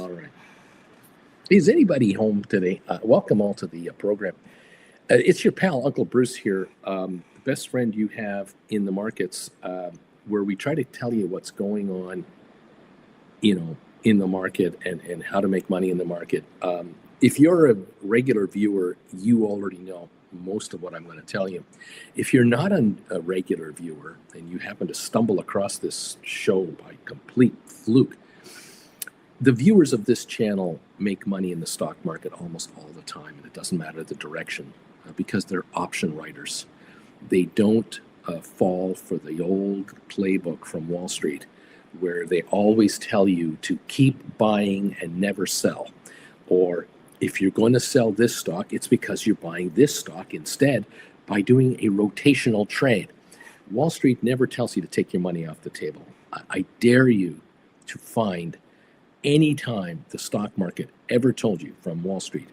All right. Is anybody home today? Welcome all to the program. It's your pal, Uncle Bruce here, the best friend you have in the markets, where we try to tell you what's going on, in the market and how to make money in the market. If you're a regular viewer, you already know most of what I'm going to tell you. If you're not a regular viewer and you happen to stumble across this show by complete fluke, the viewers of this channel make money in the stock market almost all the time, and it doesn't matter the direction, because they're option writers. They don't fall for the old playbook from Wall Street, where they always tell you to keep buying and never sell. Or if you're going to sell this stock, it's because you're buying this stock instead by doing a rotational trade. Wall Street never tells you to take your money off the table. I dare you to find any time the stock market ever told you from Wall Street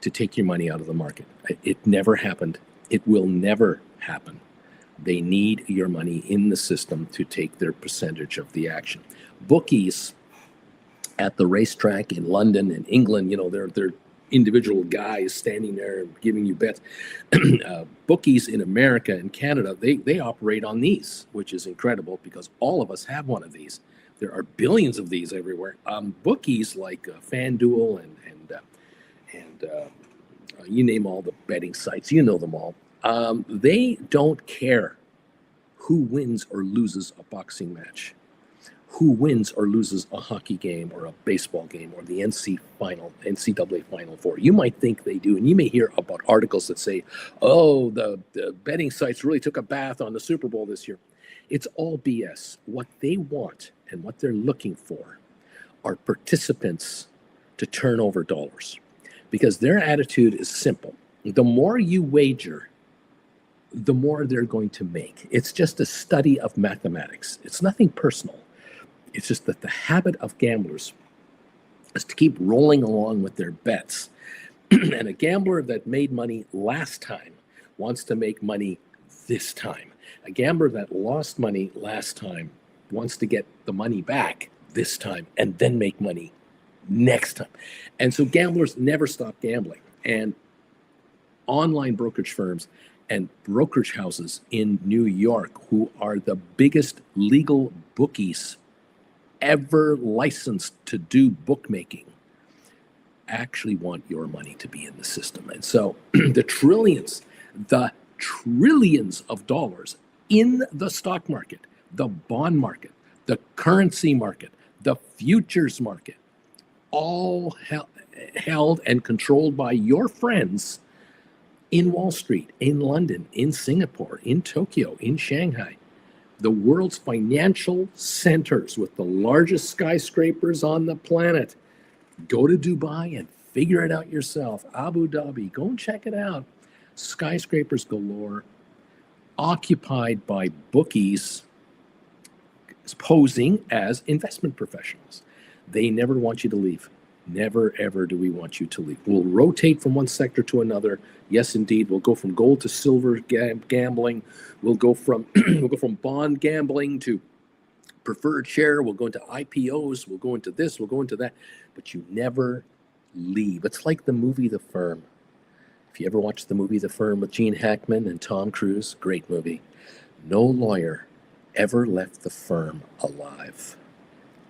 to take your money out of the market. It never happened. It will never happen. They need your money in the system to take their percentage of the action. Bookies at the racetrack in London and England, they're individual guys standing there and giving you bets. Bookies in America and Canada, they operate on these, which is incredible because all of us have one of these. There are billions of these everywhere. Bookies like FanDuel and you name all the betting sites, you know them all. They don't care who wins or loses a boxing match, who wins or loses a hockey game or a baseball game or the NCAA Final Four. You might think they do, and you may hear about articles that say, oh, the betting sites really took a bath on the Super Bowl this year. It's all BS. What they want and what they're looking for are participants to turn over dollars, because their attitude is simple. The more you wager, the more they're going to make. It's just a study of mathematics. It's nothing personal. It's just that the habit of gamblers is to keep rolling along with their bets. And a gambler that made money last time wants to make money this time. A gambler that lost money last time wants to get the money back this time and then make money next time. And so gamblers never stop gambling. And online brokerage firms and brokerage houses in New York, who are the biggest legal bookies ever licensed to do bookmaking, actually want your money to be in the system. And so the trillions of dollars in the stock market, the bond market, the currency market, the futures market, all held and controlled by your friends in Wall Street, in London, in Singapore, in Tokyo, in Shanghai, the world's financial centers with the largest skyscrapers on the planet. Go to Dubai and figure it out yourself. Abu Dhabi, go and check it out. Skyscrapers galore, occupied by bookies posing as investment professionals. They never want you to leave. Never, ever do we want you to leave. We'll rotate from one sector to another. Yes, indeed. We'll go from gold to silver gambling. We'll go from bond gambling to preferred share. We'll go into IPOs. We'll go into this. We'll go into that. But you never leave. It's like the movie The Firm. If you ever watched the movie The Firm with Gene Hackman and Tom Cruise, great movie. No lawyer ever left the firm alive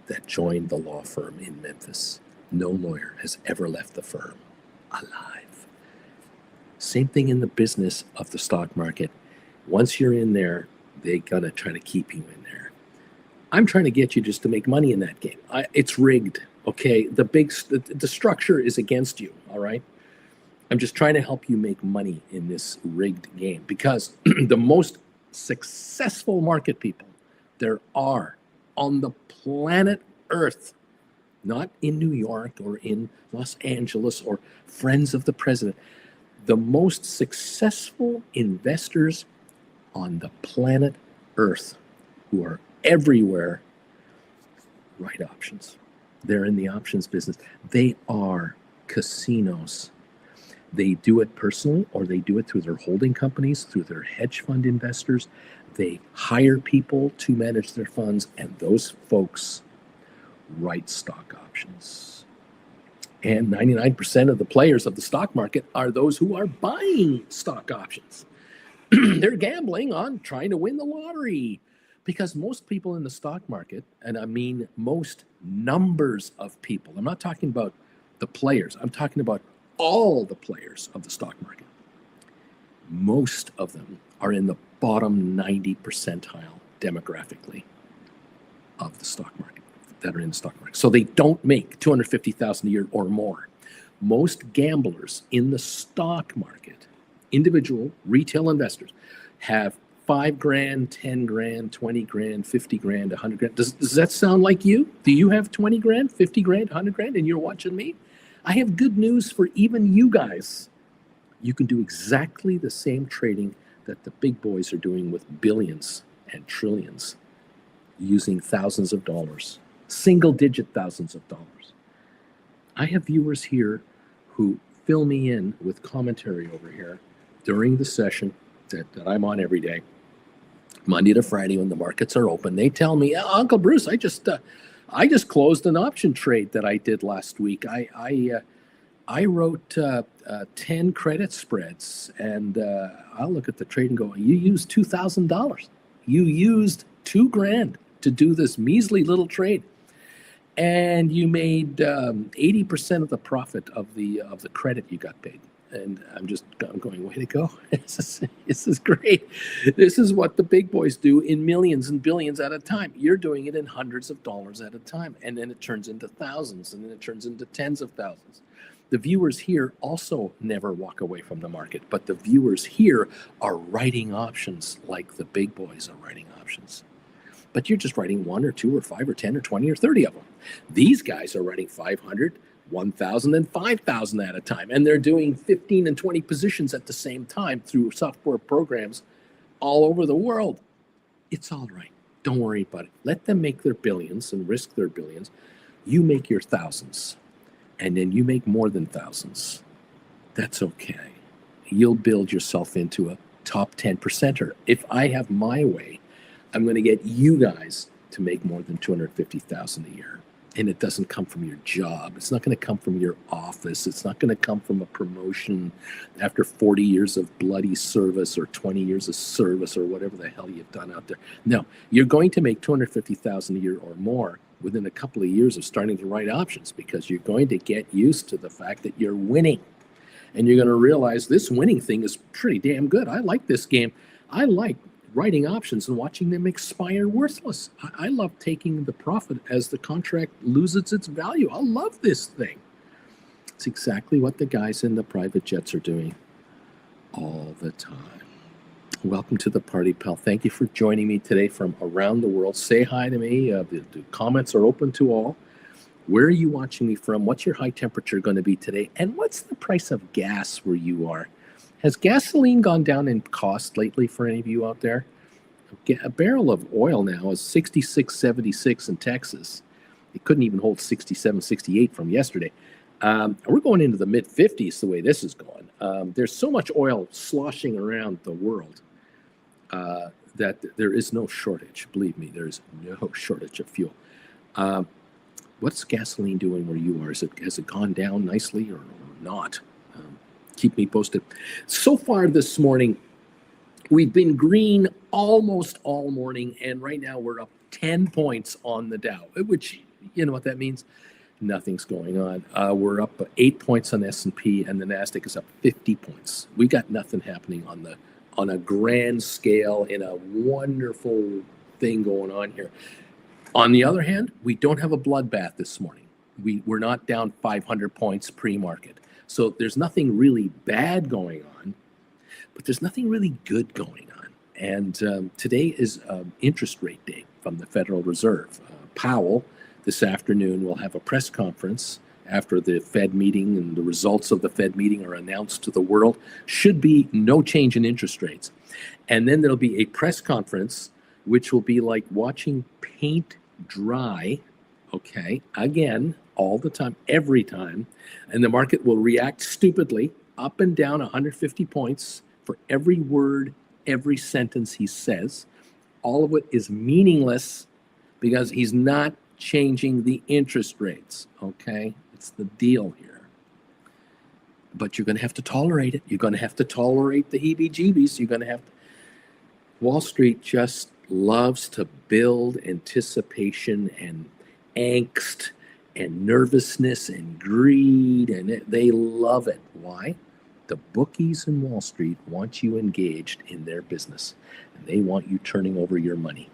that joined the law firm in Memphis. No lawyer has ever left the firm alive. Same thing in the business of the stock market. Once you're in there, they're going to try to keep you in there. I'm trying to get you just to make money in that game. It's rigged, okay? The structure is against you, all right? I'm just trying to help you make money in this rigged game, because the most successful market people there are on the planet Earth, not in New York or in Los Angeles or friends of the president. The most successful investors on the planet Earth, who are everywhere, write options. They're in the options business. They are casinos. They do it personally, or they do it through their holding companies, through their hedge fund investors. They hire people to manage their funds, and those folks write stock options. And 99% of the players of the stock market are those who are buying stock options. They're gambling on trying to win the lottery, because most people in the stock market, and I mean most numbers of people, I'm not talking about the players, I'm talking about all the players of the stock market. Most of them are in the bottom 90 percentile demographically of the stock market, that are in the stock market. So they don't make $250,000 a year or more. Most gamblers in the stock market, individual retail investors, have $5,000, $10,000, $20,000, $50,000, $100,000. Does that sound like you? Do you have $20,000, $50,000, $100,000, and you're watching me? I have good news for even you guys. You can do exactly the same trading that the big boys are doing with billions and trillions, using thousands of dollars, single-digit thousands of dollars. I have viewers here who fill me in with commentary over here during the session that I'm on every day, Monday to Friday when the markets are open. They tell me, Uncle Bruce, I just closed an option trade that I did last week. I wrote 10 credit spreads, and I'll look at the trade and go, you used $2,000. You used $2,000 to do this measly little trade, and you made 80% of the profit of the credit you got paid. And I'm going, way to go. This is great. This is what the big boys do in millions and billions at a time. You're doing it in hundreds of dollars at a time. And then it turns into thousands, and then it turns into tens of thousands. The viewers here also never walk away from the market, but the viewers here are writing options like the big boys are writing options. But you're just writing 1 or 2 or 5 or 10 or 20 or 30 of them. These guys are writing 500, 1,000, and 5,000 at a time. And they're doing 15 and 20 positions at the same time through software programs all over the world. It's all right. Don't worry about it. Let them make their billions and risk their billions. You make your thousands, and then you make more than thousands. That's okay. You'll build yourself into a top 10 percenter. If I have my way, I'm going to get you guys to make more than $250,000 a year. And it doesn't come from your job. It's not going to come from your office. It's not going to come from a promotion after 40 years of bloody service or 20 years of service or whatever the hell you've done out there. No, you're going to make $250,000 a year or more within a couple of years of starting to write options, because you're going to get used to the fact that you're winning. And you're going to realize this winning thing is pretty damn good. I like this game. I like writing options and watching them expire worthless. I love taking the profit as the contract loses its value. I love this thing. It's exactly what the guys in the private jets are doing all the time. Welcome to the party, pal. Thank you for joining me today from around the world. Say hi to me. The comments are open to all. Where are you watching me from? What's your high temperature going to be today? And what's the price of gas where you are? Has gasoline gone down in cost lately for any of you out there? A barrel of oil now is $66.76 in Texas. It couldn't even hold $67.68 from yesterday. We're going into the mid-50s the way this is going. There's so much oil sloshing around the world that there is no shortage. Believe me, there is no shortage of fuel. What's gasoline doing where you are? Has it gone down nicely or not? Keep me posted. So far this morning, we've been green almost all morning, and right now we're up 10 points on the Dow, which, you know what that means? Nothing's going on. We're up 8 points on S&P, and the Nasdaq is up 50 points. We got nothing happening on a grand scale in a wonderful thing going on here. On the other hand, we don't have a bloodbath this morning. We're not down 500 points pre-market. So there's nothing really bad going on, but there's nothing really good going on. And today is interest rate day from the Federal Reserve. Powell this afternoon will have a press conference after the Fed meeting, and the results of the Fed meeting are announced to the world. Should be no change in interest rates. And then there'll be a press conference, which will be like watching paint dry, okay, again, all the time, every time, and the market will react stupidly up and down 150 points for every word, every sentence he says. All of it is meaningless because he's not changing the interest rates, okay? It's the deal here. but you're going to have to tolerate it. You're going to have to tolerate the heebie-jeebies. You're going to have to. Wall Street just loves to build anticipation and angst and nervousness and greed, and they love it. Why? The bookies in Wall Street want you engaged in their business, and they want you turning over your money.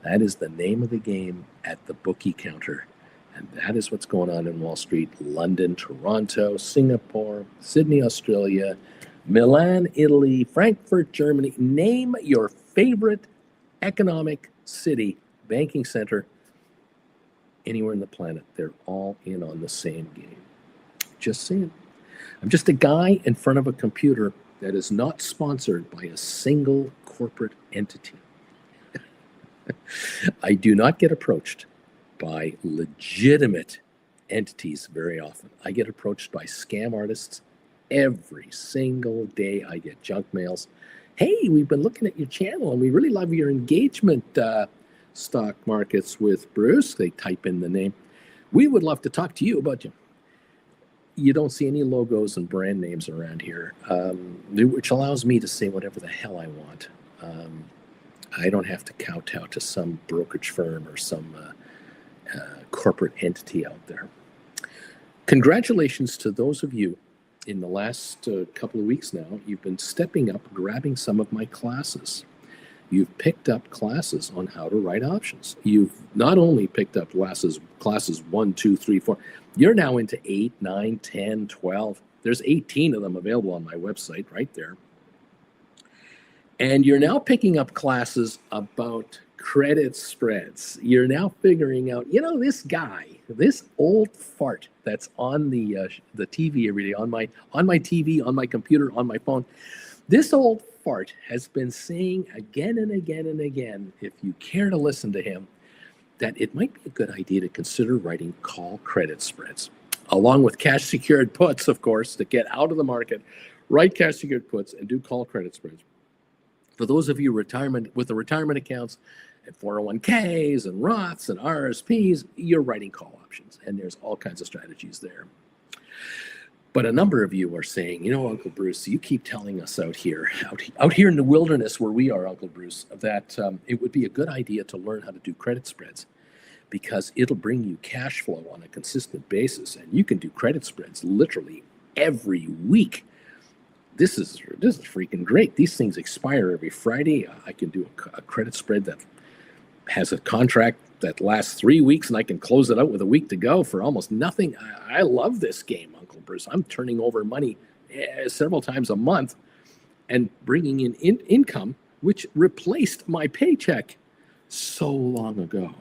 That is the name of the game at the bookie counter. And that is what's going on in Wall Street. London, Toronto, Singapore, Sydney, Australia, Milan, Italy, Frankfurt, Germany. Name your favorite economic city, banking center, anywhere on the planet. They're all in on the same game. Just saying. I'm just a guy in front of a computer that is not sponsored by a single corporate entity. I do not get approached by legitimate entities very often. I get approached by scam artists every single day. I get junk mails. Hey, we've been looking at your channel and we really love your engagement stock markets with Bruce. They type in the name. We would love to talk to you about you. You don't see any logos and brand names around here, which allows me to say whatever the hell I want. I don't have to kowtow to some brokerage firm or some corporate entity out there. Congratulations to those of you in the last couple of weeks now. You've been stepping up, grabbing some of my classes. You've picked up classes on how to write options. You've not only picked up classes 1, 2, 3, 4. You're now into 8, 9, 10, 12. There's 18 of them available on my website right there. And you're now picking up classes about credit spreads. You're now figuring out, this guy, this old fart that's on the TV every day, on my TV, on my computer, on my phone. This old fart has been saying again and again and again, if you care to listen to him, that it might be a good idea to consider writing call credit spreads, along with cash secured puts, of course, to get out of the market. Write cash secured puts and do call credit spreads. For those of you with the retirement accounts and 401ks and Roths and RSPs, you're writing call options, and there's all kinds of strategies there. But a number of you are saying, Uncle Bruce, you keep telling us out here in the wilderness where we are, Uncle Bruce, that it would be a good idea to learn how to do credit spreads because it'll bring you cash flow on a consistent basis, and you can do credit spreads literally every week. This is freaking great. These things expire every Friday. I can do a credit spread that has a contract that lasts 3 weeks, and I can close it out with a week to go for almost nothing. I love this game, Uncle Bruce. I'm turning over money several times a month and bringing in income, which replaced my paycheck so long ago.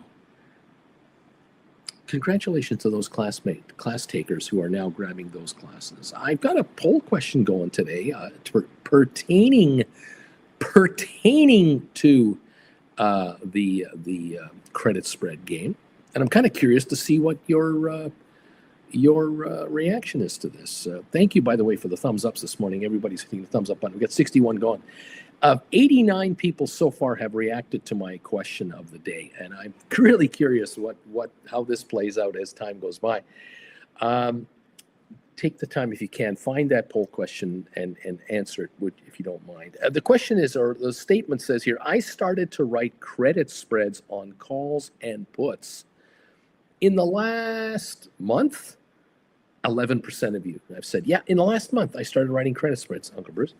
Congratulations to those class takers who are now grabbing those classes. I've got a poll question going today pertaining to the credit spread game, and I'm kind of curious to see what your reaction is to this. Thank you, by the way, for the thumbs ups this morning. Everybody's hitting the thumbs up button. We got 61 going. 89 people so far have reacted to my question of the day, and I'm really curious how this plays out as time goes by. Take the time, if you can, find that poll question and answer it, if you don't mind. The question is, or the statement says here, I started to write credit spreads on calls and puts. In the last month, 11% of you have said, yeah, in the last month, I started writing credit spreads, Uncle Bruce.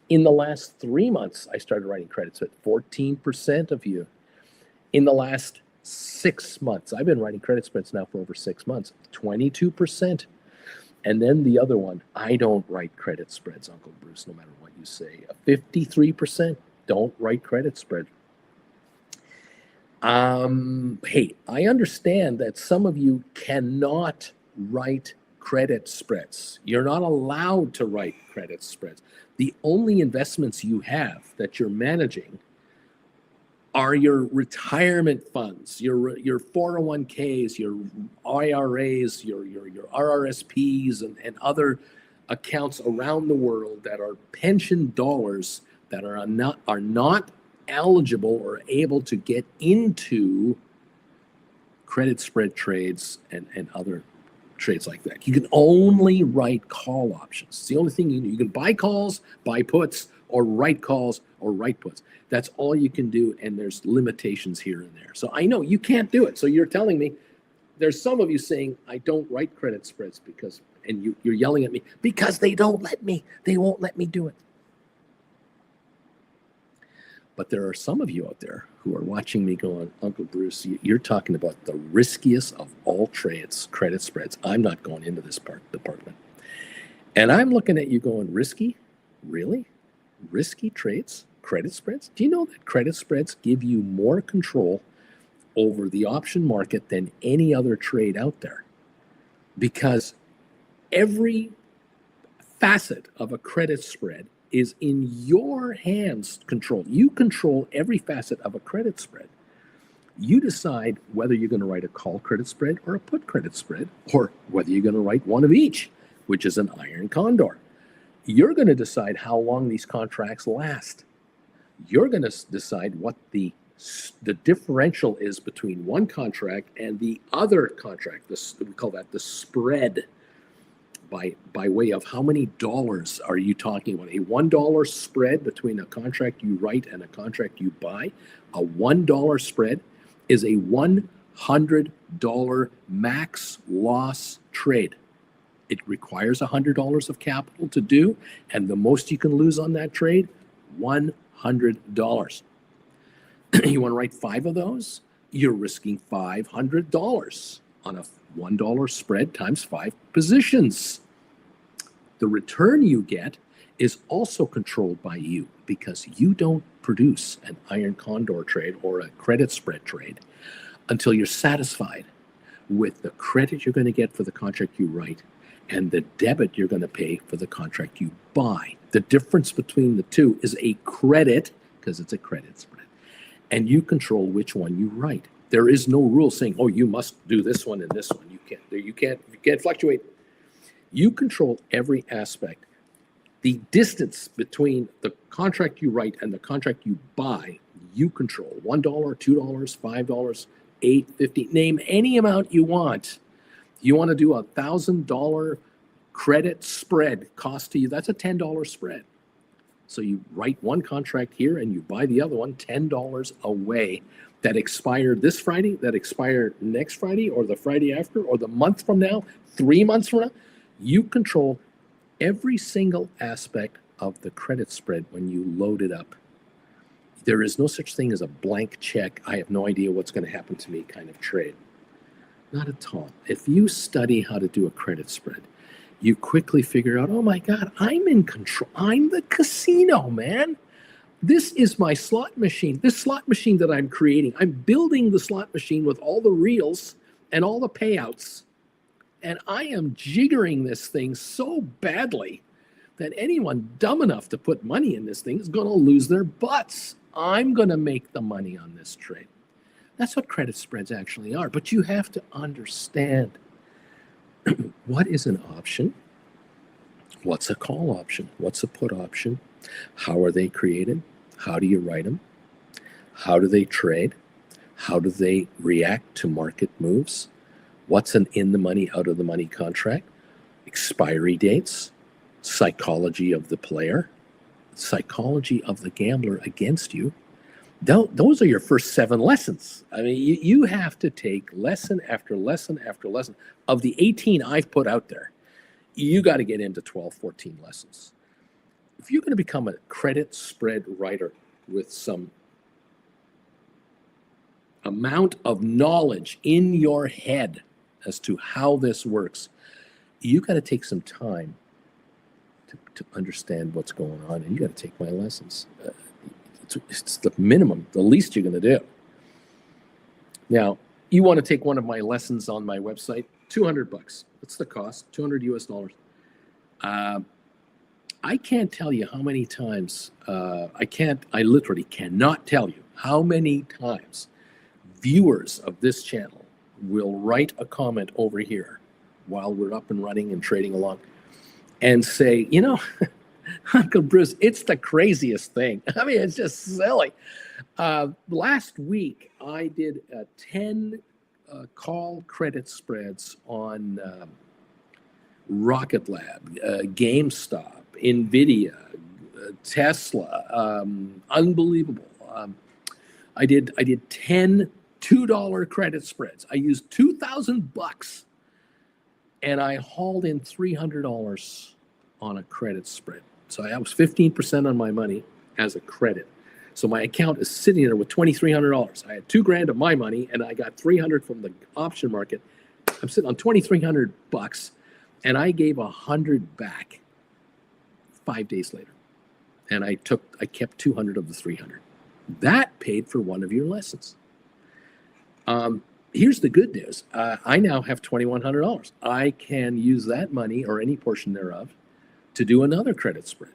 In the last 3 months, I started writing credit spreads. 14% of you. In the last 6 months, I've been writing credit spreads now for over 6 months. 22%. And then the other one, I don't write credit spreads, Uncle Bruce, no matter what you say. 53% don't write credit spread. Hey, I understand that some of you cannot write credit spreads. You're not allowed to write credit spreads. The only investments you have that you're managing are your retirement funds, your 401ks, your IRAs, your RRSPs, and other accounts around the world that are pension dollars that are not eligible or able to get into credit spread trades and other trades like that. You can only write call options. It's the only thing you can buy calls, buy puts, or write calls or write puts. That's all you can do, and there's limitations here and there. So I know you can't do it. So you're telling me, there's some of you saying, I don't write credit spreads because, and you're yelling at me, because they won't let me do it. But there are some of you out there who are watching me going, Uncle Bruce, you're talking about the riskiest of all trades, credit spreads. I'm not going into this department. And I'm looking at you going, risky? Really? Risky trades? Credit spreads? Do you know that credit spreads give you more control over the option market than any other trade out there? Because every facet of a credit spread is in your hands control. You control every facet of a credit spread. You decide whether you're going to write a call credit spread or a put credit spread, or whether you're going to write one of each, which is an iron condor. You're going to decide how long these contracts last. You're going to decide what the differential is between one contract and the other contract. We call that the spread. By way of how many dollars are you talking about? A $1 spread between a contract you write and a contract you buy. A $1 spread is a $100 max loss trade. It requires $100 of capital to do, and the most you can lose on that trade, $100. You want to write 5 of those? You're risking $500 on a $1 spread times 5 positions. The return you get is also controlled by you, because you don't produce an iron condor trade or a credit spread trade until you're satisfied with the credit you're going to get for the contract you write and the debit you're going to pay for the contract you buy. The difference between the two is a credit, because it's a credit spread, and you control which one you write. There is no rule saying, oh, you must do this one and this one. You can't fluctuate. You control every aspect. The distance between the contract you write and the contract you buy, you control. $1, $2, $5, $8, $50, name any amount you want. You want to do a $1,000 credit spread cost to you, that's a $10 spread. So you write one contract here and you buy the other one $10 away. That expired this Friday, that expired next Friday, or the Friday after, or the month from now, 3 months from now. You control every single aspect of the credit spread when you load it up. There is no such thing as a blank check, I have no idea what's going to happen to me kind of trade. Not at all. If you study how to do a credit spread, you quickly figure out, oh my God, I'm in control. I'm the casino, man. This is my slot machine. This slot machine that I'm creating, I'm building the slot machine with all the reels and all the payouts. And I am jiggering this thing so badly that anyone dumb enough to put money in this thing is going to lose their butts. I'm going to make the money on this trade. That's what credit spreads actually are. But you have to understand what is an option, what's a call option, what's a put option, how are they created, how do you write them, how do they trade, how do they react to market moves, what's an in-the-money, out-of-the-money contract, expiry dates, psychology of the player, psychology of the gambler against you. Those are your first 7 lessons. I mean, you have to take lesson after lesson after lesson. Of the 18 I've put out there, you got to get into 12, 14 lessons. If you're going to become a credit spread writer with some amount of knowledge in your head as to how this works, you got to take some time to understand what's going on, and you got to take my lessons. It's the minimum, the least you're going to do. Now, you want to take one of my lessons on my website, $200. What's the cost? $200 US. I can't tell you how many times, I literally cannot tell you how many times viewers of this channel will write a comment over here while we're up and running and trading along and say, you know, Uncle Bruce, it's the craziest thing. I mean, it's just silly. Last week, I did 10 call credit spreads on Rocket Lab, GameStop, NVIDIA, Tesla, unbelievable. I did 10 $2 credit spreads. I used $2,000 and I hauled in $300 on a credit spread. So I was 15% on my money as a credit. So my account is sitting there with $2,300. I had $2,000 of my money and I got $300 from the option market. I'm sitting on $2,300 and I gave $100 back 5 days later. And I kept 200 of the 300. That paid for one of your lessons. Here's the good news. I now have $2,100. I can use that money or any portion thereof to do another credit spread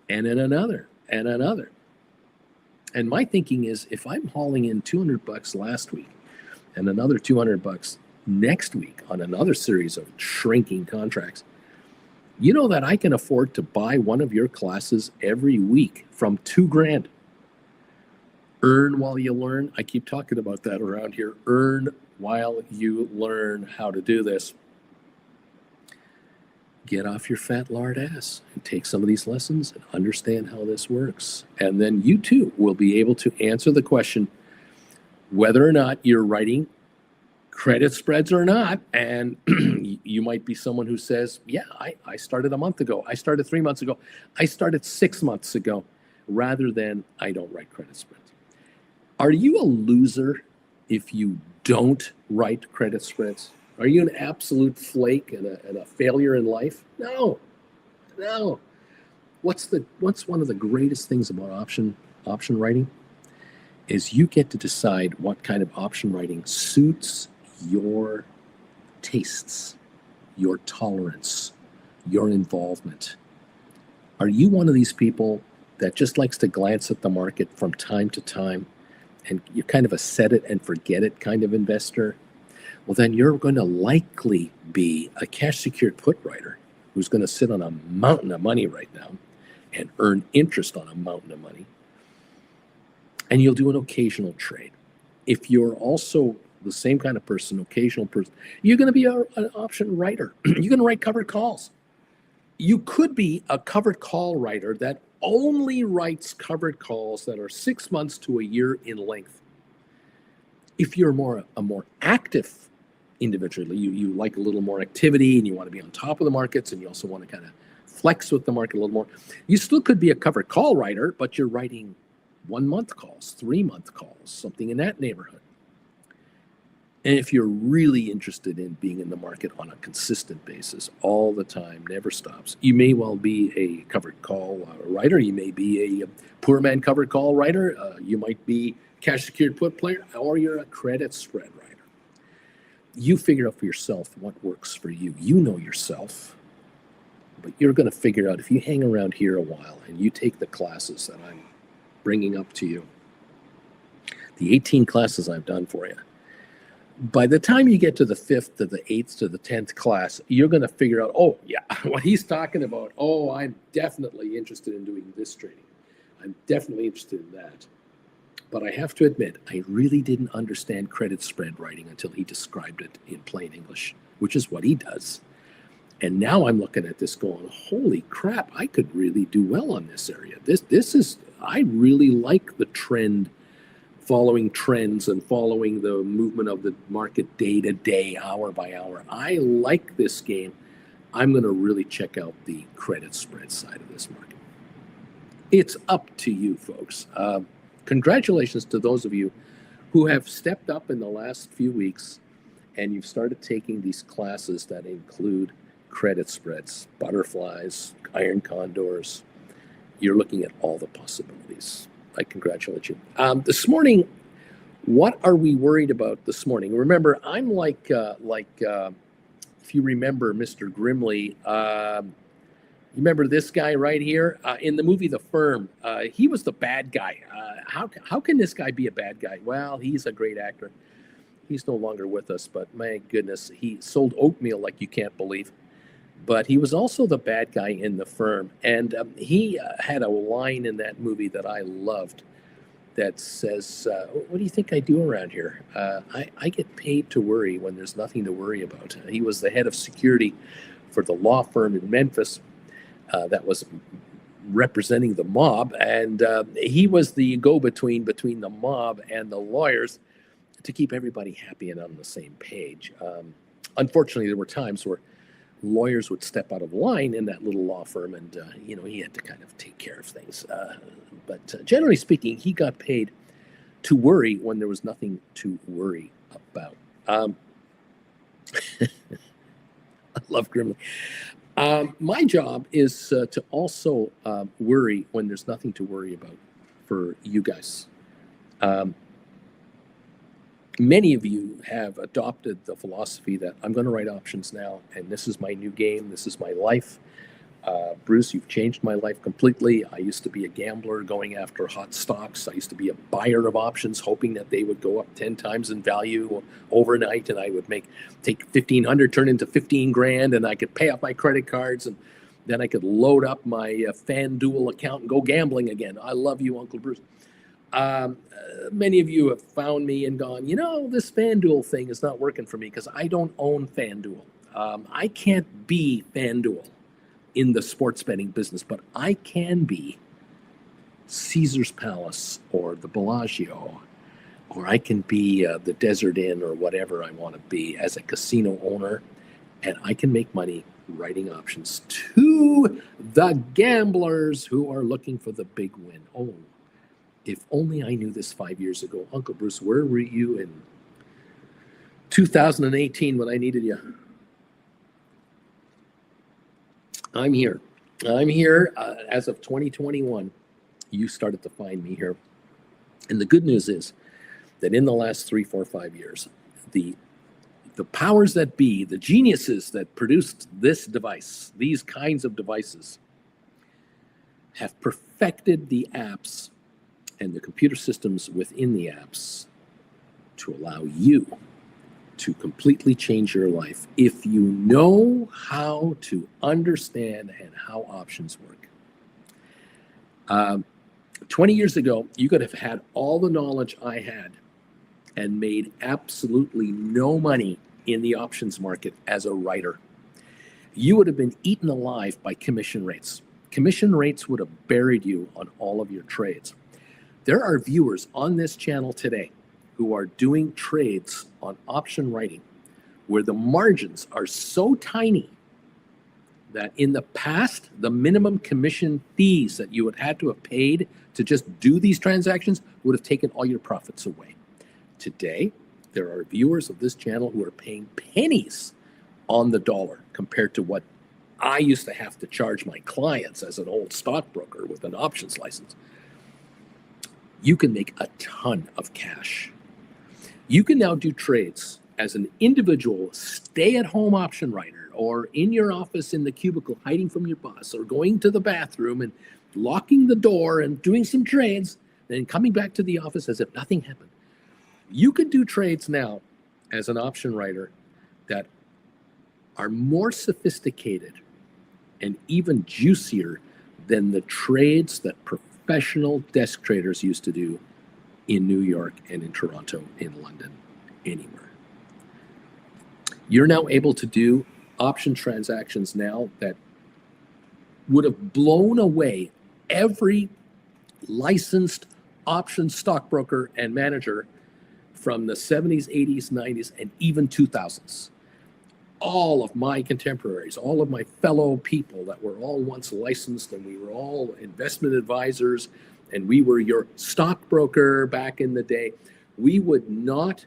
and then another and another. And my thinking is if I'm hauling in $200 last week and another $200 next week on another series of shrinking contracts, you know that I can afford to buy one of your classes every week from $2,000. Earn while you learn. I keep talking about that around here. Earn while you learn how to do this. Get off your fat lard ass and take some of these lessons and understand how this works. And then you too will be able to answer the question whether or not you're writing credit spreads or not. And you might be someone who says, yeah, I started a month ago. I started 3 months ago. I started 6 months ago, rather than I don't write credit spreads. Are you a loser if you don't write credit spreads? Are you an absolute flake and a failure in life? No. What's one of the greatest things about option writing is you get to decide what kind of option writing suits your tastes, your tolerance, your involvement. Are you one of these people that just likes to glance at the market from time to time and you're kind of a set it and forget it kind of investor? Well, then you're going to likely be a cash secured put writer who's going to sit on a mountain of money right now and earn interest on a mountain of money. And you'll do an occasional trade. If you're also the same kind of person, occasional person, you're going to be an option writer. You're going to write covered calls. You could be a covered call writer that only writes covered calls that are 6 months to a year in length. If you're a more active individually, you like a little more activity and you want to be on top of the markets and you also want to kind of flex with the market a little more, you still could be a covered call writer, but you're writing 1 month calls, 3 month calls, something in that neighborhood. And if you're really interested in being in the market on a consistent basis all the time, never stops, you may well be a covered call writer. You may be a poor man covered call writer. You might be cash secured put player, or you're a credit spread writer. You figure out for yourself what works for you. You know yourself, but you're going to figure out if you hang around here a while and you take the classes that I'm bringing up to you, the 18 classes I've done for you. By the time you get to the 5th to the 8th to the 10th class, you're going to figure out, oh, yeah, what he's talking about. Oh, I'm definitely interested in doing this trading. I'm definitely interested in that. But I have to admit, I really didn't understand credit spread writing until he described it in plain English, which is what he does. And now I'm looking at this going, holy crap, I could really do well on this area. I really like the trend, following trends and following the movement of the market day to day, hour by hour. I like this game. I'm going to really check out the credit spread side of this market. It's up to you, folks. Congratulations to those of you who have stepped up in the last few weeks and you've started taking these classes that include credit spreads, butterflies, iron condors. You're looking at all the possibilities. I congratulate you. This morning, what are we worried about this morning? Remember, I'm like if you remember Mr. Grimley, you remember this guy right here in the movie The Firm? He was the bad guy. How can this guy be a bad guy? Well, he's a great actor. He's no longer with us, but my goodness, he sold oatmeal like you can't believe. But he was also the bad guy in The Firm. And he had a line in that movie that I loved that says, what do you think I do around here? I get paid to worry when there's nothing to worry about. He was the head of security for the law firm in Memphis that was representing the mob, and he was the go-between between the mob and the lawyers to keep everybody happy and on the same page. Unfortunately, there were times where lawyers would step out of line in that little law firm, and he had to kind of take care of things. But generally speaking, he got paid to worry when there was nothing to worry about. I love Grimly. My job is to also worry when there's nothing to worry about for you guys. Many of you have adopted the philosophy that I'm going to write options now, and this is my new game. This is my life. Bruce, you've changed my life completely. I used to be a gambler going after hot stocks. I used to be a buyer of options, hoping that they would go up 10 times in value overnight, and I would take 1,500, turn into 15 grand, and I could pay off my credit cards, and then I could load up my FanDuel account and go gambling again. I love you, Uncle Bruce. Many of you have found me and gone, this FanDuel thing is not working for me because I don't own FanDuel. I can't be FanDuel in the sports betting business, but I can be Caesar's Palace or the Bellagio, or I can be the Desert Inn or whatever I want to be as a casino owner, and I can make money writing options to the gamblers who are looking for the big win. Oh, if only I knew this 5 years ago. Uncle Bruce, where were you in 2018 when I needed you? I'm here. As of 2021. You started to find me here. And the good news is that in the last 3, 4, 5 years, the powers that be, the geniuses that produced this device, these kinds of devices, have perfected the apps and the computer systems within the apps to allow you to completely change your life if you know how to understand and how options work. 20 years ago, you could have had all the knowledge I had and made absolutely no money in the options market as a writer. You would have been eaten alive by commission rates. Commission rates would have buried you on all of your trades. There are viewers on this channel today who are doing trades on option writing where the margins are so tiny that in the past, the minimum commission fees that you would have to have paid to just do these transactions would have taken all your profits away. Today, there are viewers of this channel who are paying pennies on the dollar compared to what I used to have to charge my clients as an old stockbroker with an options license. You can make a ton of cash. You can now do trades as an individual stay-at-home option writer, or in your office in the cubicle hiding from your boss, or going to the bathroom and locking the door and doing some trades, then coming back to the office as if nothing happened. You can do trades now as an option writer that are more sophisticated and even juicier than the trades that professional desk traders used to do in New York and in Toronto, in London, anywhere. You're now able to do option transactions now that would have blown away every licensed option stockbroker and manager from the 70s, 80s, 90s, and even 2000s. All of my contemporaries, all of my fellow people that were all once licensed, and we were all investment advisors, and we were your stockbroker back in the day, we would not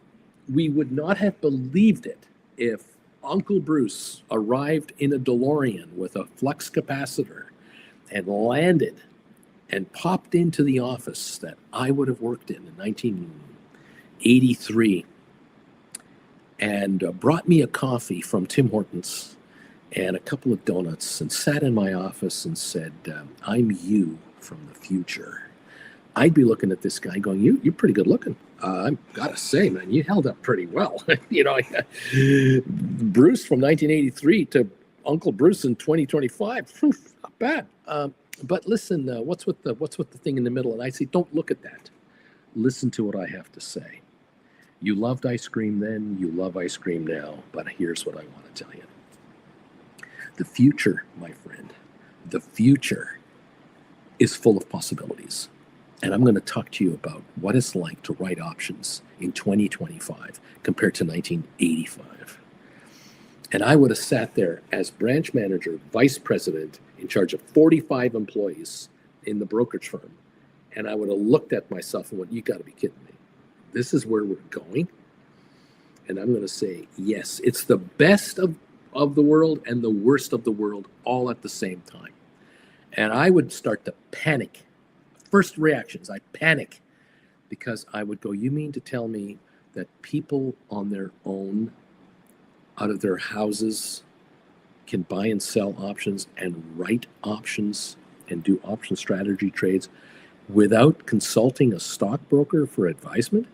have believed it if Uncle Bruce arrived in a DeLorean with a flux capacitor and landed and popped into the office that I would have worked in 1983 and brought me a coffee from Tim Hortons and a couple of donuts and sat in my office and said, I'm you from the future. I'd be looking at this guy going, you're pretty good looking. I've got to say, man, you held up pretty well. Bruce from 1983 to Uncle Bruce in 2025, not bad. But listen, what's with the thing in the middle? And I say, don't look at that. Listen to what I have to say. You loved ice cream then, you love ice cream now, but here's what I want to tell you. The future, my friend, the future is full of possibilities. And I'm going to talk to you about what it's like to write options in 2025 compared to 1985. And I would have sat there as branch manager, vice president, in charge of 45 employees in the brokerage firm. And I would have looked at myself and went, you got to be kidding me. This is where we're going. And I'm going to say, yes, it's the best of the world and the worst of the world all at the same time. And I would start to panic. First reactions, I panic because I would go, you mean to tell me that people on their own, out of their houses, can buy and sell options and write options and do option strategy trades without consulting a stockbroker for advisement?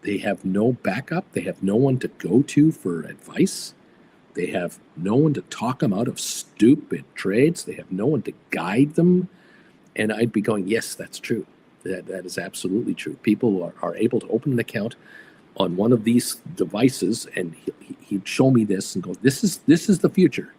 They have no backup. They have no one to go to for advice. They have no one to talk them out of stupid trades. They have no one to guide them. And I'd be going, yes, that's true. That is absolutely true. People are able to open an account on one of these devices, and he'd show me this and go, this is the future.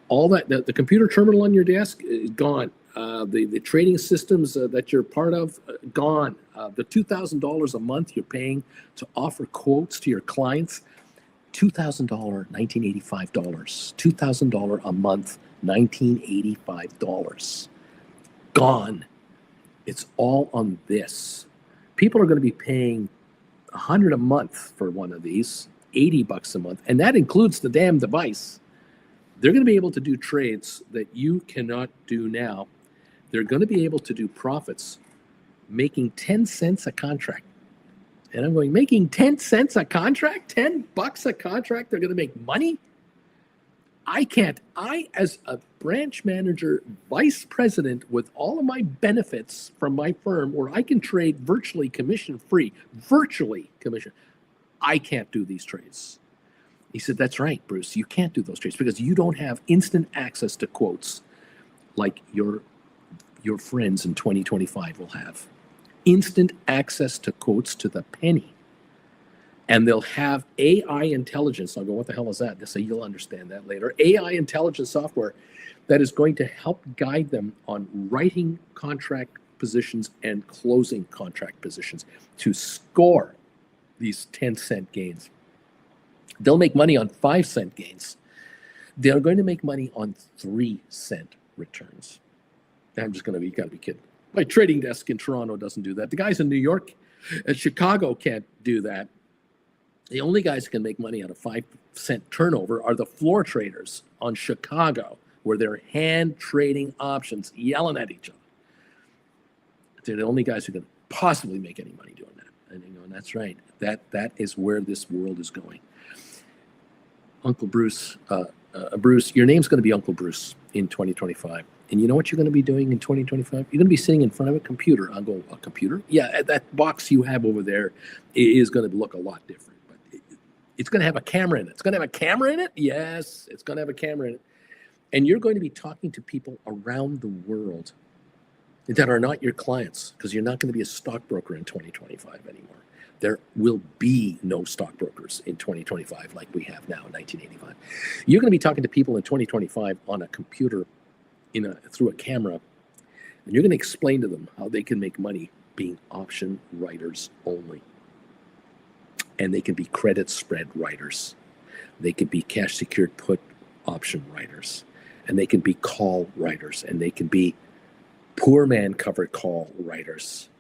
All that, the computer terminal on your desk is gone. The trading systems that you're part of, gone. The $2,000 a month you're paying to offer quotes to your clients, $2,000, $1985. $2,000 a month, $1985. Gone. It's all on this. People are going to be paying $100 a month for one of these, $80 a month, and that includes the damn device. They're going to be able to do trades that you cannot do now. They're going to be able to do profits making 10 cents a contract. And I'm going, making 10 cents a contract? $10 a contract? They're going to make money? I can't. I, as a branch manager, vice president, with all of my benefits from my firm, where I can trade virtually commission-free, I can't do these trades. He said, that's right, Bruce, you can't do those trades because you don't have instant access to quotes like your friends in 2025 will have. Instant access to quotes to the penny. And they'll have AI intelligence. I'll go, what the hell is that? They say, you'll understand that later. AI intelligence software that is going to help guide them on writing contract positions and closing contract positions to score these 10-cent gains. They'll make money on 5-cent gains. They're going to make money on 3-cent returns. I'm just going to be, you got to be kidding. My trading desk in Toronto doesn't do that. The guys in New York and Chicago can't do that. The only guys who can make money on a 5-cent turnover are the floor traders on Chicago, where they're hand trading options, yelling at each other. They're the only guys who can possibly make any money doing that. And you know, and that's right. That is where this world is going. Uncle Bruce, Bruce, your name's going to be Uncle Bruce in 2025. And you know what you're going to be doing in 2025? You're going to be sitting in front of a computer. I'll go, a computer? Yeah, that box you have over there is going to look a lot different. But it's going to have a camera in it. It's going to have a camera in it? Yes, it's going to have a camera in it. And you're going to be talking to people around the world that are not your clients, because you're not going to be a stockbroker in 2025 anymore. There will be no stockbrokers in 2025 like we have now in 1985. You're going to be talking to people in 2025 on a computer through a camera, and you're going to explain to them how they can make money being option writers only. And they can be credit spread writers. They can be cash secured put option writers. And they can be call writers. And they can be poor man covered call writers,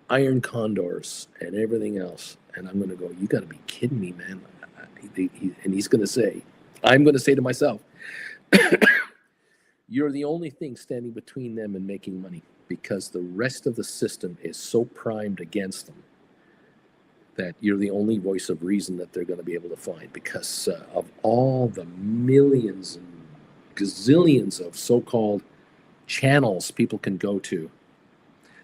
iron condors, and everything else. And I'm going to go, you got to be kidding me, man. And he's going to say, I'm going to say to myself, you're the only thing standing between them and making money, because the rest of the system is so primed against them that you're the only voice of reason that they're going to be able to find, because of all the millions and gazillions of so-called channels people can go to.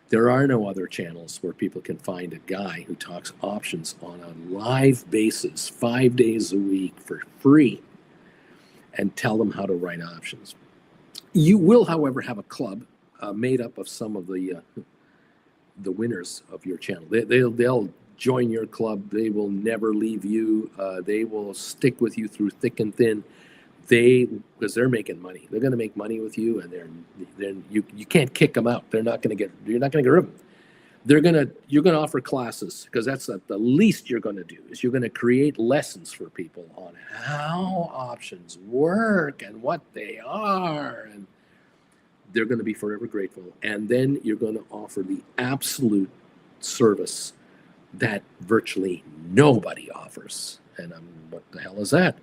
There are no other channels where people can find a guy who talks options on a live basis 5 days a week for free and tell them how to write options. You will, however, have a club made up of some of the winners of your channel. They'll join your club. They will never leave you. They will stick with you through thick and thin. Because they're making money. They're going to make money with you, and then you can't kick them out. You're not going to get rid of them. You're going to offer classes, because that's the least you're going to do, is you're going to create lessons for people on how options work and what they are, and they're going to be forever grateful. And then you're going to offer the absolute service that virtually nobody offers. And what the hell is that?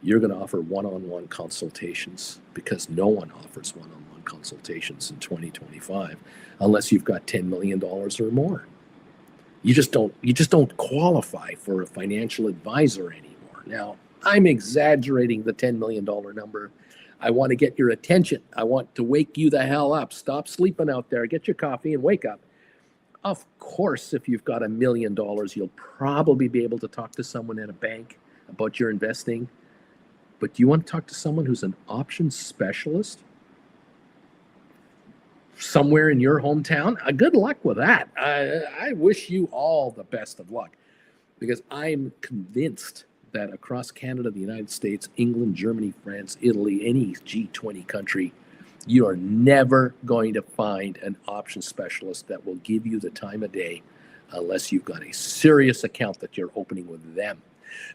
You're going to offer one-on-one consultations, because no one offers one-on-one consultations in 2025 unless you've got $10 million or more. You just don't qualify for a financial advisor anymore. Now, I'm exaggerating the $10 million number. I want to get your attention. I want to wake you the hell up. Stop sleeping out there. Get your coffee and wake up. Of course, if you've got $1 million, you'll probably be able to talk to someone at a bank about your investing. But do you want to talk to someone who's an options specialist somewhere in your hometown? Good luck with that. I wish you all the best of luck, because I'm convinced that across Canada, the United States, England, Germany, France, Italy, any G20 country, you are never going to find an option specialist that will give you the time of day unless you've got a serious account that you're opening with them.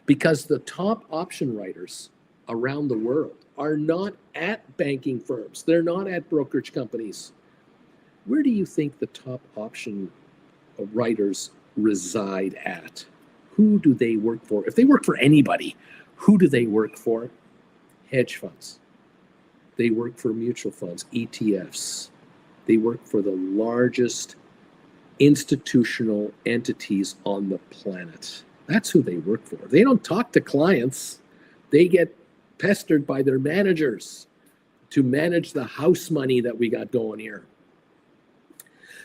Because the top option writers around the world are not at banking firms. They're not at brokerage companies. Where do you think the top option writers reside at? Who do they work for? If they work for anybody, who do they work for? Hedge funds. They work for mutual funds, ETFs. They work for the largest institutional entities on the planet. That's who they work for. They don't talk to clients. They get pestered by their managers to manage the house money that we got going here.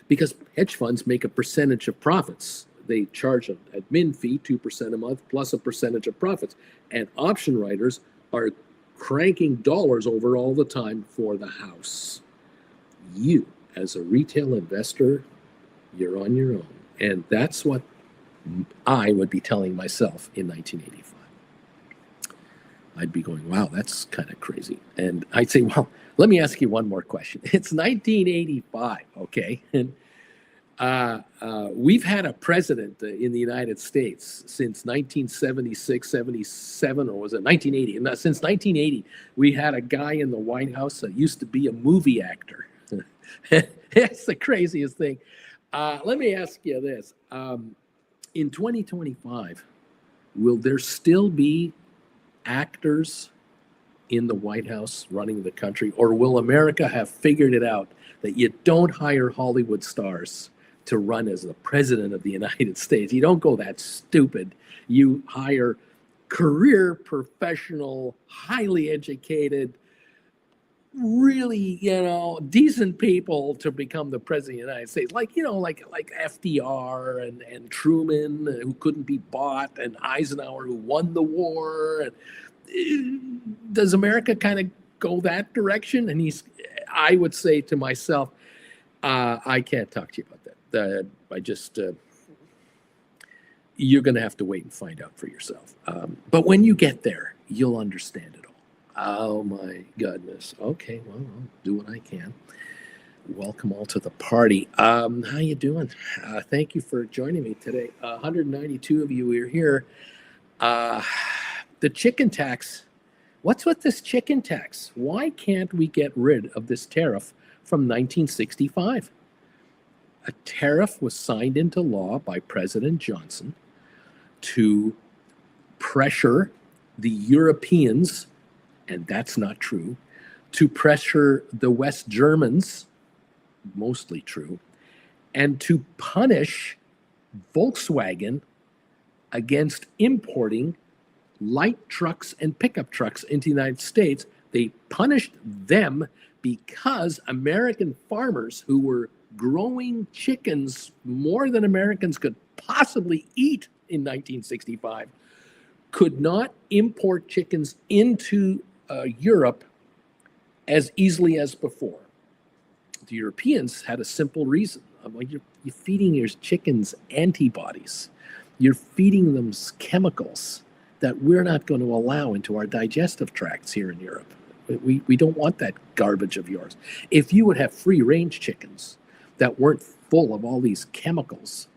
Because hedge funds make a percentage of profits. They charge an admin fee, 2% a month, plus a percentage of profits. And option writers are cranking dollars over all the time for the house. You, as a retail investor, you're on your own. And that's what I would be telling myself in 1985. I'd be going, wow, that's kind of crazy. And I'd say, well, let me ask you one more question. It's 1985, okay? And we've had a president in the United States since 1976, 77, or was it 1980? And since 1980, we had a guy in the White House that used to be a movie actor. It's the craziest thing. Let me ask you this. In 2025, will there still be actors in the White House running the country, or will America have figured it out that you don't hire Hollywood stars to run as the president of the United States? You don't go that stupid. You hire career professional, highly educated, really, decent people to become the president of the United States. Like FDR and Truman, who couldn't be bought, and Eisenhower, who won the war. And does America kind of go that direction? And I would say to myself, I can't talk to you about that. You're going to have to wait and find out for yourself. But when you get there, you'll understand it all. Oh my goodness. Okay, well, I'll do what I can. Welcome all to the party. How you doing? Thank you for joining me today. 192 of you are here. The chicken tax. What's with this chicken tax? Why can't we get rid of this tariff from 1965? A tariff was signed into law by President Johnson to pressure the Europeans, and that's not true, to pressure the West Germans, mostly true, and to punish Volkswagen against importing light trucks and pickup trucks into the United States. They punished them because American farmers who were growing chickens more than Americans could possibly eat in 1965 could not import chickens into Europe as easily as before. The Europeans had a simple reason. You're feeding your chickens antibodies. You're feeding them chemicals. that we're not going to allow into our digestive tracts here in Europe. We don't want that garbage of yours. If you would have free range chickens that weren't full of all these chemicals,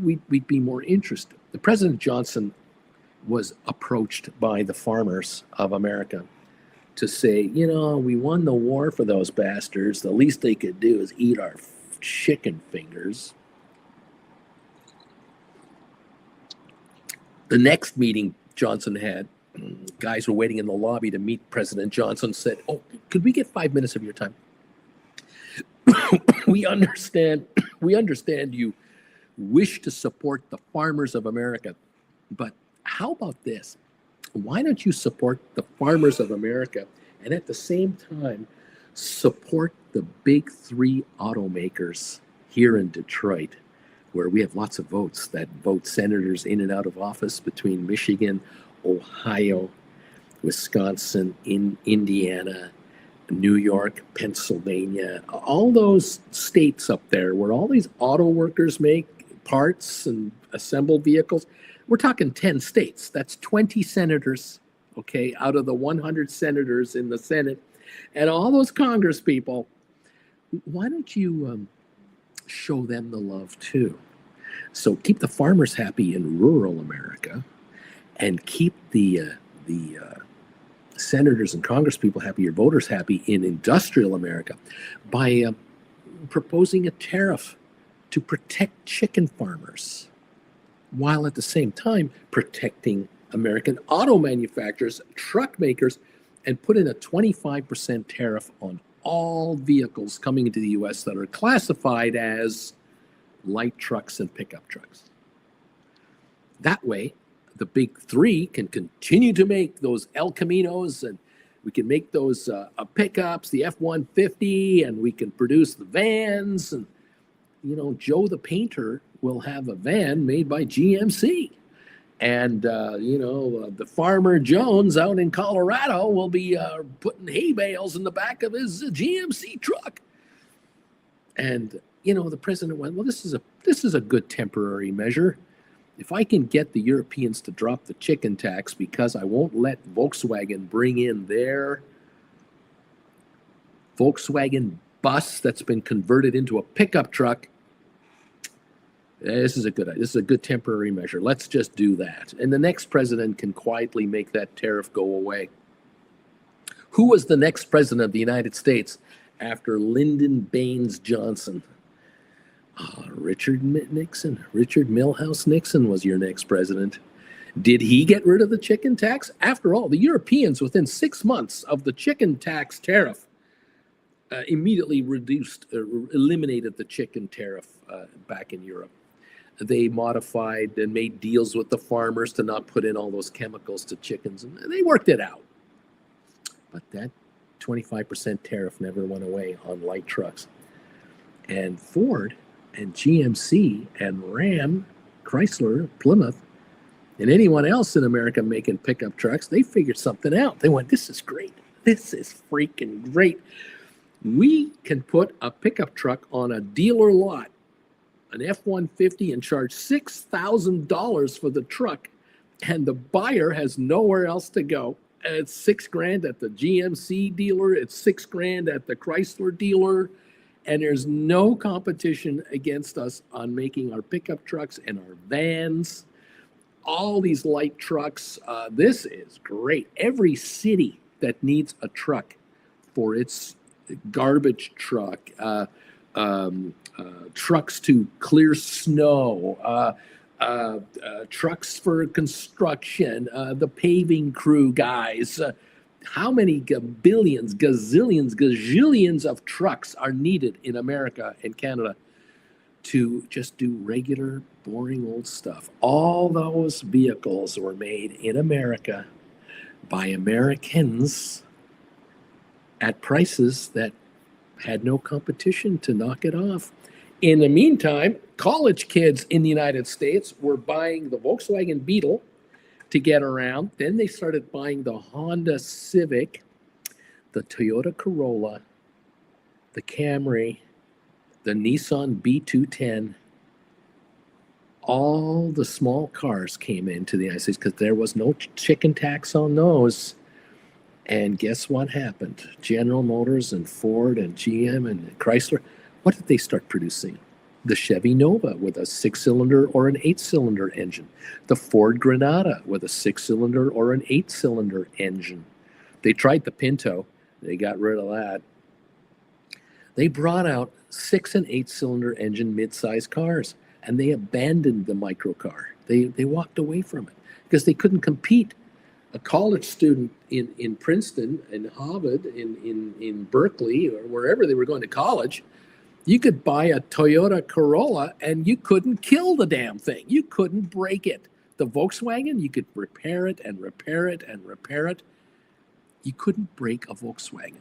we'd be more interested. The President Johnson was approached by the farmers of America to say, you know, we won the war for those bastards. The least they could do is eat our chicken fingers. The next meeting Johnson had, guys were waiting in the lobby to meet President Johnson, said, oh, could we get 5 minutes of your time? we understand you wish to support the farmers of America, but how about this? Why don't you support the farmers of America and at the same time support the big three automakers here in Detroit, where we have lots of votes that vote senators in and out of office between Michigan, Ohio, Wisconsin, Indiana, New York, Pennsylvania, all those states up there where all these auto workers make parts and assemble vehicles. We're talking 10 states. That's 20 senators, okay, out of the 100 senators in the Senate. And all those Congress people, why don't you show them the love too? So keep the farmers happy in rural America and keep the senators and Congress people happy, your voters happy in industrial America by proposing a tariff to protect chicken farmers, while at the same time protecting American auto manufacturers, truck makers, and put in a 25% tariff on all vehicles coming into the U.S. that are classified as light trucks and pickup trucks. That way, the big three can continue to make those El Caminos, and we can make those pickups, the F-150, and we can produce the vans. And, you know, Joe the painter will have a van made by GMC. And, the farmer Jones out in Colorado will be putting hay bales in the back of his GMC truck. And, the president went, well, this is a good temporary measure. If I can get the Europeans to drop the chicken tax because I won't let Volkswagen bring in their Volkswagen bus that's been converted into a pickup truck, this is a good temporary measure. Let's just do that. And the next president can quietly make that tariff go away. Who was the next president of the United States after Lyndon Baines Johnson? Richard Nixon. Richard Milhouse Nixon was your next president. Did he get rid of the chicken tax? After all, the Europeans, within 6 months of the chicken tax tariff, immediately eliminated the chicken tariff back in Europe. They modified and made deals with the farmers to not put in all those chemicals to chickens, and they worked it out. But that 25% tariff never went away on light trucks. And Ford and GMC and Ram, Chrysler, Plymouth, and anyone else in America making pickup trucks, they figured something out. They went, this is great. This is freaking great. We can put a pickup truck on a dealer lot, an F-150, and charge $6,000 for the truck, and the buyer has nowhere else to go. It's $6,000 at the GMC dealer. It's $6,000 at the Chrysler dealer. And there's no competition against us on making our pickup trucks and our vans, all these light trucks. This is great. Every city that needs a truck for its garbage truck, trucks to clear snow, trucks for construction, the paving crew guys. How many billions, gazillions, gazillions of trucks are needed in America and Canada to just do regular, boring old stuff? All those vehicles were made in America by Americans at prices that had no competition to knock it off. In the meantime, college kids in the United States were buying the Volkswagen Beetle to get around. Then they started buying the Honda Civic, the Toyota Corolla, the Camry, the Nissan B210, all the small cars came into the United States because there was no chicken tax on those. And guess what happened? General Motors and Ford and GM and Chrysler, what did they start producing? The Chevy Nova with a 6-cylinder or an 8-cylinder engine. The Ford Granada with a 6-cylinder or an 8-cylinder engine. They tried the Pinto. They got rid of that. They brought out 6 and 8-cylinder engine mid-size cars, and they abandoned the microcar. They walked away from it because they couldn't compete. A college student in Princeton, in Harvard, in Berkeley, or wherever they were going to college, you could buy a Toyota Corolla and you couldn't kill the damn thing. You couldn't break it. The Volkswagen, you could repair it and repair it and repair it. You couldn't break a Volkswagen.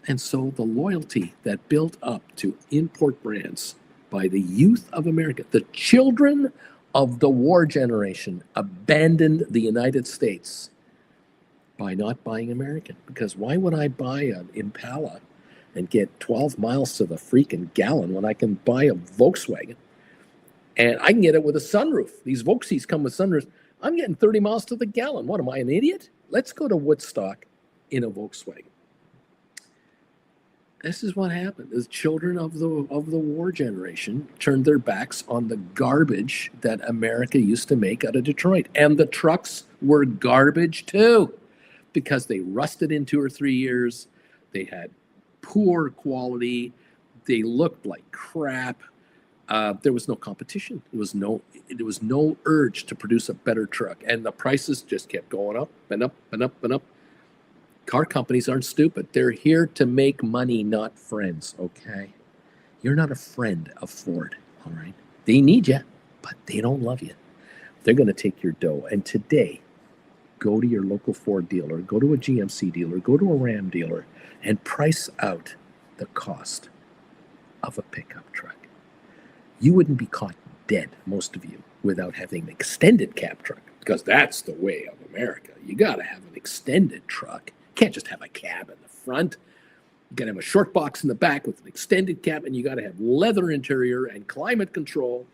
And so the loyalty that built up to import brands by the youth of America, the children of the war generation, abandoned the United States by not buying American. Because why would I buy an Impala and get 12 miles to the freaking gallon when I can buy a Volkswagen? And I can get it with a sunroof. These Volksies come with sunroofs. I'm getting 30 miles to the gallon. What, am I, an idiot? Let's go to Woodstock in a Volkswagen. This is what happened. The children of the war generation turned their backs on the garbage that America used to make out of Detroit. And the trucks were garbage too, because they rusted in 2 or 3 years. They had poor quality. They looked like crap. There was no competition. There was no urge to produce a better truck. And the prices just kept going up and up and up and up. Car companies aren't stupid. They're here to make money, not friends, okay? You're not a friend of Ford, all right? They need you, but they don't love you. They're going to take your dough. And today, go to your local Ford dealer, go to a GMC dealer, go to a Ram dealer, and price out the cost of a pickup truck. You wouldn't be caught dead, most of you, without having an extended cab truck, because that's the way of America. You got to have an extended truck. You can't just have a cab in the front. You got to have a short box in the back with an extended cab, and you got to have leather interior and climate control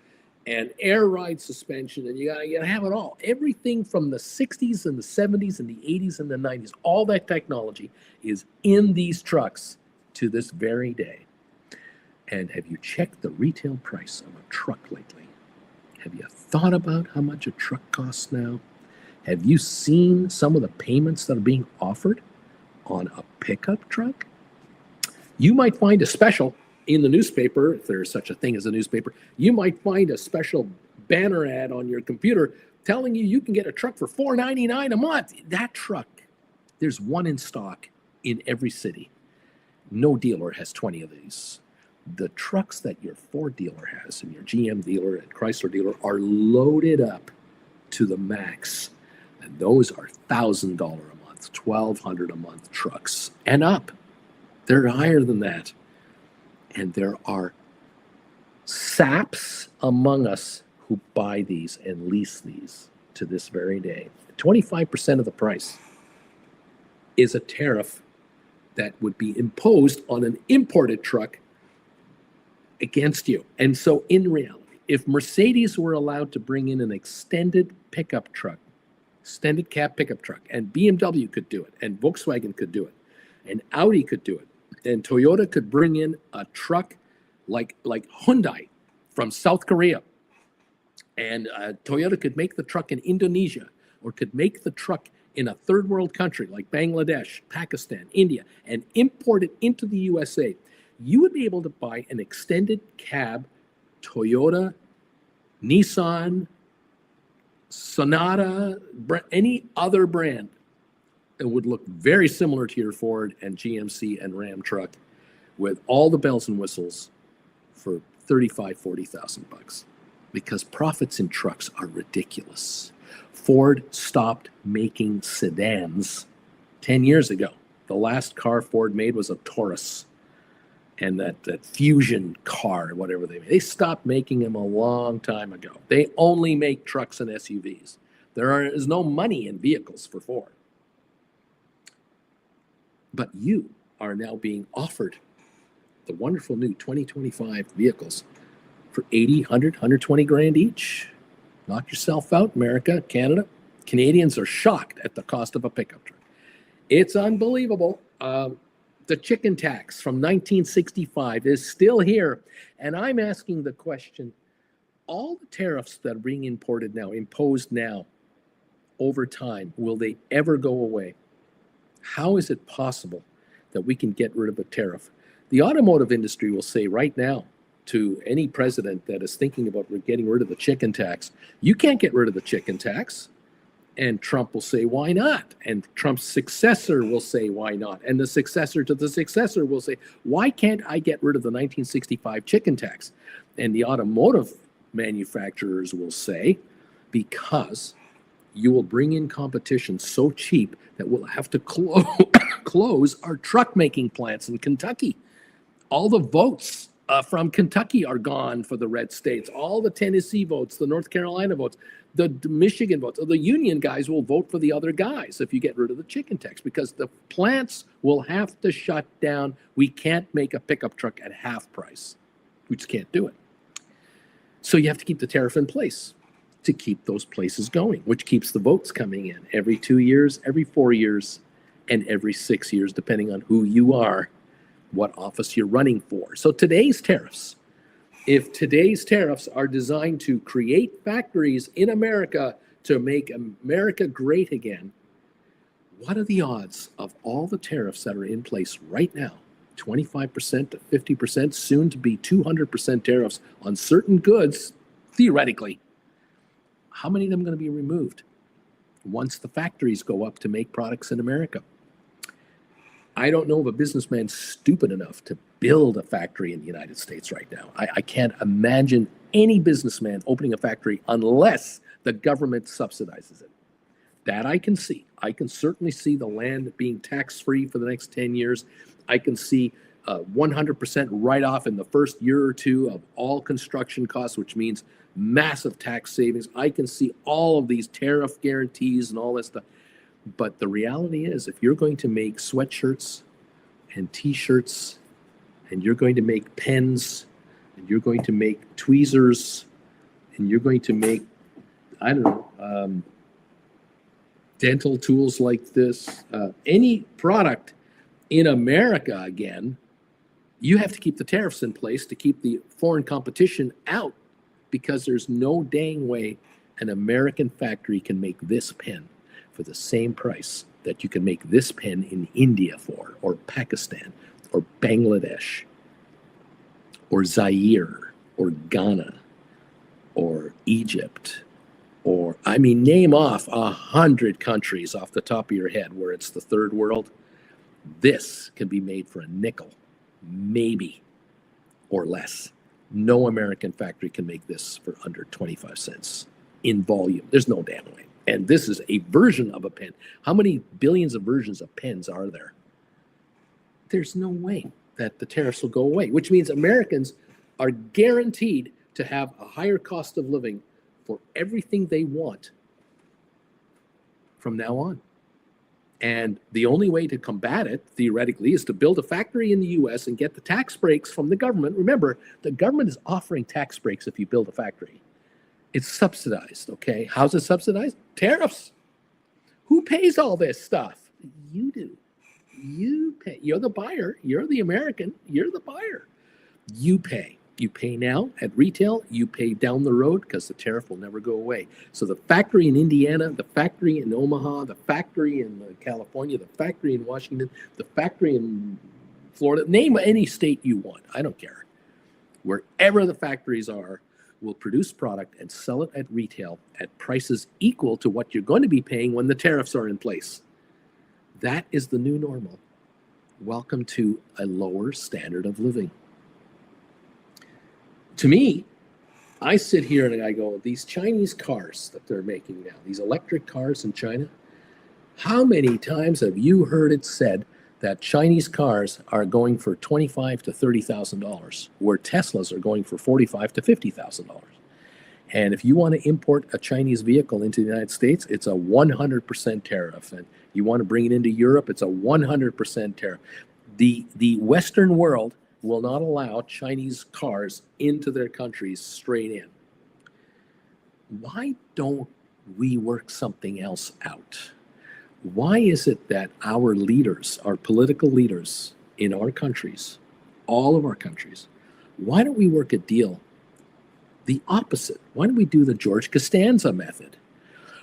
and air ride suspension, and you got to have it all. Everything from the 60s and the 70s and the 80s and the 90s, all that technology is in these trucks to this very day. And have you checked the retail price of a truck lately? Have you thought about how much a truck costs now? Have you seen some of the payments that are being offered on a pickup truck? You might find a special in the newspaper, if there's such a thing as a newspaper. You might find a special banner ad on your computer telling you can get a truck for $4.99 a month. That truck, there's one in stock in every city. No dealer has 20 of these. The trucks that your Ford dealer has and your GM dealer and Chrysler dealer are loaded up to the max. And those are $1,000 a month, $1,200 a month trucks and up. They're higher than that. And there are saps among us who buy these and lease these to this very day. 25% of the price is a tariff that would be imposed on an imported truck against you. And so in reality, if Mercedes were allowed to bring in an extended pickup truck, extended cab pickup truck, and BMW could do it, and Volkswagen could do it, and Audi could do it, and Toyota could bring in a truck like Hyundai from South Korea, and Toyota could make the truck in Indonesia, or could make the truck in a third world country like Bangladesh, Pakistan, India, and import it into the USA, you would be able to buy an extended cab Toyota, Nissan, Sonata, any other brand that would look very similar to your Ford and GMC and Ram truck with all the bells and whistles for $35,000, $40,000, because profits in trucks are ridiculous. Ford stopped making sedans 10 years ago. The last car Ford made was a Taurus. And that Fusion car, whatever they made. They stopped making them a long time ago. They only make trucks and SUVs. There is no money in vehicles for Ford. But you are now being offered the wonderful new 2025 vehicles for 80, 100, 120 grand each. Knock yourself out, America, Canada. Canadians are shocked at the cost of a pickup truck. It's unbelievable. The chicken tax from 1965 is still here. And I'm asking the question, all the tariffs that are being imposed now, over time, will they ever go away? How is it possible that we can get rid of a tariff? The automotive industry will say right now to any president that is thinking about getting rid of the chicken tax, you can't get rid of the chicken tax. And Trump will say, why not? And Trump's successor will say, why not? And the successor to the successor will say, why can't I get rid of the 1965 chicken tax? And the automotive manufacturers will say, because you will bring in competition so cheap that we'll have to close our truck making plants in Kentucky. All the votes from Kentucky are gone for the red states. All the Tennessee votes, the North Carolina votes, the Michigan votes. The union guys will vote for the other guys if you get rid of the chicken tax, because the plants will have to shut down. We can't make a pickup truck at half price. We just can't do it. So you have to keep the tariff in place to keep those places going, which keeps the votes coming in every 2 years, every 4 years, and every 6 years, depending on who you are, what office you're running for. So today's tariffs, if today's tariffs are designed to create factories in America to make America great again, what are the odds of all the tariffs that are in place right now, 25% to 50%, soon to be 200% tariffs on certain goods, theoretically, how many of them are going to be removed once the factories go up to make products in America? I don't know of a businessman stupid enough to build a factory in the United States right now. I can't imagine any businessman opening a factory unless the government subsidizes it. That I can see. I can certainly see the land being tax-free for the next 10 years. I can see 100% write-off in the first year or two of all construction costs, which means massive tax savings. I can see all of these tariff guarantees and all that stuff. But the reality is, if you're going to make sweatshirts and T-shirts, and you're going to make pens, and you're going to make tweezers, and you're going to make, I don't know, dental tools like this, any product in America again, you have to keep the tariffs in place to keep the foreign competition out, because there's no dang way an American factory can make this pen for the same price that you can make this pen in India for, or Pakistan, or Bangladesh, or Zaire, or Ghana, or Egypt, or, I mean, name off 100 countries off the top of your head where it's the third world. This can be made for a nickel, maybe, or less. No American factory can make this for under 25 cents in volume. There's no damn way. And this is a version of a pen. How many billions of versions of pens are there? There's no way that the tariffs will go away, which means Americans are guaranteed to have a higher cost of living for everything they want from now on. And the only way to combat it, theoretically, is to build a factory in the U.S. and get the tax breaks from the government. Remember, the government is offering tax breaks if you build a factory. It's subsidized, okay? How's it subsidized? Tariffs. Who pays all this stuff? You do. You pay. You're the buyer. You're the American. You're the buyer. You pay. You pay now at retail. You pay down the road, because the tariff will never go away. So the factory in Indiana, the factory in Omaha, the factory in California, the factory in Washington, the factory in Florida, name any state you want. I don't care. Wherever the factories are, will produce product and sell it at retail at prices equal to what you're going to be paying when the tariffs are in place. That is the new normal. Welcome to a lower standard of living. To me, I sit here and I go, these Chinese cars that they're making now, these electric cars in China, how many times have you heard it said that Chinese cars are going for $25,000 to $30,000, where Teslas are going for $45,000 to $50,000? And if you want to import a Chinese vehicle into the United States, it's a 100% tariff. And you want to bring it into Europe, it's a 100% tariff. The Western world will not allow Chinese cars into their countries straight in. Why don't we work something else out? Why is it that our leaders, our political leaders in our countries, all of our countries, why don't we work a deal the opposite? Why don't we do the George Costanza method?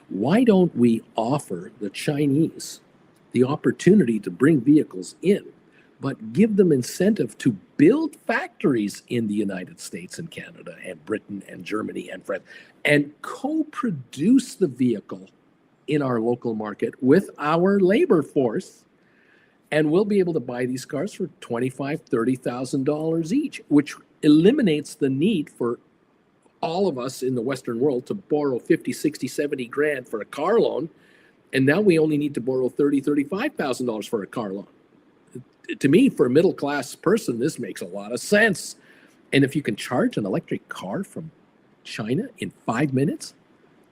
Why don't we offer the Chinese the opportunity to bring vehicles in, but give them incentive to build factories in the United States and Canada and Britain and Germany and France and co-produce the vehicle in our local market with our labor force, and we'll be able to buy these cars for $25,000, $30,000 each, which eliminates the need for all of us in the Western world to borrow 50, 60, 70 grand for a car loan. And now we only need to borrow $30,000, $35,000 for a car loan. To me, for a middle-class person, this makes a lot of sense. And if you can charge an electric car from China in 5 minutes,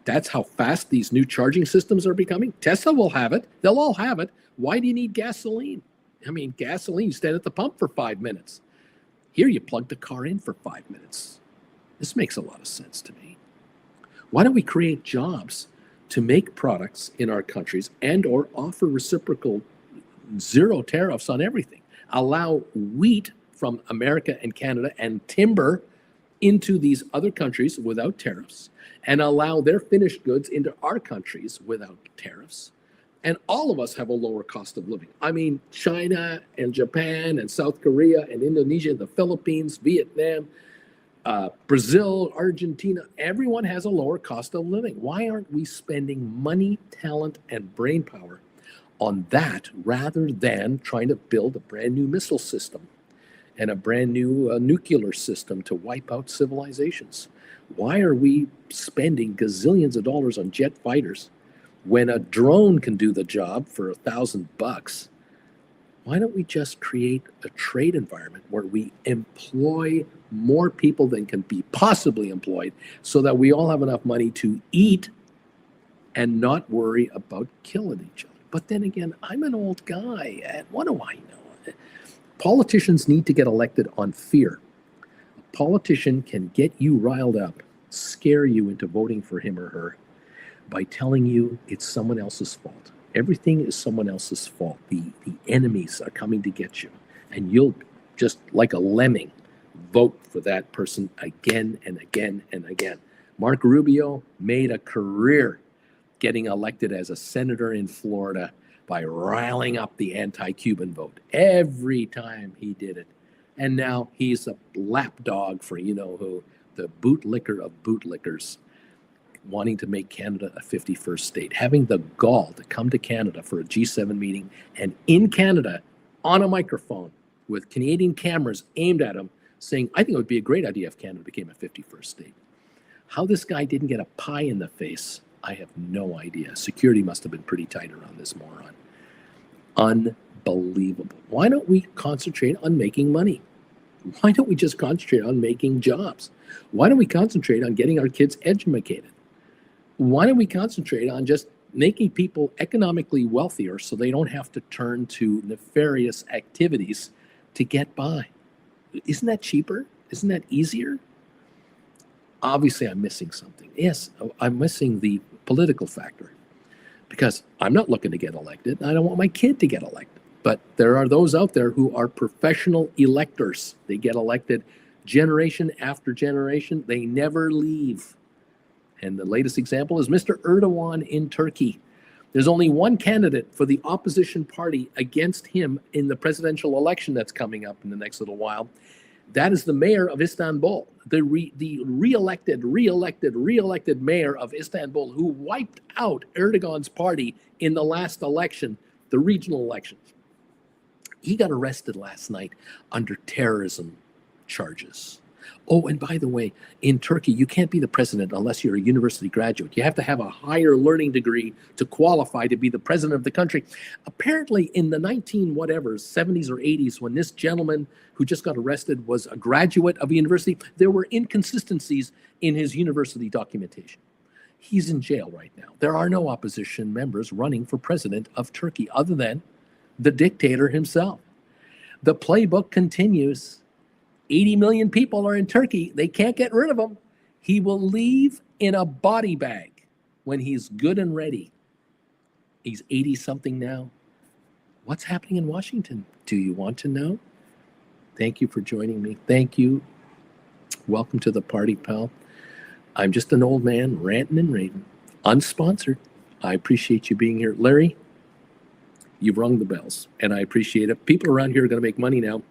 that's how fast these new charging systems are becoming. Tesla will have it. They'll all have it. Why do you need gasoline? I mean, gasoline, you stand at the pump for 5 minutes. Here, you plug the car in for 5 minutes. This makes a lot of sense to me. Why don't we create jobs to make products in our countries and or offer reciprocal zero tariffs on everything? Allow wheat from America and Canada and timber into these other countries without tariffs, and allow their finished goods into our countries without tariffs. And all of us have a lower cost of living. I mean, China and Japan and South Korea and Indonesia, the Philippines, Vietnam, Brazil, Argentina, everyone has a lower cost of living. Why aren't we spending money, talent, and brain power on that rather than trying to build a brand new missile system and a brand new nuclear system to wipe out civilizations? Why are we spending gazillions of dollars on jet fighters when a drone can do the job for $1,000? Why don't we just create a trade environment where we employ more people than can be possibly employed so that we all have enough money to eat and not worry about killing each other? But then again, I'm an old guy, and what do I know? Politicians need to get elected on fear. A politician can get you riled up, scare you into voting for him or her by telling you it's someone else's fault. Everything is someone else's fault. The enemies are coming to get you. And you'll just, like a lemming, vote for that person again and again and again. Mark Rubio made a career getting elected as a senator in Florida by riling up the anti-Cuban vote every time he did it. And now he's a lapdog for you-know-who, the bootlicker of bootlickers, wanting to make Canada a 51st state, having the gall to come to Canada for a G7 meeting, and in Canada, on a microphone, with Canadian cameras aimed at him, saying, I think it would be a great idea if Canada became a 51st state. How this guy didn't get a pie in the face, I have no idea. Security must have been pretty tight around this moron. Unbelievable. Why don't we concentrate on making money? Why don't we just concentrate on making jobs? Why don't we concentrate on getting our kids educated? Why don't we concentrate on just making people economically wealthier so they don't have to turn to nefarious activities to get by? Isn't that cheaper? Isn't that easier? Obviously, I'm missing something. Yes, I'm missing the political factor, because I'm not looking to get elected. I don't want my kid to get elected. But there are those out there who are professional electors. They get elected generation after generation. They never leave. And the latest example is Mr. Erdogan in Turkey. There's only one candidate for the opposition party against him in the presidential election that's coming up in the next little while. That is the mayor of Istanbul, the re-elected mayor of Istanbul, who wiped out Erdogan's party in the last election, the regional elections. He got arrested last night under terrorism charges. Oh, and by the way, in Turkey, you can't be the president unless you're a university graduate. You have to have a higher learning degree to qualify to be the president of the country. Apparently, in the 70s or 80s, when this gentleman who just got arrested was a graduate of a university, there were inconsistencies in his university documentation. He's in jail right now. There are no opposition members running for president of Turkey other than the dictator himself. The playbook continues. 80 million people are in Turkey. They can't get rid of him. He will leave in a body bag when he's good and ready. He's 80 something now. What's happening in Washington? Do you want to know? Thank you for joining me. Thank you. Welcome to the party, pal. I'm just an old man ranting and raving, unsponsored. I appreciate you being here. Larry, you've rung the bells, and I appreciate it. People around here are going to make money now,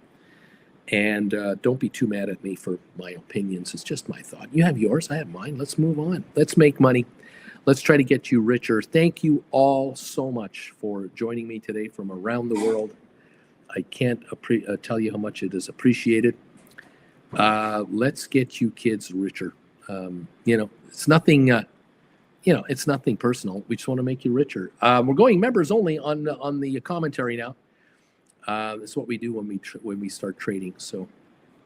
and don't be too mad at me for my opinions. It's just my thought. You have yours, I have mine. Let's move on. Let's make money. Let's try to get you richer. Thank you all so much for joining me today from around the world. I can't tell you how much it is appreciated. Let's get you kids richer. It's nothing. It's nothing personal. We just want to make you richer. We're going members only on the commentary now. That's what we do when we start trading. So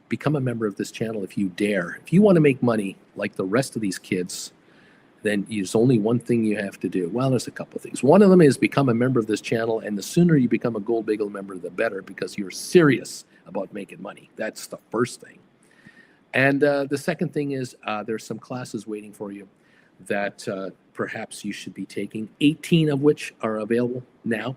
become a member of this channel if you dare. If you want to make money like the rest of these kids, then there's only one thing you have to do. Well, there's a couple of things. One of them is become a member of this channel, and the sooner you become a Gold Bagel member, the better, because you're serious about making money. That's the first thing. And the second thing is there's some classes waiting for you that perhaps you should be taking, 18 of which are available now.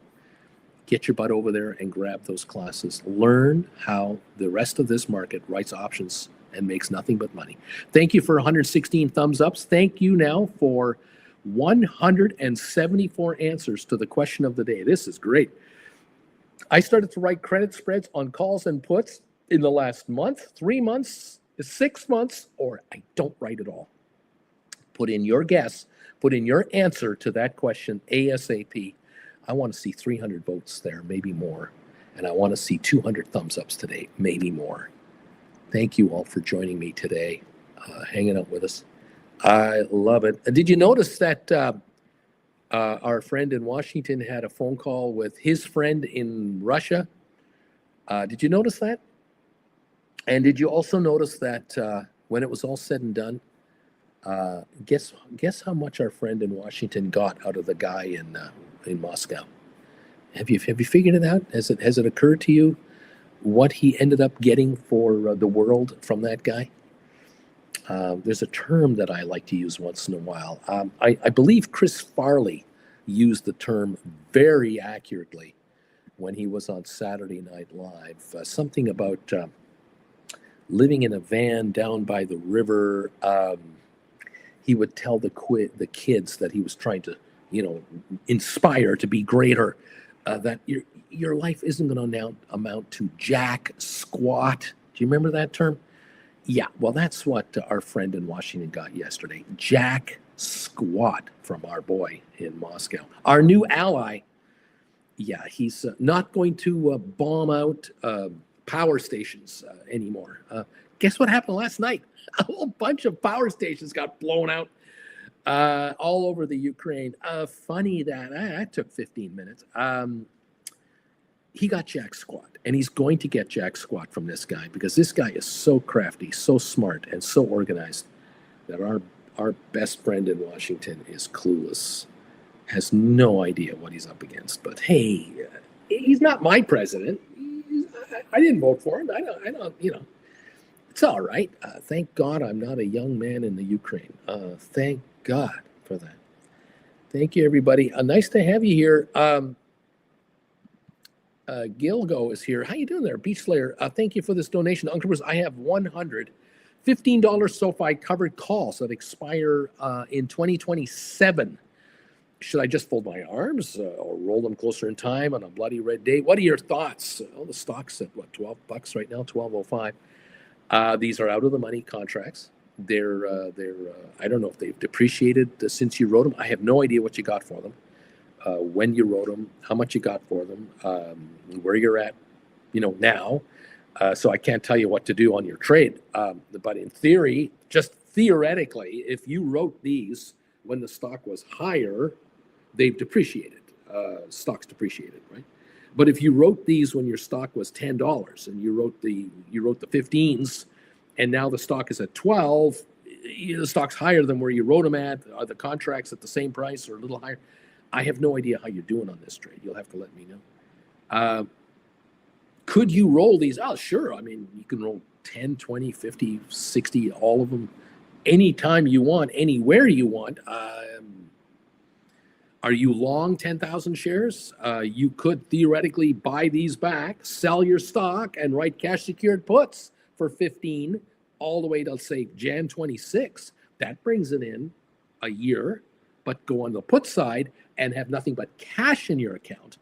Get your butt over there and grab those classes. Learn how the rest of this market writes options and makes nothing but money. Thank you for 116 thumbs ups. Thank you now for 174 answers to the question of the day. This is great. I started to write credit spreads on calls and puts in the last month, 3 months, 6 months, or I don't write at all. Put in your guess, put in your answer to that question ASAP. I want to see 300 votes there, maybe more. And I want to see 200 thumbs ups today, maybe more. Thank you all for joining me today, hanging out with us. I love it. Did you notice that our friend in Washington had a phone call with his friend in Russia? Did you notice that? And did you also notice that when it was all said and done, guess how much our friend in Washington got out of the guy in Moscow? Have you figured it out? Has it occurred to you what he ended up getting for the world from that guy? There's a term that I like to use once in a while. I believe Chris Farley used the term very accurately when he was on Saturday Night Live. Something about living in a van down by the river. He would tell the kids that he was trying to, inspire to be greater, that your life isn't going to amount to jack squat. Do you remember that term? Yeah, well, that's what our friend in Washington got yesterday. Jack squat from our boy in Moscow. Our new ally. Yeah, he's not going to bomb out power stations anymore. Guess what happened last night? A whole bunch of power stations got blown out all over the Ukraine. Funny that took 15 minutes. He got jack squat, and he's going to get jack squat from this guy because this guy is so crafty, so smart, and so organized that our best friend in Washington is clueless, has no idea what he's up against. But hey, he's not my president. I didn't vote for him. I don't. It's all right. Thank God I'm not a young man in the Ukraine. Thank God for that. Thank you, everybody. Nice to have you here. Gilgo is here. How you doing there, Beach Slayer? Thank you for this donation. Uncle Bruce, I have $115 SoFi covered calls that expire in 2027. Should I just fold my arms or roll them closer in time on a bloody red day? What are your thoughts? All the stocks at what, $12 right now, $12.05. These are out of the money contracts. They're I don't know if they've depreciated since you wrote them. I have no idea what you got for them, when you wrote them, how much you got for them, where you're at, now. So I can't tell you what to do on your trade. But in theory, just theoretically, if you wrote these when the stock was higher, they've depreciated. Stock's depreciated, right? But if you wrote these when your stock was $10 and you wrote the 15s, and now the stock is at 12, the stock's higher than where you wrote them at. Are the contracts at the same price or a little higher? I have no idea how you're doing on this trade. You'll have to let me know. Could you roll these? Oh, sure. I mean, you can roll 10, 20, 50, 60, all of them anytime you want, anywhere you want. Are you long 10,000 shares? You could theoretically buy these back, sell your stock, and write cash secured puts for 15 all the way to, say, Jan 26. That brings it in a year, but go on the put side and have nothing but cash in your account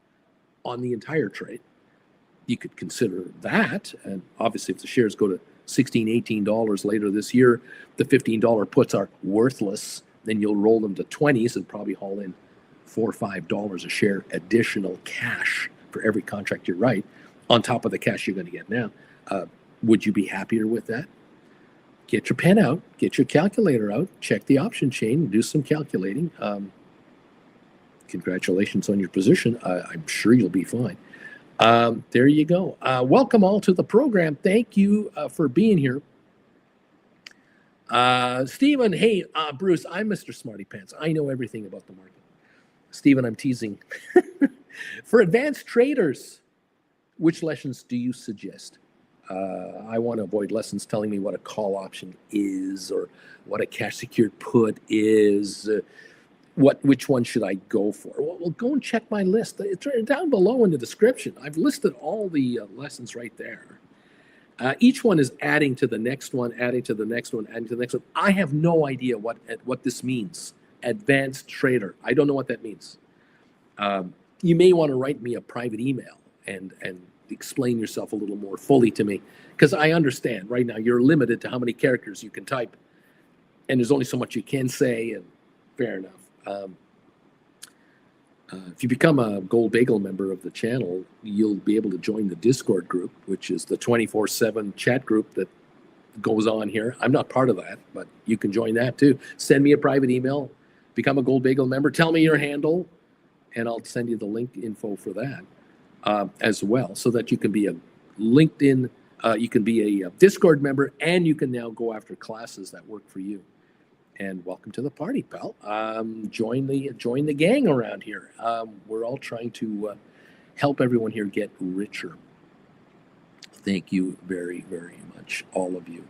on the entire trade. You could consider that. And obviously, if the shares go to $16, $18 later this year, the $15 puts are worthless. Then you'll roll them to 20s and probably haul in $4 or $5 a share additional cash for every contract you write on top of the cash you're going to get now. Would you be happier with that? Get your pen out, get your calculator out, check the option chain, do some calculating. Congratulations on your position. I'm sure you'll be fine. There you go. Welcome all to the program. Thank you for being here. Stephen, hey, Bruce, I'm Mr. Smarty Pants. I know everything about the market. Stephen, I'm teasing. For advanced traders, which lessons do you suggest? I want to avoid lessons telling me what a call option is or what a cash secured put is. Which one should I go for? Well, go and check my list. It's down below in the description. I've listed all the lessons right there. Each one is adding to the next one, adding to the next one, adding to the next one. I have no idea what this means. Advanced trader. I don't know what that means. You may want to write me a private email and explain yourself a little more fully to me, because I understand right now you're limited to how many characters you can type, and there's only so much you can say, and fair enough. If you become a Gold Bagel member of the channel, you'll be able to join the Discord group, which is the 24/7 chat group that goes on here. I'm not part of that, but you can join that too. Send me a private email, become a Gold Bagel member, tell me your handle, and I'll send you the link info for that as well, so that you can be a LinkedIn, you can be a Discord member, and you can now go after classes that work for you. And welcome to the party, pal. Join the gang around here. We're all trying to help everyone here get richer. Thank you very, very much, all of you.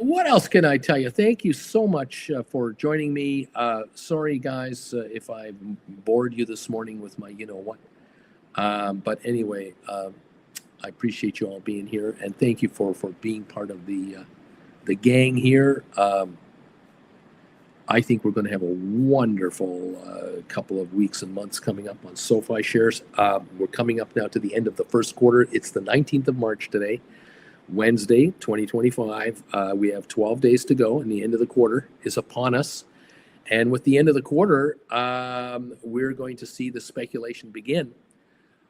What else can I tell you? Thank you so much for joining me. Sorry, guys, if I bored you this morning with my you-know-what. But anyway, I appreciate you all being here, and thank you for being part of the gang here. I think we're going to have a wonderful couple of weeks and months coming up on SoFi shares. We're coming up now to the end of the first quarter. It's the 19th of March today, Wednesday, 2025. We have 12 days to go, and the end of the quarter is upon us. And with the end of the quarter, we're going to see the speculation begin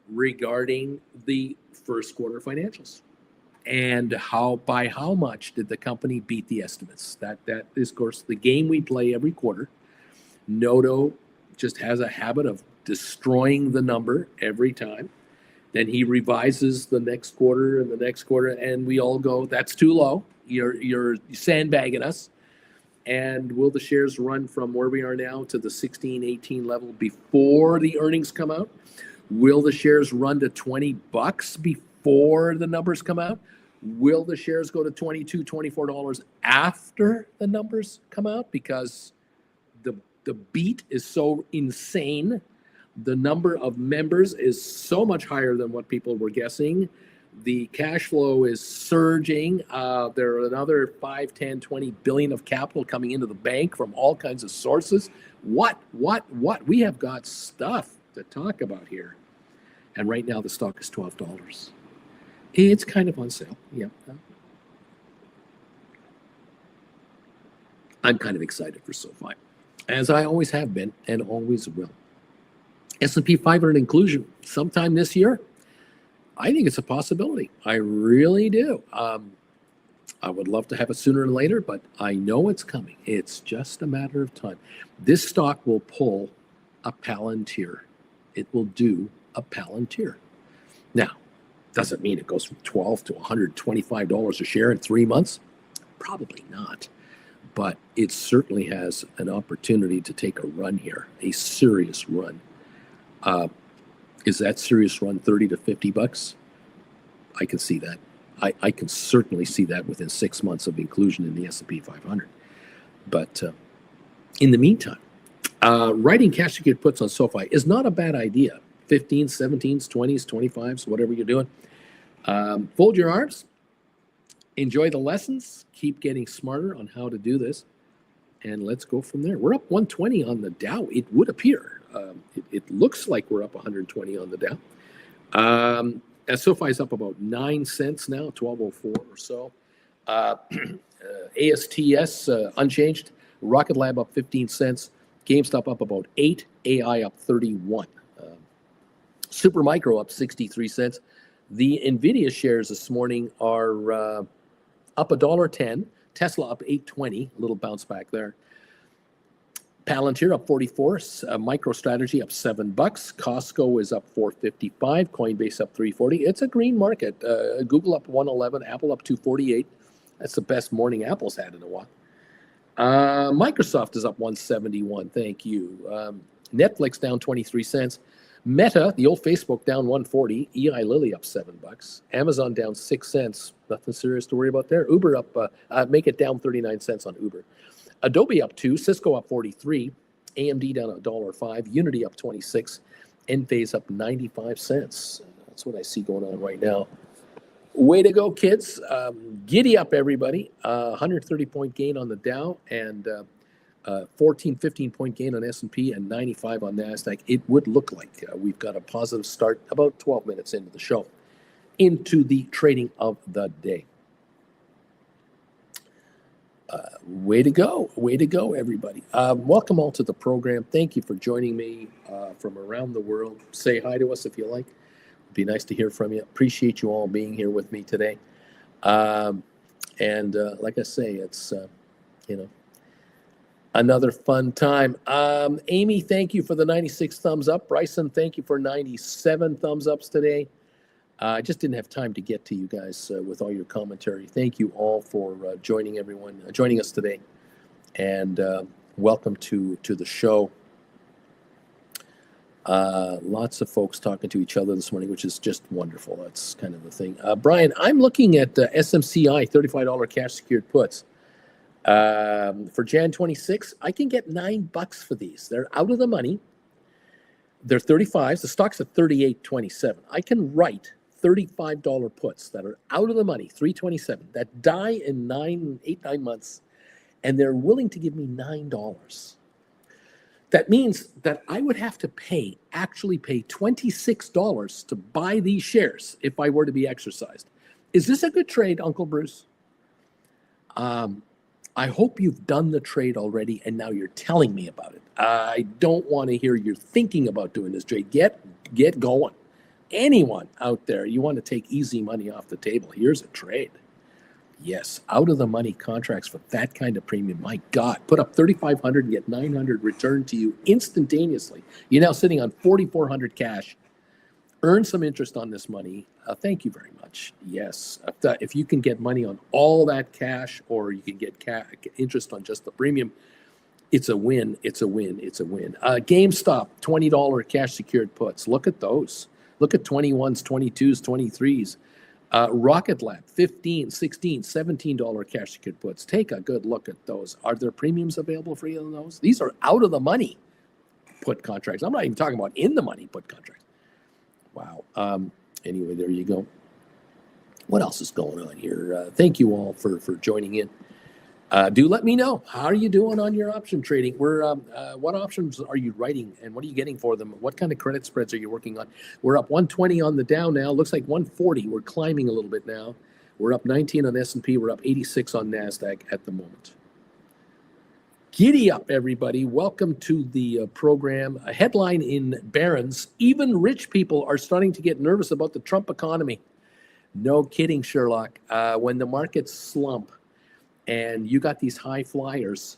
regarding the first quarter financials. And by how much did the company beat the estimates? That is, of course, the game we play every quarter. Noto just has a habit of destroying the number every time. Then he revises the next quarter and the next quarter, and we all go, "That's too low. You're sandbagging us." And will the shares run from where we are now to the 16, 18 level before the earnings come out? Will the shares run to $20 before the numbers come out? Will the shares go to $22, $24 after the numbers come out? Because the beat is so insane. The number of members is so much higher than what people were guessing. The cash flow is surging. There are another 5, 10, 20 billion of capital coming into the bank from all kinds of sources. What? We have got stuff to talk about here. And right now the stock is $12. It's kind of on sale. Yeah. I'm kind of excited for SoFi, as I always have been and always will. S&P 500 inclusion sometime this year. I think it's a possibility. I really do. I would love to have it sooner than later, but I know it's coming. It's just a matter of time. This stock will pull a Palantir. It will do a Palantir. Now, does it mean it goes from $12 to $125 a share in 3 months? Probably not. But it certainly has an opportunity to take a run here, a serious run. Is that serious run 30 to 50 bucks? I can see that. I can certainly see that within 6 months of inclusion in the S&P 500. But in the meantime, writing cash secured puts on SoFi is not a bad idea. 15s, 17s, 20s, 25s, whatever you're doing. Fold your arms. Enjoy the lessons. Keep getting smarter on how to do this. And let's go from there. We're up 120 on the Dow. It would appear. It looks like we're up 120 on the Dow. SoFi's up about 9 cents now, 12.04 or so. ASTS unchanged. Rocket Lab up 15 cents. GameStop up about 8. AI up 31. Supermicro up 63 cents. The NVIDIA shares this morning are up $1.10. Tesla up 8.20. A little bounce back there. Palantir up 44. MicroStrategy up $7. Costco is up 4.55. Coinbase up 3.40. It's a green market. Google up 1.11. Apple up 2.48. That's the best morning Apple's had in a while. Microsoft is up 171. Thank you. Netflix down 23 cents. Meta, the old Facebook, down 140. Eli Lilly up $7. Amazon down 6 cents. Nothing serious to worry about there. Uber up, make it down 39 cents on Uber. Adobe up 2. Cisco up 43. AMD down $1.05. Unity up 26. Enphase up 95 cents. That's what I see going on right now. Way to go, kids. Giddy up, everybody. 130-point gain on the Dow and 15-point gain on S&P and 95 on NASDAQ. It would look like we've got a positive start about 12 minutes into the show, into the trading of the day. Way to go, everybody. Welcome all to the program. Thank you for joining me from around the world. Say hi to us if you like. It'd be nice to hear from you. Appreciate you all being here with me today. And like I say, it's, another fun time. Amy, thank you for the 96 thumbs up. Bryson, thank you for 97 thumbs ups today. I just didn't have time to get to you guys with all your commentary. Thank you all for joining us today, and welcome to the show. Lots of folks talking to each other this morning, which is just wonderful. That's kind of the thing. Brian, I'm looking at SMCI $35 cash secured puts for Jan 26. I can get $9 for these. They're out of the money. They're 35s. The stock's at 38.27. I can write $35 puts that are out of the money, 327, that die in 9 months, and they're willing to give me $9. That means that I would have to actually pay $26 to buy these shares if I were to be exercised. Is this a good trade, Uncle Bruce? I hope you've done the trade already and now you're telling me about it. I don't want to hear you're thinking about doing this trade. Get going. Anyone out there, you want to take easy money off the table, here's a trade. Yes, out of the money contracts for that kind of premium. My God, put up 3,500 and get 900 returned to you instantaneously. You're now sitting on 4,400 cash. Earn some interest on this money. Thank you very much. Yes, if you can get money on all that cash, or you can get interest on just the premium, it's a win. It's a win. It's a win. GameStop, $20 cash secured puts. Look at those. Look at 21s, 22s, 23s. Rocket Lab, $15, $16, $17 cash secured puts. Take a good look at those. Are there premiums available for you on those? These are out of the money put contracts. I'm not even talking about in the money put contracts. Wow. Anyway, there you go. What else is going on here? Thank you all for joining in. Do let me know. How are you doing on your option trading? What options are you writing and what are you getting for them? What kind of credit spreads are you working on? We're up 120 on the Dow now. Looks like 140. We're climbing a little bit now. We're up 19 on S&P. We're up 86 on NASDAQ at the moment. Giddy up, everybody. Welcome to the program. A headline in Barron's: even rich people are starting to get nervous about the Trump economy. No kidding, Sherlock. When the markets slump, and you got these high flyers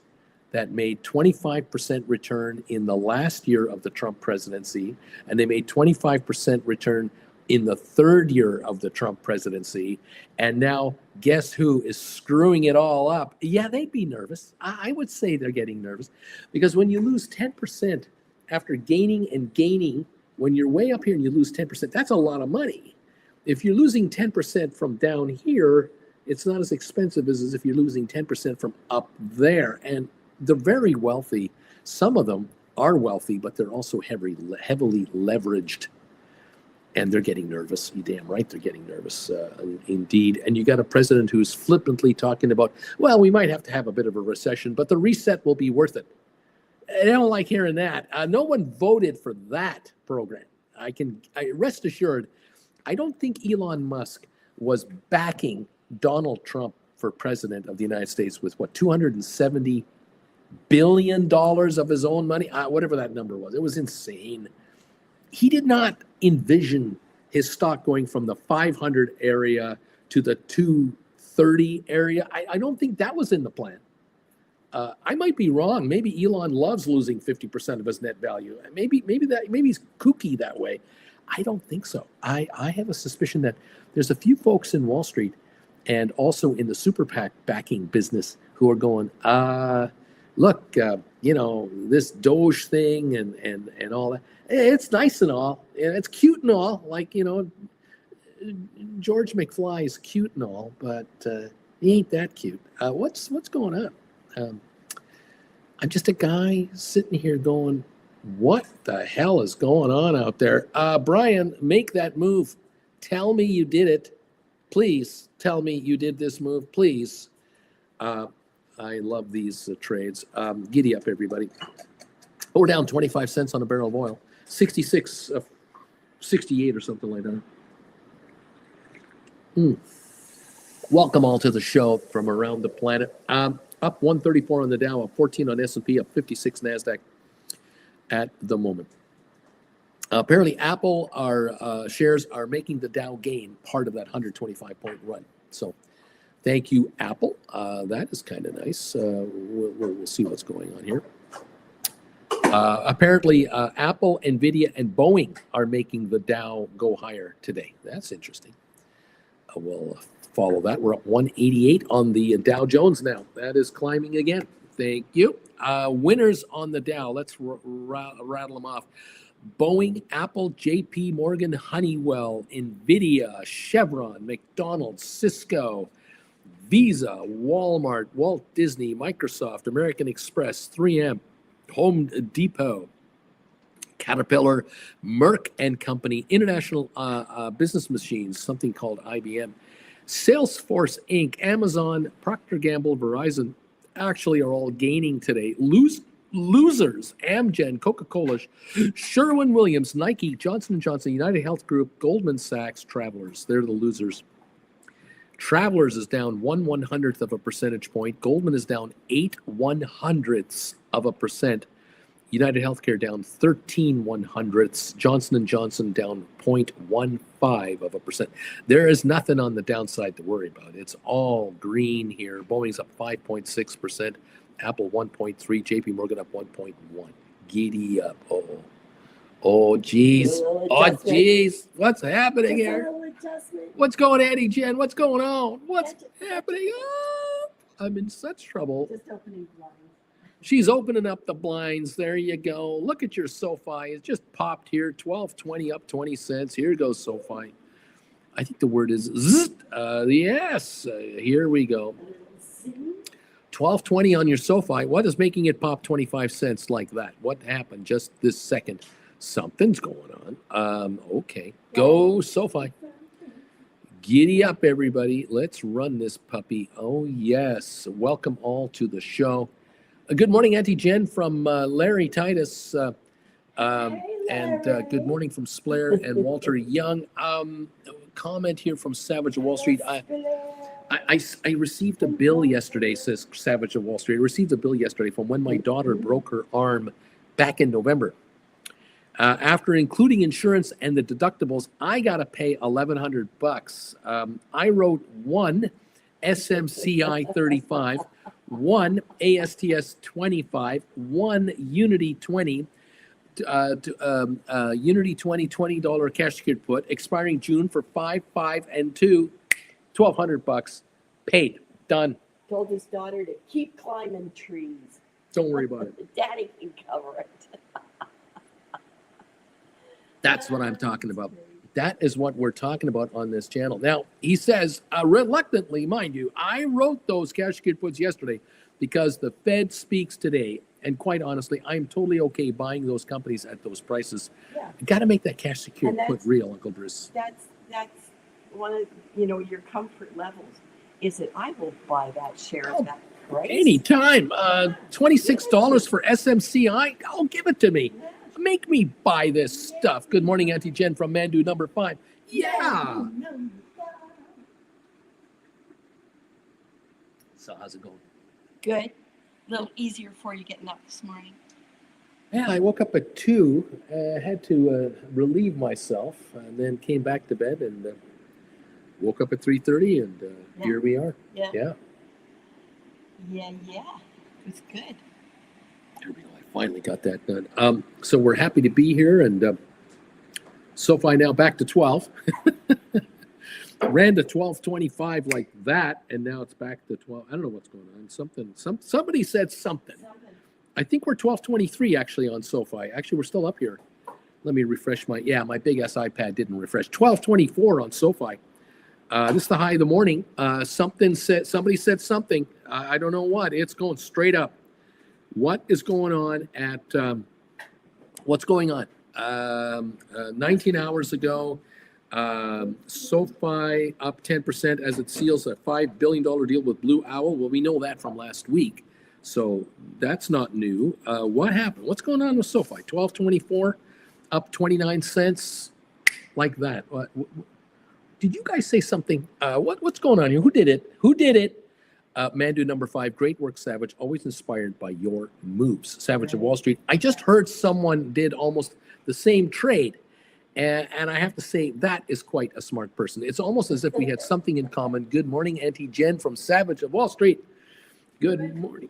that made 25% return in the last year of the Trump presidency, and they made 25% return in the third year of the Trump presidency, and now guess who is screwing it all up? Yeah, they'd be nervous. I would say they're getting nervous, because when you lose 10% after gaining and gaining when you're way up here and you lose 10%, that's a lot of money. If you're losing 10% from down here, it's not as expensive as if you're losing 10% from up there. And the very wealthy, some of them are wealthy, but they're also heavily leveraged. And they're getting nervous. You damn right they're getting nervous, indeed. And you got a president who's flippantly talking about, well, we might have to have a bit of a recession, but the reset will be worth it. I don't like hearing that. No one voted for that program. I rest assured, I don't think Elon Musk was backing Donald Trump for president of the United States with what, $270 billion of his own money, whatever that number was. It was insane. He did not envision his stock going from the 500 area to the 230 area. I don't think that was in the plan. I might be wrong. Maybe Elon loves losing 50% of his net value. Maybe he's kooky that way. I don't think so. I have a suspicion that there's a few folks in Wall Street and also in the super PAC backing business who are going, look, this Doge thing and all that. It's nice and all, and it's cute and all. Like, George McFly is cute and all, but he ain't that cute. What's going on? I'm just a guy sitting here going, what the hell is going on out there? Brian, make that move. Tell me you did it. Please tell me you did this move, please. I love these trades. Giddy up, everybody. We're down 25 cents on a barrel of oil. 66, 68 or something like that. Welcome all to the show from around the planet. Up 134 on the Dow, up 14 on S&P, up 56 NASDAQ at the moment. Apparently, Apple, our shares are making the Dow gain part of that 125-point run. So thank you, Apple. That is kind of nice. We'll see what's going on here. Apparently, Apple, NVIDIA, and Boeing are making the Dow go higher today. That's interesting. We'll follow that. We're up 188 on the Dow Jones now. That is climbing again. Thank you. Winners on the Dow. Let's rattle them off. Boeing, Apple, JP Morgan, Honeywell, NVIDIA, Chevron, McDonald's, Cisco, Visa, Walmart, Walt Disney, Microsoft, American Express, 3M, Home Depot, Caterpillar, Merck and Company, International Business Machines, something called IBM, Salesforce Inc., Amazon, Procter & Gamble, Verizon actually are all gaining today. Losers, Amgen, Coca-Cola, Sherwin-Williams, Nike, Johnson & Johnson, United Health Group, Goldman Sachs, Travelers. They're the losers. Travelers is down 1/100th of a percentage point. Goldman is down 8/100ths of a percent. United Healthcare down 13/100ths. Johnson & Johnson down 0.15 of a percent. There is nothing on the downside to worry about. It's all green here. Boeing's up 5.6%. Apple 1.3. JP Morgan up 1.1. Giddy up. Oh, geez. Oh, geez. What's happening here? What's going on, Eddie Jen? What's going on? What's happening? Oh, I'm in such trouble. Just opening blinds. She's opening up the blinds. There you go. Look at your SoFi. It just popped here. 12.20 up 20 cents. Here goes SoFi. I think the word is zzz. Yes. Here we go. 12.20 on your SoFi. What is making it pop 25 cents like that? What happened just this second? Something's going on. Okay. Go SoFi. Giddy up, everybody. Let's run this puppy. Oh, yes. Welcome all to the show. Good morning, Auntie Jen from Larry Titus. And good morning from Splair and Walter Young. Comment here from Savage of Wall Street. I received a bill yesterday, says Savage of Wall Street. I received a bill yesterday from when my daughter broke her arm back in November. After including insurance and the deductibles, I got to pay $1,100. I wrote one SMCI 35, one ASTS 25, one Unity 20, Unity 20, $20 cash secured put, expiring June for 5, 5, and 2, $1,200. Paid. Done. Told his daughter to keep climbing trees. Don't worry about it. Daddy can cover it. That's what I'm talking about. That is what we're talking about on this channel. Now, he says, reluctantly, mind you, I wrote those cash secured puts yesterday because the Fed speaks today. And quite honestly, I'm totally okay buying those companies at those prices. Yeah. You got to make that cash secured And put real, Uncle Bruce. That's one of your comfort levels. Is that I will buy that share at that price Anytime. $26 for SMCI. Oh, give it to me. Yeah. Make me buy this stuff. Good morning, Auntie Jen from Mandu number 5. Yeah. So how's it going? Good. A little easier for you getting up this morning. Yeah, I woke up at 2, had to relieve myself, and then came back to bed and woke up at 3:30, and here we are. Yeah. Yeah. Yeah. It was good. There we go. I finally got that done. So we're happy to be here, and SoFi now back to 12. Ran to 12.25 like that, and now it's back to 12. I don't know what's going on. Somebody said something. I think we're 12.23 actually on SoFi. Actually, we're still up here. Let me refresh my big ass iPad didn't refresh. 12.24 on SoFi. This is the high of the morning. Somebody said something. I don't know what. It's going straight up. What is going on at what's going on? 19 hours ago, SoFi up 10% as it seals a $5 billion deal with Blue Owl. Well, we know that from last week, so that's not new. What happened? What's going on with SoFi? 12.24, up 29 cents, like that. Did you guys say something? What's going on here? Who did it? Mandu number 5, great work, Savage. Always inspired by your moves. Savage of Wall Street. I just heard someone did almost the same trade. And I have to say, that is quite a smart person. It's almost as if we had something in common. Good morning, Auntie Jen from Savage of Wall Street. Good morning.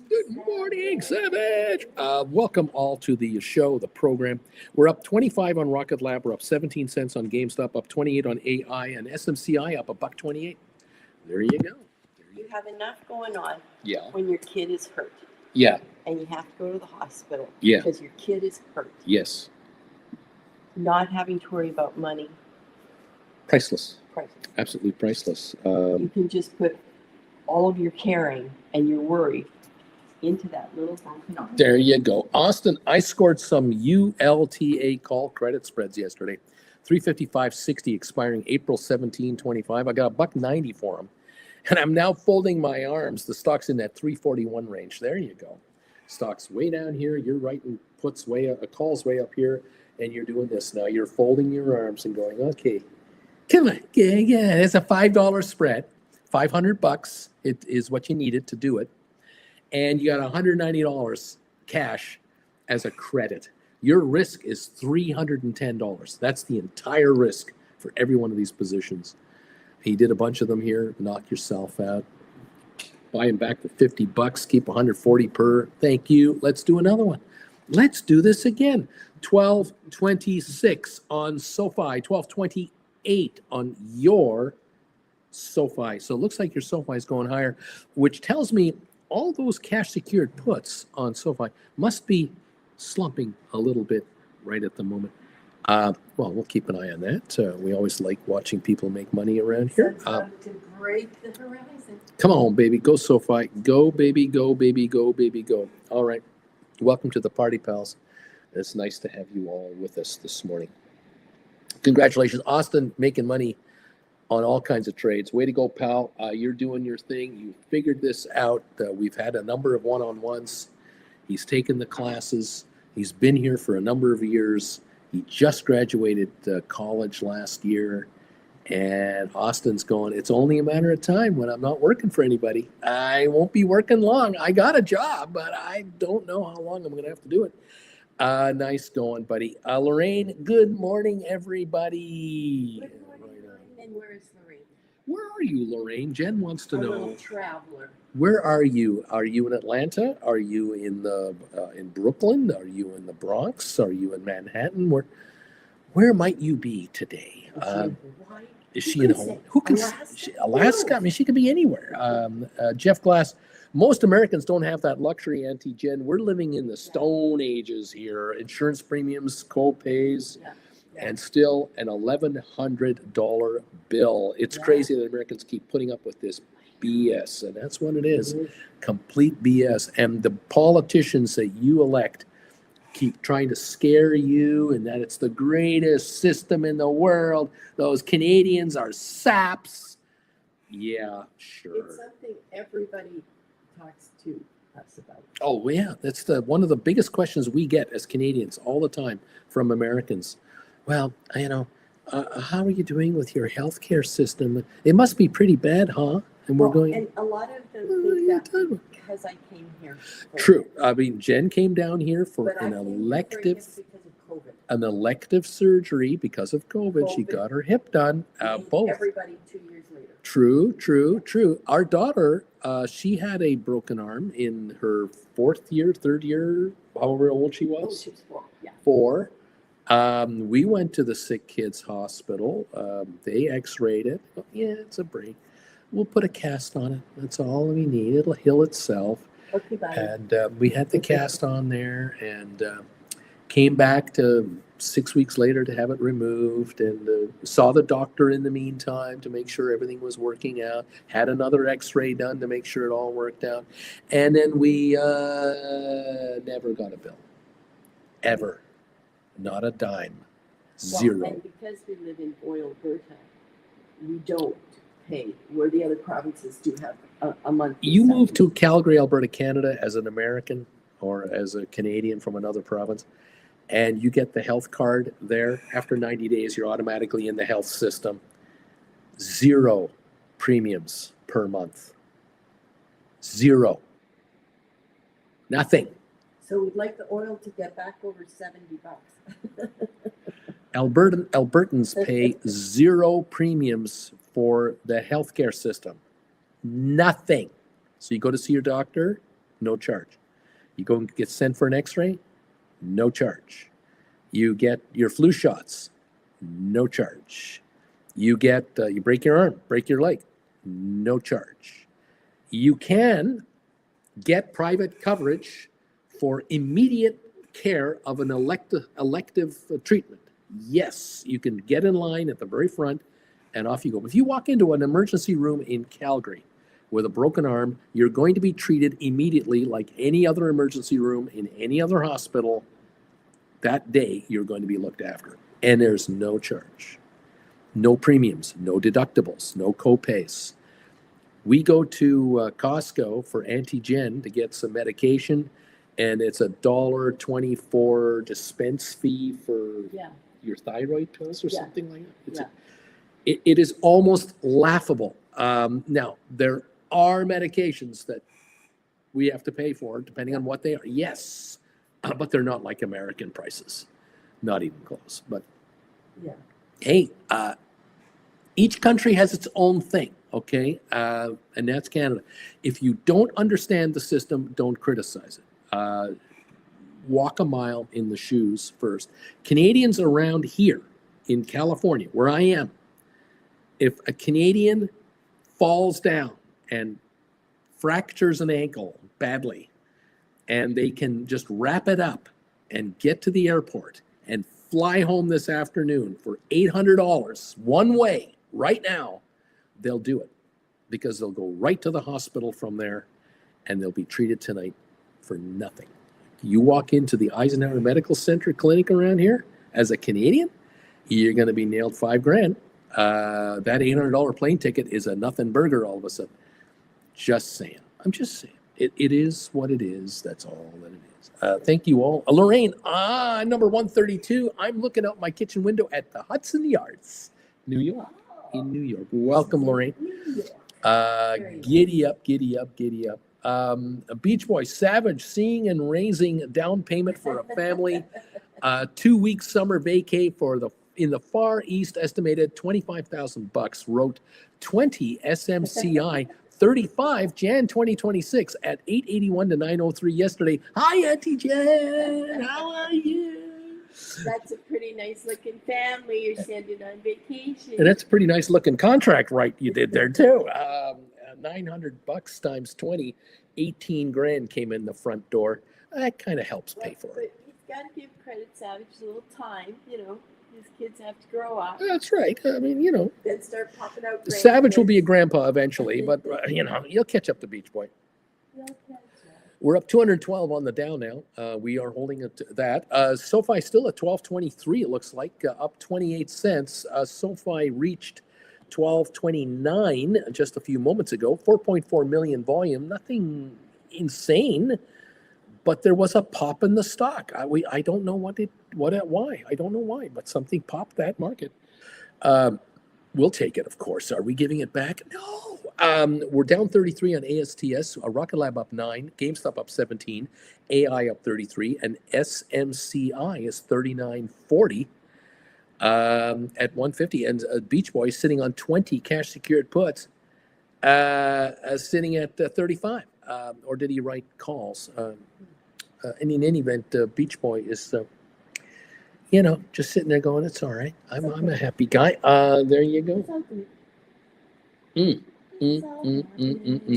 Good morning, Savage. Welcome all to the show, the program. We're up 25 on Rocket Lab. We're up 17 cents on GameStop, up 28 on AI, and SMCI up $1.28. There you go. You have enough going on Yeah. when your kid is hurt. Yeah. And you have to go to the hospital. Yeah. Because your kid is hurt. Yes. Not having to worry about money. Priceless. Priceless. Absolutely priceless. You can just put all of your caring and your worry into that little broken arm. There you go. Austin, I scored some ULTA call credit spreads yesterday. 355.60 expiring April 17.25. I got $1.90 for them. And I'm now folding my arms. The stock's in that 341 range. There you go. Stock's way down here. You're writing puts way up, calls way up here, and you're doing this now. You're folding your arms and going, okay, come on, yeah. It's a $5 spread, $500. It is what you needed to do it, and you got $190 cash as a credit. Your risk is $310. That's the entire risk for every one of these positions. He did a bunch of them here. Knock yourself out. Buy them back for $50. Keep 140 per. Thank you. Let's do another one. Let's do this again. 12.26 on SoFi. 12.28 on your SoFi. So it looks like your SoFi is going higher, which tells me all those cash secured puts on SoFi must be slumping a little bit right at the moment. Well, we'll keep an eye on that. We always like watching people make money around here. To break the horizon. Come on, baby. Go SoFi. Go, baby. Go, baby. Go, baby. Go. All right. Welcome to the party, pals. It's nice to have you all with us this morning. Congratulations. Austin making money on all kinds of trades. Way to go, pal. You're doing your thing. You figured this out. We've had a number of one-on-ones. He's taken the classes. He's been here for a number of years. He just graduated college last year, and Austin's going, it's only a matter of time when I'm not working for anybody. I won't be working long. I got a job, but I don't know how long I'm going to have to do it. Nice going, buddy. Lorraine, good morning, everybody. Good morning, and where is Lorraine? Where are you, Lorraine? Jen wants to A know. little traveler. Where are you? Are you in Atlanta? Are you in in Brooklyn? Are you in the Bronx? Are you in Manhattan? Where might you be today? Is she in home? Who can Alaska? I mean, she could be anywhere. Jeff Glass, Most Americans don't have that luxury, Auntie Jen. We're living in the stone ages here. Insurance premiums, co-pays, Yeah. and still an $1,100 bill. It's Yeah. crazy that Americans keep putting up with this BS, and that's what it is. Mhm. Complete BS. And the politicians that you elect keep trying to scare you and that it's the greatest system in the world. Those Canadians are saps. Yeah, sure. It's something everybody talks to us about. Oh yeah, that's one of the biggest questions we get as Canadians all the time from Americans. Well, how are you doing with your healthcare system? It must be pretty bad, huh? And we're going. And a lot of them "What are think you that talking about?" because I came here. True. I mean, Jen came down here for But I an came here for elective hips because of COVID. surgery because of COVID. She COVID. got her hip done. Made Both. Everybody 2 years later. True. Our daughter, she had a broken arm in her third year, however old she Oh, was. she was 4. Yeah. 4. We went to the sick kids hospital. They x-rayed it. Oh, yeah, it's a break. We'll put a cast on it. That's all we need. It'll heal itself. Okay, bye. And we had the cast on there and came back to 6 weeks later to have it removed and saw the doctor in the meantime to make sure everything was working out. Had another x-ray done to make sure it all worked out. And then we never got a bill. Ever. Not a dime. Zero. Well, and because we live in Boyle, Alberta, we don't pay, where the other provinces do have a month. You move to Calgary, Alberta, Canada as an American or as a Canadian from another province, and you get the health card there. After 90 days, you're automatically in the health system. 0 premiums per month. 0. Nothing. So we'd like the oil to get back over $70. Albertans pay 0 premiums for the healthcare system. Nothing. So you go to see your doctor, no charge. You go and get sent for an x-ray, no charge. You get your flu shots, no charge. You break your arm, break your leg, no charge. You can get private coverage for immediate care of an elective treatment. Yes, you can get in line at the very front and off you go. If you walk into an emergency room in Calgary with a broken arm, you're going to be treated immediately like any other emergency room in any other hospital. That day, you're going to be looked after. And there's no charge, no premiums, no deductibles, no co-pays. We go to Costco for Auntie Jen to get some medication, and it's $1.24 dispense fee for your thyroid pills or something like that. It is almost laughable. Now, there are medications that we have to pay for, depending on what they are. Yes, but they're not like American prices. Not even close. But hey, each country has its own thing, okay? And that's Canada. If you don't understand the system, don't criticize it. Walk a mile in the shoes first. Canadians around here in California, where I am, if a Canadian falls down and fractures an ankle badly, and they can just wrap it up and get to the airport and fly home this afternoon for $800 one way right now, they'll do it because they'll go right to the hospital from there and they'll be treated tonight for nothing. You walk into the Eisenhower Medical Center clinic around here as a Canadian, you're going to be nailed $5,000. That $800 plane ticket is a nothing burger all of a sudden. Just saying. I'm just saying. It is what it is. That's all that it is. Thank you all. Lorraine, number 132. I'm looking out my kitchen window at the Hudson Yards, New York. In New York. Welcome, Lorraine. Giddy up, giddy up, giddy up. A Beach Boy, Savage, seeing and raising down payment for a family. 2-week summer vacay in the Far East, estimated $25,000. Wrote 20 SMCI 35 Jan 2026 at 8:81 to 9:03 yesterday. Hi, Auntie Jen. How are you? That's a pretty nice looking family you're sending on vacation. And that's a pretty nice looking contract, right? You did there too. $900 times 20 18 grand came in the front door. That kind of helps pay for it. But he's got to give Credit Savage a little time. His kids have to grow up. That's right. I mean, Then start popping out. Savage will be a grandpa eventually, but you'll catch up to Beach Boy. We're up 212 on the Dow now. We are holding it to that. SoFi still at 1223. It looks like up 28 cents. SoFi reached 1229 just a few moments ago. 4.4 million volume. Nothing insane, but there was a pop in the stock. I don't know why. I don't know why, but something popped that market. We'll take it, of course. Are we giving it back? No. We're down 33 on ASTS, Rocket Lab up 9, GameStop up 17, AI up 33, and SMCI is 39.40 at 150. And Beach Boy sitting on 20 cash secured puts, sitting at 35. Or did he write calls? And in any event, Beach Boy is, just sitting there going, it's all right. I'm a happy guy. There you go.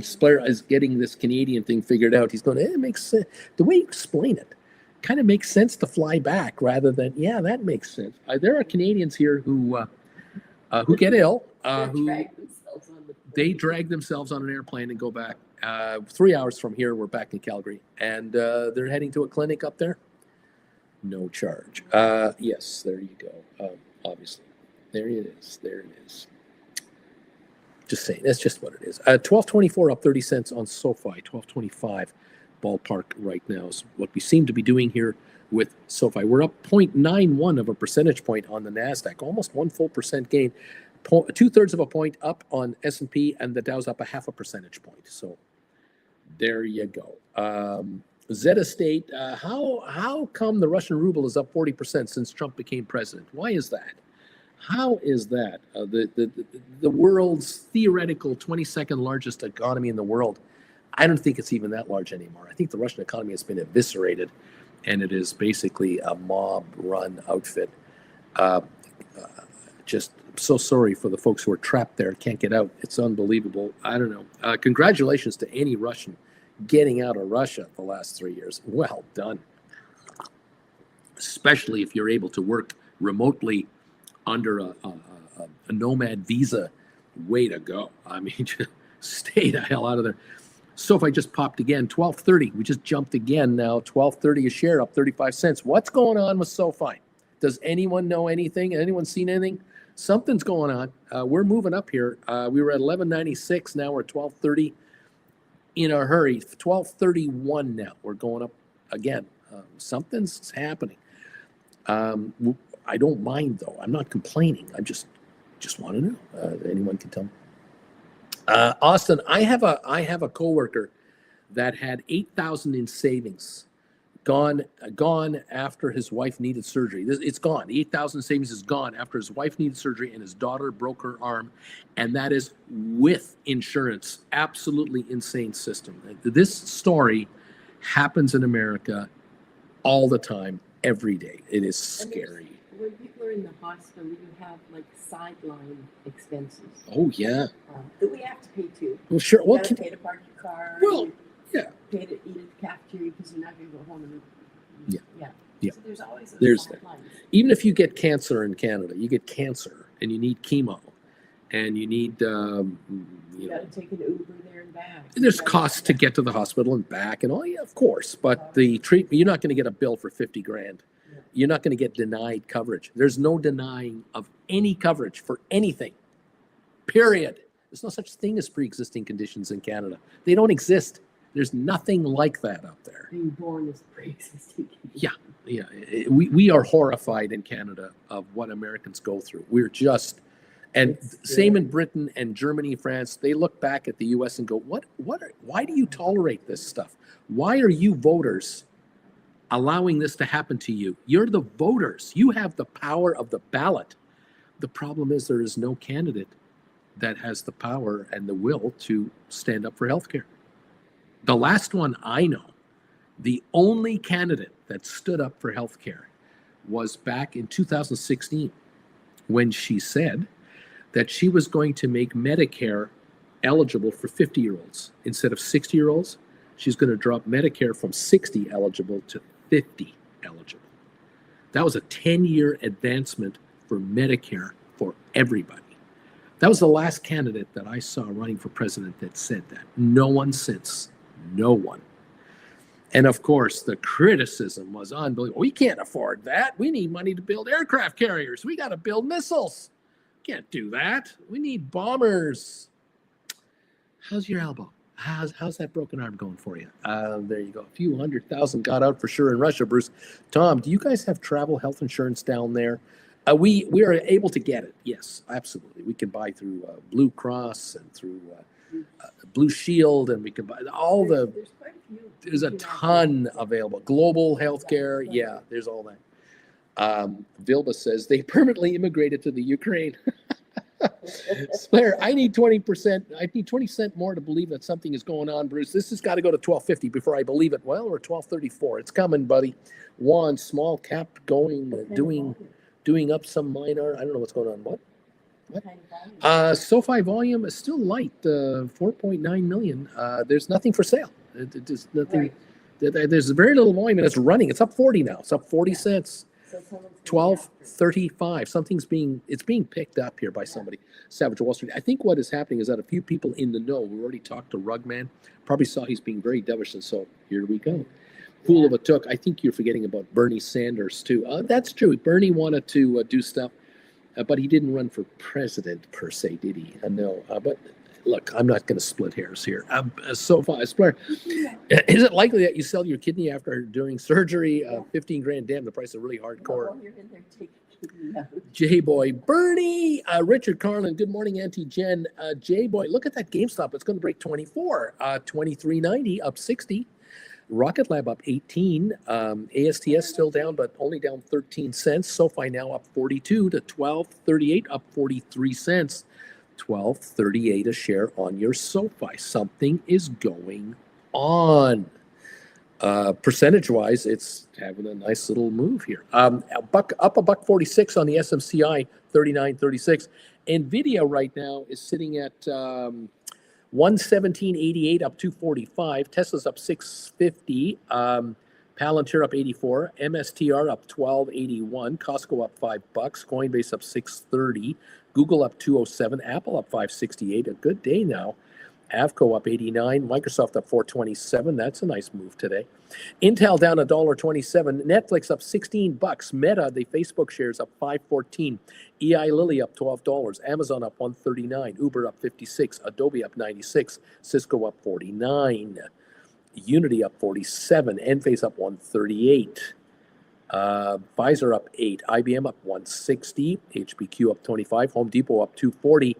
Splair is getting this Canadian thing figured out. He's going, it makes sense. The way you explain it kind of makes sense to fly back rather than, that makes sense. There are Canadians here who get ill, they drag themselves on an airplane and go back. 3 hours from here, we're back in Calgary, and they're heading to a clinic up there. No charge. Yes, there you go. Obviously, there it is. There it is. Just saying, that's just what it is. 12.24 up 30 cents on SoFi. 12.25 ballpark right now is what we seem to be doing here with SoFi. We're up 0.91 of a percentage point on the Nasdaq, almost 1 full percent gain. 2/3 of a point up on S&P, and the Dow's up 0.5 percentage point. So there you go. Zeta State, how come the Russian ruble is up 40% since Trump became president? Why is that? How is that? The world's theoretical 22nd largest economy in the world, I don't think it's even that large anymore. I think the Russian economy has been eviscerated, and it is basically a mob-run outfit. Just so sorry for the folks who are trapped there, can't get out. It's unbelievable. I don't know. Congratulations to any Russian getting out of Russia the last 3 years. Well done. Especially if you're able to work remotely under a nomad visa. Way to go. I mean, just stay the hell out of there. SoFi just popped again, 12.30. We just jumped again now, 12.30 a share, up 35 cents. What's going on with SoFi? Does anyone know anything? Anyone seen anything? Something's going on. We're moving up here. We were at 11.96. Now we're at 12.30 in a hurry. 12.31 now. We're going up again. Something's happening. I don't mind, though. I'm not complaining. I just want to know. Anyone can tell me. Austin, I have a coworker that had $8,000 in savings, gone after his wife needed surgery. It's gone. The $8,000 savings is gone after his wife needed surgery and his daughter broke her arm, and that is with insurance. Absolutely insane system. This story happens in America all the time, every day. It is scary. When people are in the hospital, you have like sideline expenses. Oh yeah. That we have to pay too. Well, sure. You gotta pay to park your car. Well, yeah. Pay to eat at the cafeteria because you're not going to go home and Yeah. So there's always There's sidelines. Even if you get cancer in Canada, you get cancer and you need chemo, and you need You got to take an Uber there and back. there's costs to get to the hospital and back and all. Yeah, of course. But the treatment, you're not going to get a bill for 50 grand. You're not going to get denied coverage. There's no denying of any coverage for anything, period. There's no such thing as pre-existing conditions in Canada. They don't exist. There's nothing like that up there. Being born is pre-existing. Yeah. We are horrified in Canada of what Americans go through. We're just, and same in Britain and Germany, France. They look back at the U.S. and go, why do you tolerate this stuff? Why are you voters allowing this to happen to you? You're the voters. You have the power of the ballot. The problem is there is no candidate that has the power and the will to stand up for healthcare. The last one I know, the only candidate that stood up for healthcare was back in 2016 when she said that she was going to make Medicare eligible for 50-year-olds instead of 60-year-olds. she's going to drop Medicare from 60 eligible to 50 eligible. That was a 10-year advancement for Medicare for everybody. That was the last candidate that I saw running for president that said that. No one since. No one. And of course, the criticism was unbelievable. We can't afford that. We need money to build aircraft carriers. We got to build missiles. Can't do that. We need bombers. How's your elbow? How's that broken arm going for you? There you go. A few 100,000 got out for sure in Russia, Bruce. Tom, do you guys have travel health insurance down there? We are able to get it. Yes, absolutely. We can buy through Blue Cross and through Blue Shield, and we can buy all the. There's quite a few. There's a ton available. Global healthcare. Yeah, there's all that. Vilba says they permanently immigrated to the Ukraine. Blair, I need 20%. I need 20% more to believe that something is going on, Bruce. This has got to go to 1250 before I believe it. Well, we're 1234. It's coming, buddy. Juan, small cap going, doing up some minor. I don't know what's going on. What? SoFi volume is still light, 4.9 million. There's nothing for sale. There's nothing. Right. There's very little volume, and it's running. It's up 40 now. It's up 40 cents. So 12.35. Something's being picked up here by somebody. Savage Wall Street. I think what is happening is that a few people in the know who already talked to Rugman probably saw he's being very dovish, and so here we go. Fool of a took. I think you're forgetting about Bernie Sanders too. That's true. Bernie wanted to do stuff, but he didn't run for president per se, did he? No. But look, I'm not going to split hairs here. So far, is it likely that you sell your kidney after doing surgery? 15 grand. Damn, the price is really hardcore. J-Boy, Bernie, Richard Carlin. Good morning, Auntie Jen. J-Boy, look at that GameStop. It's going to break 24. 23.90 up 60. Rocket Lab up 18. ASTS still down, but only down 13 cents. SoFi now up 42 to 12.38, up 43 cents. 12.38 a share on your SoFi. Something is going on. Percentage-wise, it's having a nice little move here. Up $1.46 on the SMCI, 39.36. NVIDIA right now is sitting at 117.88, up 245. Tesla's up 650. Palantir up 84. MSTR up 12.81. Costco up $5. Coinbase up 630. Google up 207. Apple up 568. A good day now. Avco up 89. Microsoft up 427. That's a nice move today. Intel down $1.27. Netflix up $16. Meta, the Facebook shares, up 514. EI Lilly up $12. Amazon up 139. Uber up 56. Adobe up 96. Cisco up 49. Unity up 47. Enphase up 138. Pfizer up 8. IBM up 160. HPQ up 25. Home Depot up 240.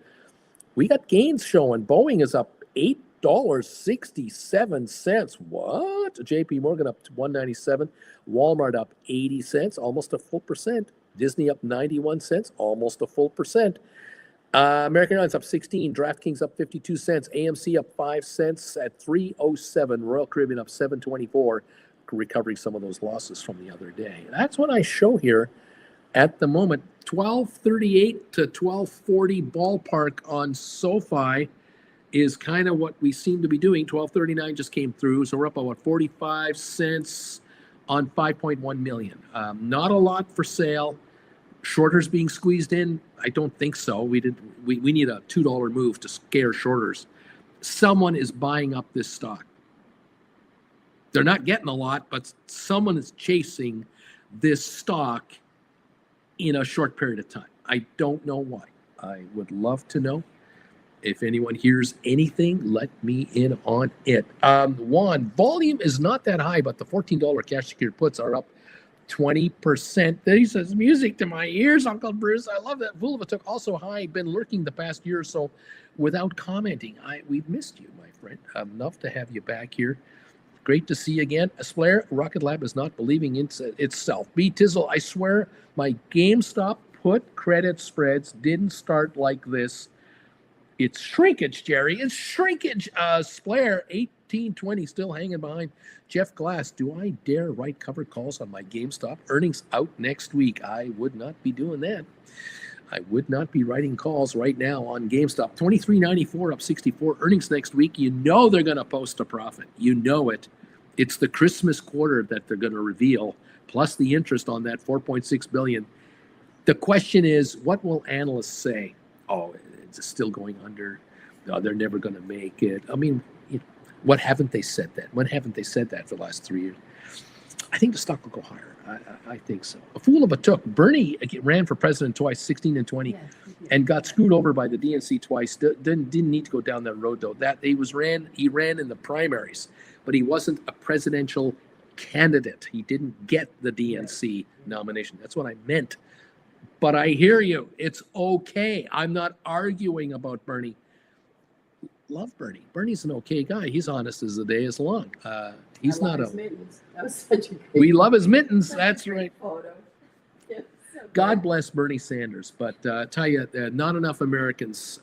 We got gains showing. Boeing is up $8.67. What? JP Morgan up to 197. Walmart up 80 cents, almost a full percent. Disney up 91 cents, almost a full percent. American Airlines up 16. DraftKings up 52 cents. AMC up 5 cents at 307. Royal Caribbean up 724, recovering some of those losses from the other day. That's what I show here at the moment. 1238 to 1240 ballpark on SoFi is kind of what we seem to be doing. 1239 just came through, so we're up about 45 cents on 5.1 million. Not a lot for sale. Shorters being squeezed in? I don't think so. We need a $2 move to scare shorters. Someone is buying up this stock. They're not getting a lot, but someone is chasing this stock in a short period of time. I don't know why. I would love to know. If anyone hears anything, let me in on it. Juan, volume is not that high, but the $14 cash secured puts are up 20%. He says, music to my ears, Uncle Bruce. I love that. Fool of a took also high, been lurking the past year or so without commenting. We've missed you, my friend. Enough to have you back here. Great to see you again. Asplair, Rocket Lab is not believing in itself. B. Tizzle, I swear my GameStop put credit spreads didn't start like this. It's shrinkage, Jerry. It's shrinkage. Splair, 1820, still hanging behind. Jeff Glass, do I dare write covered calls on my GameStop? Earnings out next week. I would not be doing that. I would not be writing calls right now on GameStop. 23.94 up 64. Earnings next week. You know they're going to post a profit. You know it. It's the Christmas quarter that they're going to reveal, plus the interest on that 4.6 billion. The question is, what will analysts say? Oh, it's still going under. No, they're never going to make it. I mean, what haven't they said that? When haven't they said that for the last 3 years? I think the stock will go higher. I think so. A fool of a took. Bernie ran for president twice, 16 and 20, and got screwed over by the DNC twice. Didn't need to go down that road though. He ran in the primaries, but he wasn't a presidential candidate. He didn't get the DNC nomination. That's what I meant. But I hear you. It's okay. I'm not arguing about Bernie. Love Bernie. Bernie's an okay guy. He's honest as the day is long. He's not a. Mittens. That was such a great. We love his mittens. That's right. Photo. Yeah, so God bless Bernie Sanders, but tell you, not enough Americans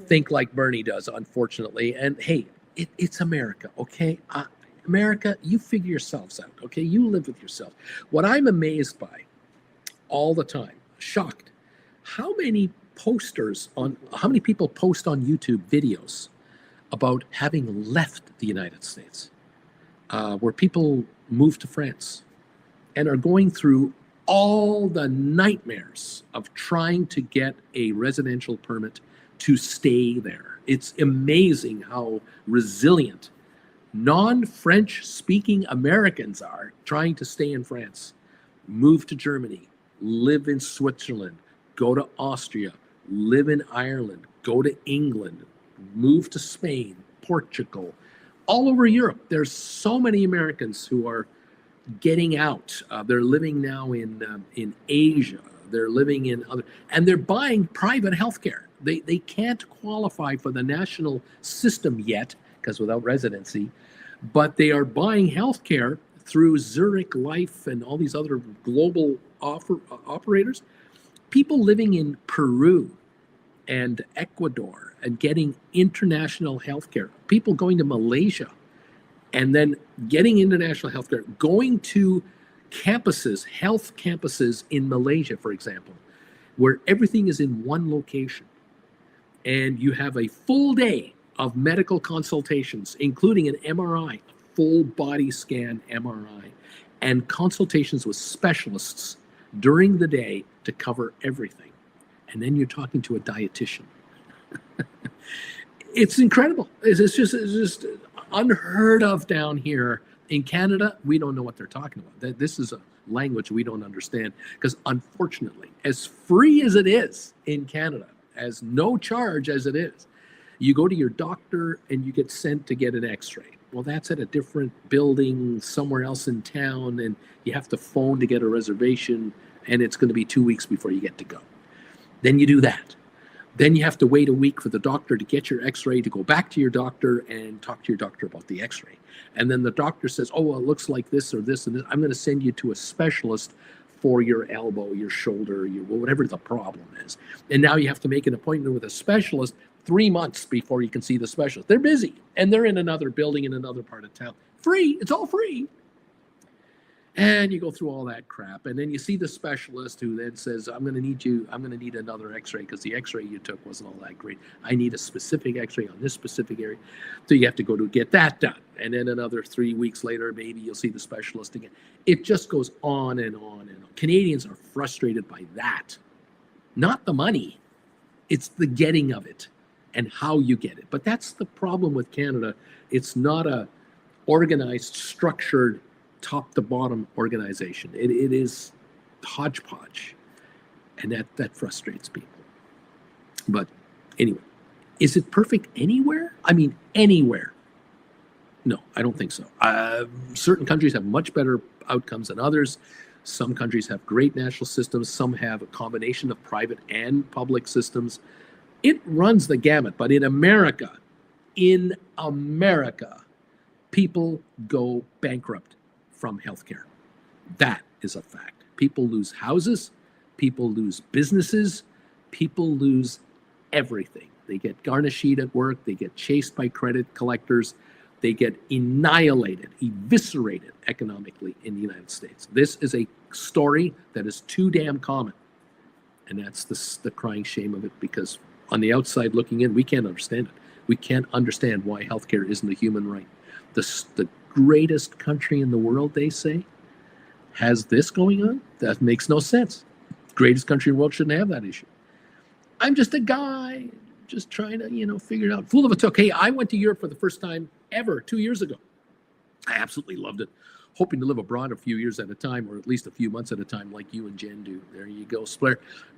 think like Bernie does, unfortunately. And hey, it's America, okay? America, you figure yourselves out, okay? You live with yourself. What I'm amazed by all the time, shocked, how many people post on YouTube videos about having left the United States, where people move to France and are going through all the nightmares of trying to get a residential permit to stay there. It's amazing how resilient non-French speaking Americans are trying to stay in France, move to Germany, live in Switzerland, go to Austria, live in Ireland, go to England, move to Spain, Portugal, all over Europe. There's so many Americans who are getting out. They're living now in Asia. They're living in other, and they're buying private healthcare. They can't qualify for the national system yet because without residency, but they are buying healthcare through Zurich Life and all these other global operators. People living in Peru and Ecuador and getting international healthcare. People going to Malaysia and then getting international healthcare, going to campuses, health campuses in Malaysia, for example, where everything is in one location. And you have a full day of medical consultations, including an MRI, full body scan MRI, and consultations with specialists during the day to cover everything. And then you're talking to a dietitian. It's incredible. It's just unheard of down here. In Canada, we don't know what they're talking about. This is a language we don't understand because unfortunately, as free as it is in Canada, as no charge as it is, you go to your doctor and you get sent to get an x-ray. Well, that's at a different building somewhere else in town, and you have to phone to get a reservation, and it's going to be 2 weeks before you get to go. Then you do that. Then you have to wait a week for the doctor to get your x-ray, to go back to your doctor and talk to your doctor about the x-ray. And then the doctor says, oh, well, it looks like this or this and this. I'm going to send you to a specialist for your elbow, your shoulder, whatever the problem is. And now you have to make an appointment with a specialist 3 months before you can see the specialist. They're busy, and they're in another building in another part of town. Free. It's all free. And you go through all that crap, and then you see the specialist who then says, I'm going to need another x-ray because the x-ray you took wasn't all that great. I need a specific x-ray on this specific area. So you have to go to get that done. And then another 3 weeks later, maybe you'll see the specialist again. It just goes on and on and on. Canadians are frustrated by that. Not the money. It's the getting of it and how you get it. But that's the problem with Canada. It's not a organized, structured, top to bottom organization. It is hodgepodge, and that frustrates people. But anyway, is it perfect anywhere? I mean, anywhere. No, I don't think so. Certain countries have much better outcomes than others. Some countries have great national systems. Some have a combination of private and public systems. It runs the gamut. But in America, people go bankrupt from healthcare. That is a fact. People lose houses, people lose businesses, people lose everything. They get garnished at work, they get chased by credit collectors, they get annihilated, eviscerated economically in the United States. This is a story that is too damn common. And that's the crying shame of it, because on the outside looking in, we can't understand it. We can't understand why healthcare isn't a human right. The greatest country in the world, they say, has this going on? That makes no sense. Greatest country in the world shouldn't have that issue. I'm just a guy just trying to, figure it out. Fool of a took. Hey, I went to Europe for the first time ever 2 years ago. I absolutely loved it. Hoping to live abroad a few years at a time, or at least a few months at a time, like you and Jen do. There you go.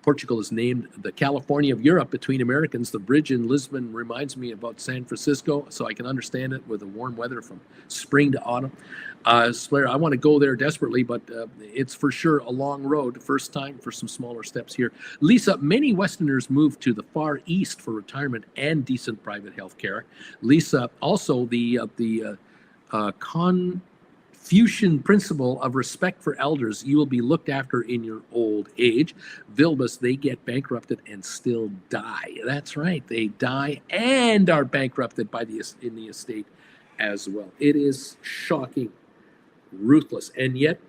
Portugal is named the California of Europe between Americans. The bridge in Lisbon reminds me about San Francisco, so I can understand it with the warm weather from spring to autumn. I want to go there desperately, but it's for sure a long road. First time for some smaller steps here. Lisa, many Westerners move to the Far East for retirement and decent private health care. Lisa, also the Confucian principle of respect for elders, you will be looked after in your old age. Vilbus, they get bankrupted and still die. That's right, they die and are bankrupted in the estate as well. It is shocking, ruthless, and yet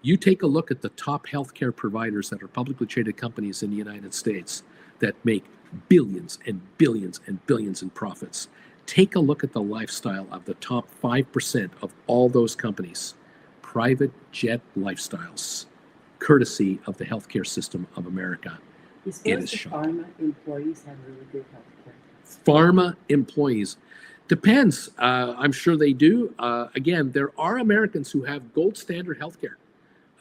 you take a look at the top healthcare providers that are publicly traded companies in the United States that make billions and billions and billions in profits. Take a look at the lifestyle of the top 5% of all those companies. Private jet lifestyles, courtesy of the healthcare system of America. It is shocking. Pharma employees have really good healthcare. Pharma employees. Depends. I'm sure they do. Again, there are Americans who have gold standard healthcare.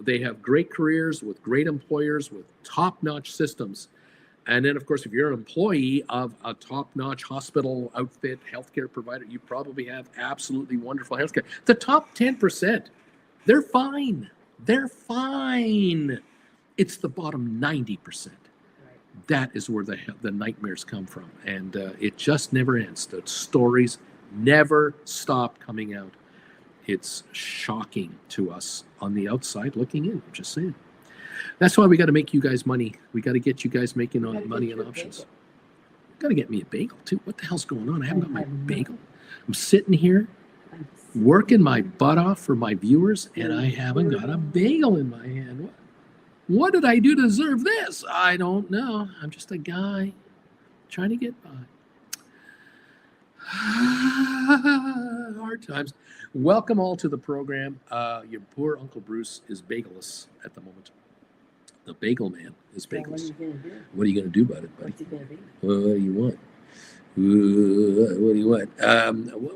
They have great careers with great employers with top-notch systems. And then, of course, if you're an employee of a top-notch hospital outfit healthcare provider, you probably have absolutely wonderful healthcare. The top 10%, they're fine. They're fine. It's the bottom 90%. That is where the nightmares come from. And it just never ends. The stories never stop coming out. It's shocking to us on the outside looking in. I'm just saying. That's why we got to make you guys money. We got to get you guys making money on options. Got to get me a bagel too. What the hell's going on? I haven't got my bagel. I'm sitting here working my butt off for my viewers, and I haven't got a bagel in my hand. What did I do to deserve this? I don't know. I'm just a guy trying to get by. Hard times. Welcome all to the program. Your poor Uncle Bruce is bagelless at the moment. The bagel man is bagels. What are you going to do about it, buddy? What's it going to be? What do you want? What do you want?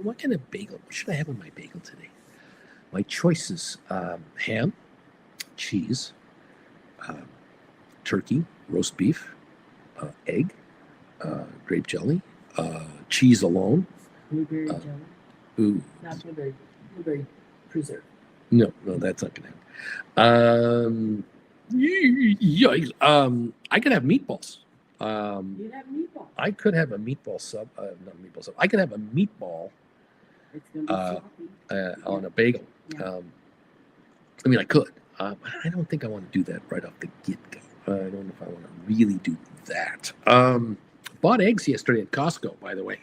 What kind of bagel? What should I have on my bagel today? My choices: ham, cheese, turkey, roast beef, egg, grape jelly, cheese alone. Blueberry jelly? Ooh. Not blueberry preserve. No, that's not going to happen. Yikes. I could have meatballs. You'd have meatballs. I could have a meatball sub. Not a meatball sub. I could have a meatball It's going to be sloppy. on a bagel. Yeah. I mean, I could. I don't think I want to do that right off the get-go. I don't know if I want to really do that. Bought eggs yesterday at Costco, by the way.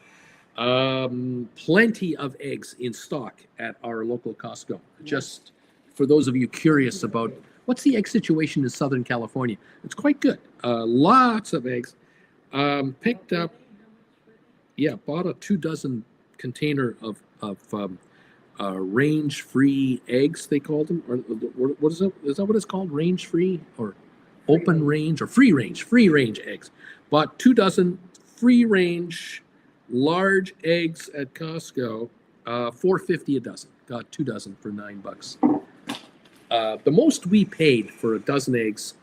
Plenty of eggs in stock at our local Costco. Just for those of you curious about what's the egg situation in Southern California, it's quite good. Lots of eggs. Picked up, bought a 2 container of range-free eggs, they called them. Or what is it? Is that what it's called? Range-free or open range or free range eggs. Bought 2 free-range large eggs at Costco, $4.50 a dozen. Got 2 for $9. The most we paid for a dozen eggs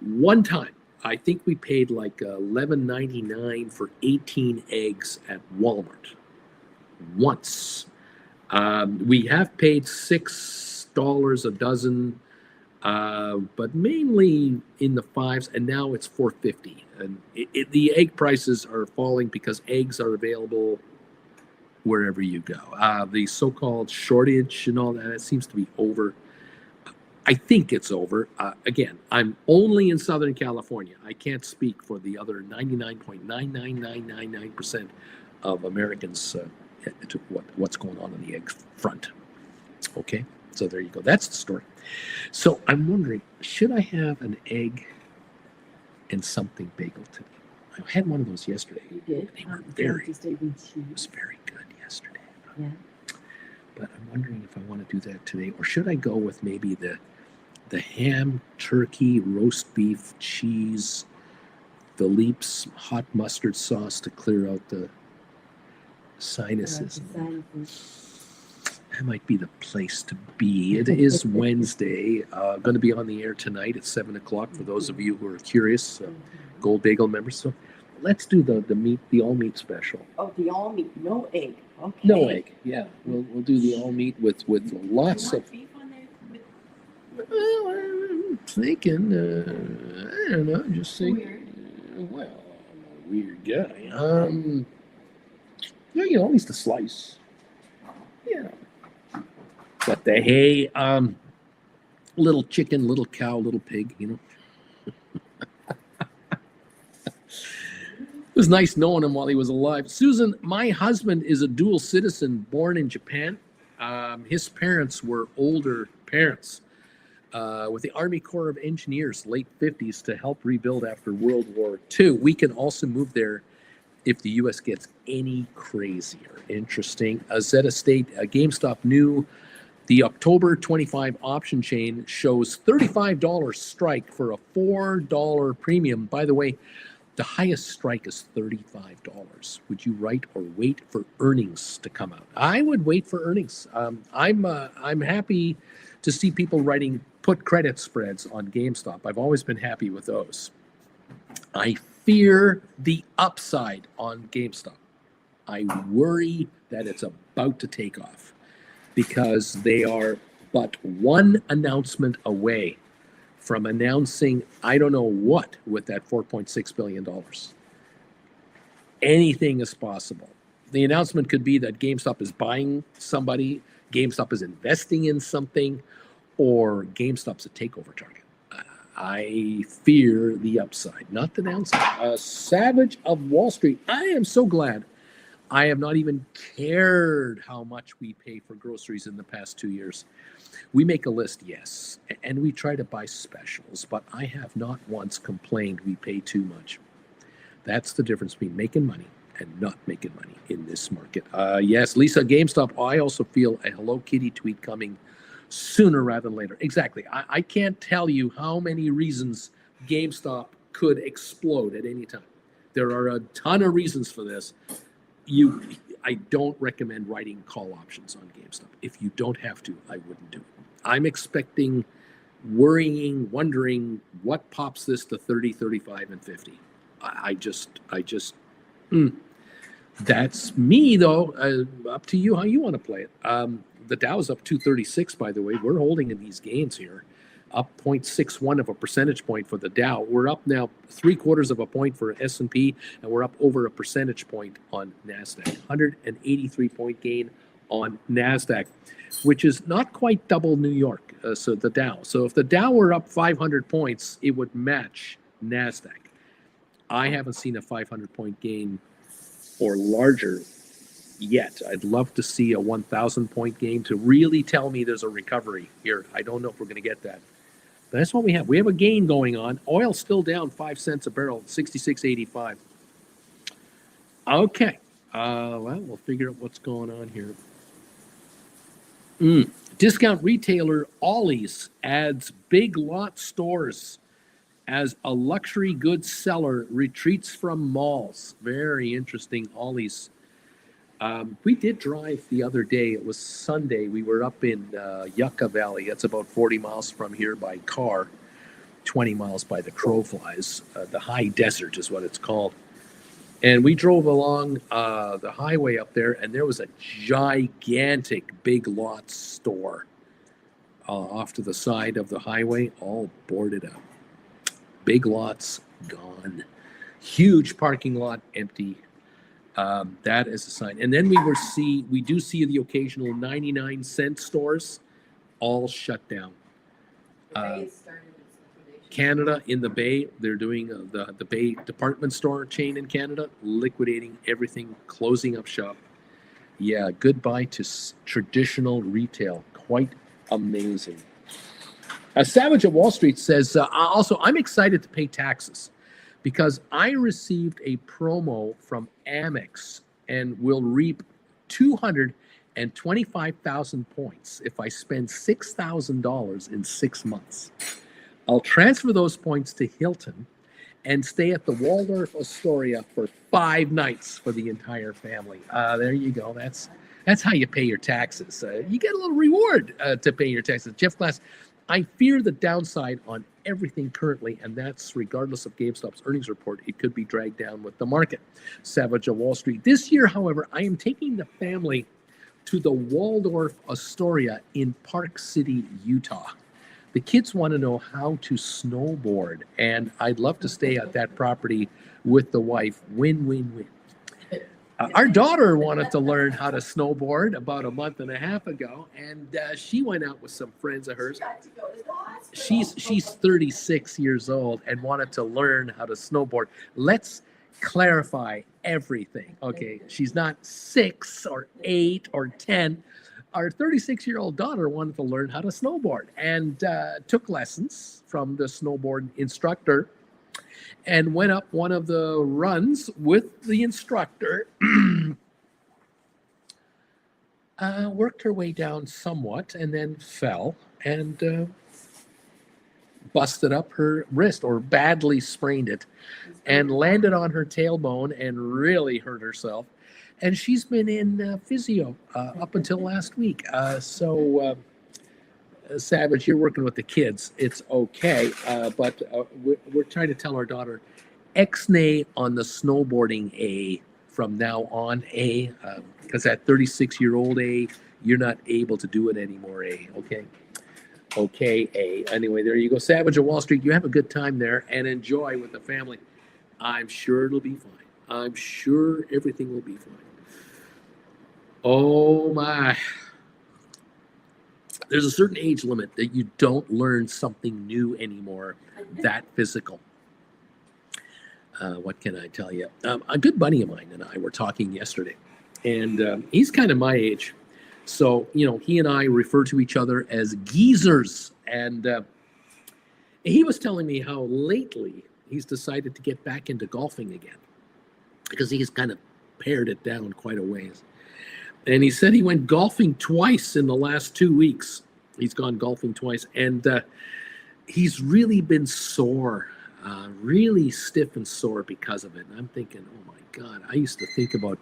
one time, I think we paid like $11.99 for 18 eggs at Walmart. Once. We have paid $6 a dozen, but mainly in the fives, and now it's $4.50. And the egg prices are falling because eggs are available wherever you go. The so-called shortage and all that, it seems to be over. I think it's over. Again, I'm only in Southern California. I can't speak for the other 99.99999% of Americans to what's going on the egg front. Okay, so there you go. That's the story. So I'm wondering, should I have an egg and something bagel today. I had one of those yesterday. You did. They were very, Just ate with it was cheese. very good yesterday. Yeah. But I'm wondering if I want to do that today, or should I go with maybe the ham, turkey, roast beef, cheese, Philippe's hot mustard sauce to clear out the sinuses. That might be the place to be. It is Wednesday. Going to be on the air tonight at 7 o'clock for those of you who are curious, Gold Bagel members. So let's do the all meat special. Oh, the all meat, no egg. Okay. No egg. Yeah, we'll do the all meat with lots of. Beef on there with Well, I'm thinking. I don't know. Just thinking. Well, I'm a weird guy. Yeah, at least a slice. Yeah. But the hay, little chicken, little cow, little pig, It was nice knowing him while he was alive. Susan, my husband is a dual citizen born in Japan. His parents were older parents with the Army Corps of Engineers, late 50s, to help rebuild after World War II. We can also move there if the U.S. gets any crazier. Interesting. Zeta State, GameStop new. The October 25 option chain shows $35 strike for a $4 premium. By the way, the highest strike is $35. Would you write or wait for earnings to come out? I would wait for earnings. I'm happy to see people writing put credit spreads on GameStop. I've always been happy with those. I fear the upside on GameStop. I worry that it's about to take off because they are but one announcement away from announcing I don't know what with that $4.6 billion. Anything is possible. The announcement could be that GameStop is buying somebody, GameStop is investing in something, or GameStop's a takeover target. I fear the upside, not the downside. Savage of Wall Street. I am so glad I have not even cared how much we pay for groceries in the past 2 years. We make a list, yes, and we try to buy specials, but I have not once complained we pay too much. That's the difference between making money and not making money in this market. Yes, Lisa, GameStop, I also feel a Hello Kitty tweet coming sooner rather than later. Exactly. I can't tell you how many reasons GameStop could explode at any time. There are a ton of reasons for this. I don't recommend writing call options on GameStop. If you don't have to, I wouldn't do it. I'm expecting, worrying, wondering what pops this to 30, 35, and 50. That's me though. Up to you how you want to play it. The Dow's up 236, by the way. We're holding in these gains here, up 0.61 of a percentage point for the Dow. We're up now 3/4 of a point for S&P, and we're up over a percentage point on NASDAQ. 183-point gain on NASDAQ, which is not quite double New York, so the Dow. So if the Dow were up 500 points, it would match NASDAQ. I haven't seen a 500-point gain or larger yet. I'd love to see a 1,000-point gain to really tell me there's a recovery here. I don't know if we're going to get that. But that's what we have. We have a gain going on. Oil still down 5 cents a barrel, 66.85. Okay. Well, we'll figure out what's going on here. Discount retailer Ollie's adds Big Lot stores as a luxury goods seller retreats from malls. Very interesting. Ollie's. We did drive the other day. It was Sunday. We were up in Yucca Valley. That's about 40 miles from here by car, 20 miles by the crow flies. The high desert is what it's called. And we drove along the highway up there, and there was a gigantic Big Lots store off to the side of the highway, all boarded up. Big Lots gone. Huge parking lot empty. That is a sign. And then we do see the occasional 99-cent stores all shut down. Canada in the Bay, they're doing the Bay department store chain in Canada, liquidating everything, closing up shop. Yeah, goodbye to traditional retail. Quite amazing. Savage of Wall Street says, also, I'm excited to pay taxes. because I received a promo from Amex and will reap 225,000 points if I spend $6,000 in 6 months. I'll transfer those points to Hilton and stay at the Waldorf Astoria for 5 nights for the entire family. There you go. That's how you pay your taxes. You get a little reward to pay your taxes. Jeff Glass, I fear the downside on everything currently, and that's regardless of GameStop's earnings report. It could be dragged down with the market. Savage of Wall Street. This year, however, I am taking the family to the Waldorf Astoria in Park City, Utah. The kids want to know how to snowboard, and I'd love to stay at that property with the wife. Win, win, win. Our daughter wanted to learn how to snowboard about a month and a half ago, and she went out with some friends of hers. She's 36 years old and wanted to learn how to snowboard. Let's clarify everything. Okay, she's not 6 or 8 or 10. Our 36-year-old daughter wanted to learn how to snowboard and took lessons from the snowboard instructor and went up one of the runs with the instructor, worked her way down somewhat and then fell and busted up her wrist or badly sprained it and landed on her tailbone and really hurt herself. And she's been in physio up until last week. Savage, you're working with the kids. It's okay. But we're trying to tell our daughter, X-nay on the snowboarding A from now on, A, because at 36-year-old A, you're not able to do it anymore, A, okay? Okay, A. Anyway, there you go. Savage of Wall Street, you have a good time there and enjoy with the family. I'm sure it'll be fine. I'm sure everything will be fine. Oh my. There's a certain age limit that you don't learn something new anymore, that physical. What can I tell you? A good buddy of mine and I were talking yesterday, and he's kind of my age. So, he and I refer to each other as geezers. And he was telling me how lately he's decided to get back into golfing again because he's kind of pared it down quite a ways. And he said he went golfing twice in the last 2 weeks. He's gone golfing twice. And he's really been sore, really stiff and sore because of it. And I'm thinking, oh my God, I used to think about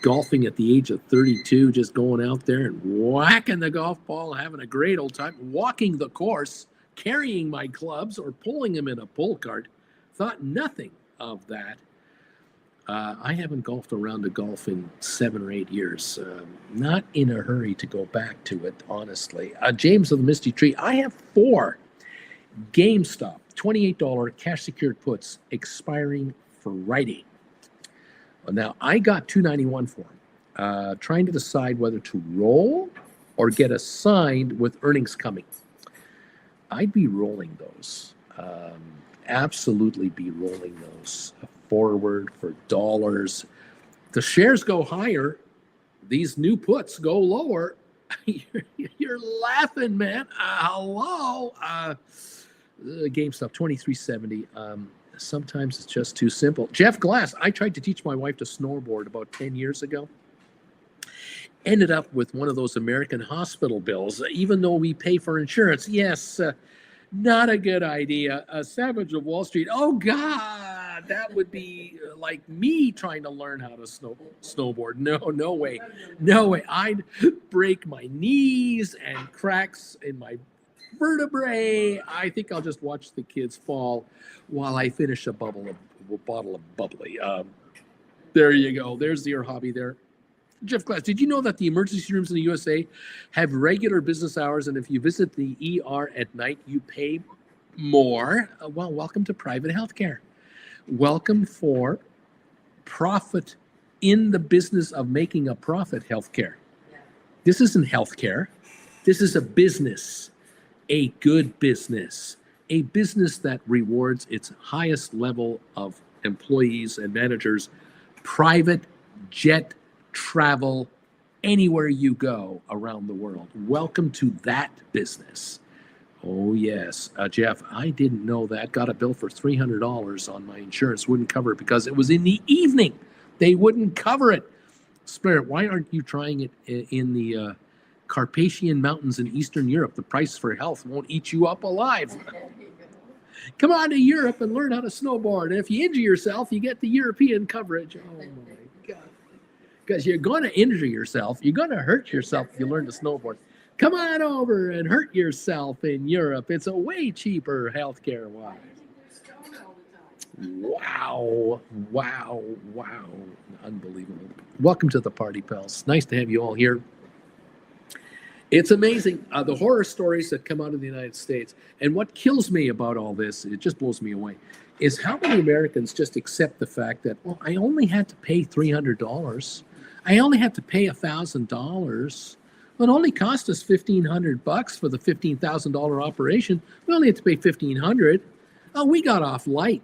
golfing at the age of 32, just going out there and whacking the golf ball, having a great old time, walking the course, carrying my clubs or pulling them in a pull cart. Thought nothing of that. I haven't golfed around a golf in 7 or 8 years. Not in a hurry to go back to it, honestly. James of the Misty Tree, I have 4 GameStop $28 cash secured puts expiring Friday. Now, I got $291 for them, trying to decide whether to roll or get assigned with earnings coming. I'd be rolling those. Absolutely be rolling those forward for dollars. The shares go higher. These new puts go lower. You're laughing, man. Hello. GameStop 2370. Sometimes it's just too simple. Jeff Glass, I tried to teach my wife to snowboard about 10 years ago. Ended up with one of those American hospital bills, even though we pay for insurance. Yes, not a good idea. Savage of Wall Street. Oh, God, that would be like me trying to learn how to snowboard. No way. No way. I'd break my knees and cracks in my vertebrae. I think I'll just watch the kids fall while I finish a bottle of bubbly. There you go. There's your hobby there. Jeff Glass, did you know that the emergency rooms in the USA have regular business hours, and if you visit the ER at night, you pay more? Well, welcome to private healthcare. Welcome for profit in the business of making a profit healthcare. This isn't healthcare. This is a business, a good business, a business that rewards its highest level of employees and managers, private jet travel anywhere you go around the world. Welcome to that business. Oh, yes. Jeff, I didn't know that. Got a bill for $300 on my insurance. Wouldn't cover it because it was in the evening. They wouldn't cover it. Spirit, why aren't you trying it in the Carpathian Mountains in Eastern Europe? The price for health won't eat you up alive. Come on to Europe and learn how to snowboard. And if you injure yourself, you get the European coverage. Oh, my God. Because you're going to injure yourself. You're going to hurt yourself if you learn to snowboard. Come on over and hurt yourself in Europe. It's a way cheaper healthcare wise. Wow. Wow. Wow. Unbelievable. Welcome to the party, pals. Nice to have you all here. It's amazing. The horror stories that come out of the United States. And what kills me about all this, it just blows me away, is how many Americans just accept the fact that, well, I only had to pay $300. I only had to pay $1,000. It only cost us $1,500 for the $15,000 operation. We only had to pay $1,500. Oh, we got off light.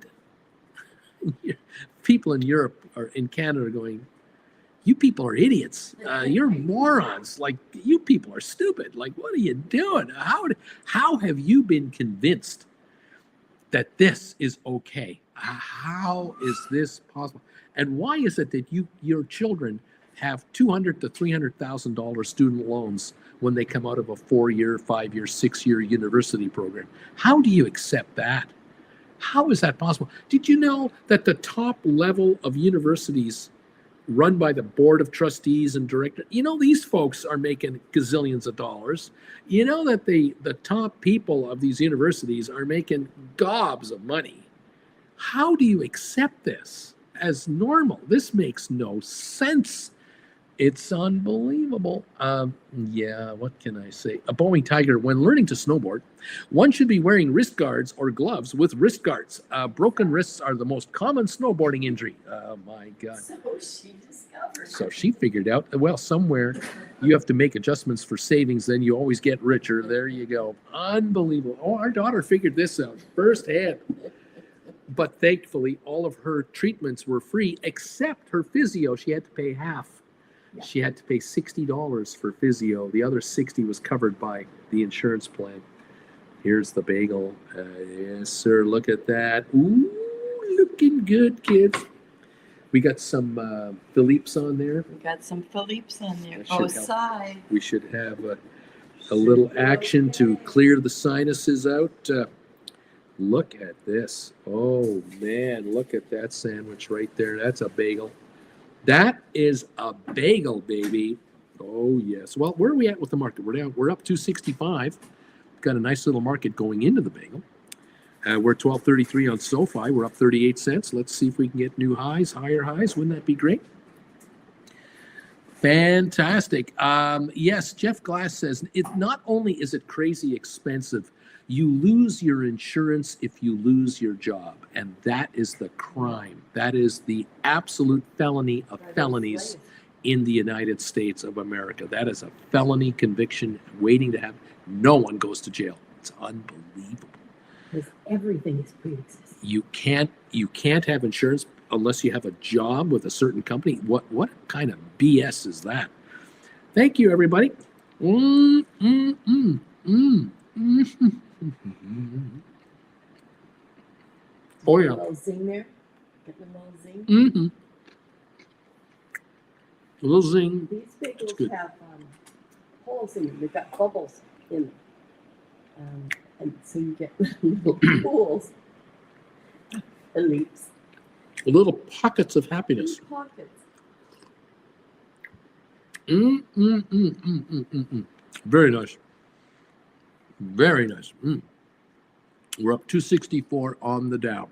People in Europe or in Canada are going, you people are idiots. You're morons. Like, you people are stupid. Like, what are you doing? How have you been convinced that this is okay? How is this possible? And why is it that your children have $200,000 to $300,000 student loans when they come out of a 4-year, 5-year, 6-year university program? How do you accept that? How is that possible? Did you know that the top level of universities run by the board of trustees and director, these folks are making gazillions of dollars? You know that the top people of these universities are making gobs of money. How do you accept this as normal? This makes no sense. It's unbelievable. Yeah, what can I say? A Boeing Tiger, when learning to snowboard, one should be wearing wrist guards or gloves with wrist guards. Broken wrists are the most common snowboarding injury. Oh, my God. So she discovered. So she figured out, well, somewhere you have to make adjustments for savings, then you always get richer. There you go. Unbelievable. Oh, our daughter figured this out firsthand. But thankfully, all of her treatments were free, except her physio. She had to pay half. She had to pay $60 for physio. The other $60 was covered by the insurance plan. Here's the bagel. Yes, sir. Look at that. Ooh, looking good, kids. We got some Philippe's on there. We got some Philippe's on there. That should Oh, help. sigh. We should have a little action to clear the sinuses out. Look at this. Oh, man. Look at that sandwich right there. That's a bagel. That is a bagel, baby. Oh, yes. Well, where are we at with the market? We're up 265. Got a nice little market going into the bagel. We're 1233 on SoFi. We're up 38 cents. Let's see if we can get new highs, higher highs. Wouldn't that be great? Fantastic. Yes, Jeff Glass says, not only is it crazy expensive, you lose your insurance if you lose your job. And that is the crime. That is the absolute felony of felonies in the United States of America. That is a felony conviction waiting to happen. No one goes to jail. It's unbelievable. Because everything is pre-existing. You can't have insurance unless you have a job with a certain company. What kind of BS is that? Thank you, everybody. Oh, yeah. A little zing there. Get a little zing. Mm-hmm. A little zing. These It's bagels good. have holes in them. They've got bubbles in them. And so you get little pools and leaps. Little pockets of happiness. Pockets. Very nice. Very nice. We're up 264 on the Dow.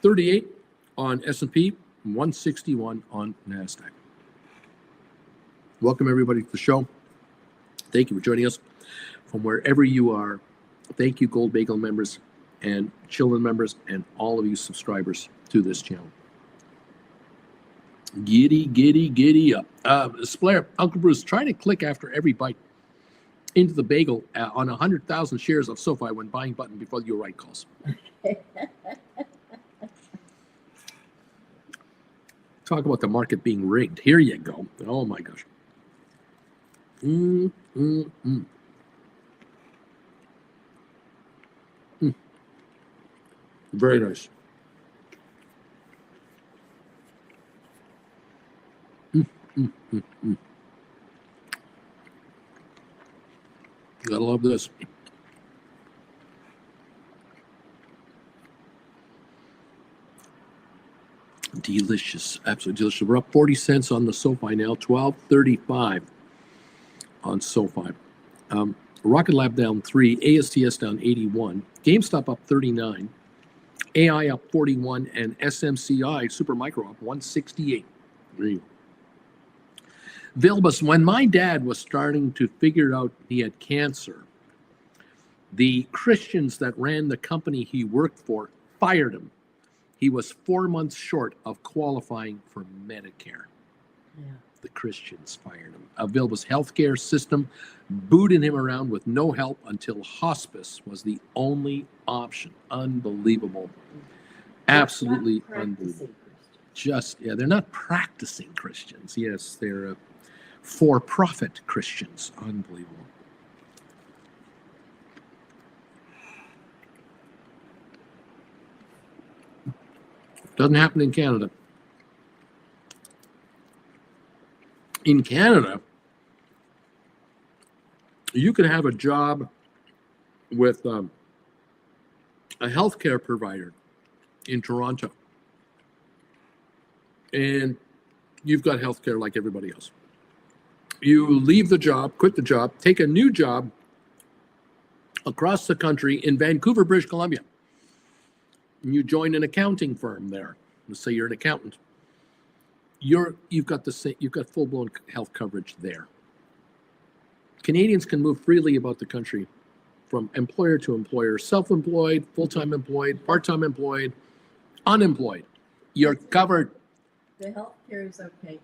38 on S&P, 161 on NASDAQ. Welcome, everybody, to the show. Thank you for joining us from wherever you are. Thank you, Gold Bagel members and Children members and all of you subscribers to this channel. Giddy, giddy, giddy up. Splair, Uncle Bruce, try to click after every bite into the bagel on 100,000 shares of SoFi when buying button before your right calls. Talk about the market being rigged. Here you go. Oh, my gosh. Very nice. Gotta love this. Delicious, absolutely delicious. We're up 40 cents on the SoFi now, 12.35 on SoFi. Rocket Lab down 3, ASTS down 81, GameStop up 39, AI up 41, and SMCI Supermicro up 168. There you go. Vilbus, when my dad was starting to figure out he had cancer, the Christians that ran the company he worked for fired him. He was 4 months short of qualifying for Medicare. Yeah. The Christians fired him. Vilbus' healthcare system booted him around with no help until hospice was the only option. Unbelievable. Absolutely unbelievable. Just, yeah, they're not practicing Christians. Yes, they're for-profit Christians. Unbelievable. Doesn't happen in Canada. In Canada, you could have a job with a healthcare provider in Toronto, and you've got healthcare like everybody else. You leave the job, quit the job, take a new job across the country in Vancouver, British Columbia. And you join an accounting firm there. Let's say you're an accountant. You've got full-blown health coverage there. Canadians can move freely about the country from employer to employer, self-employed, full-time employed, part-time employed, unemployed. You're covered. The healthcare is okay.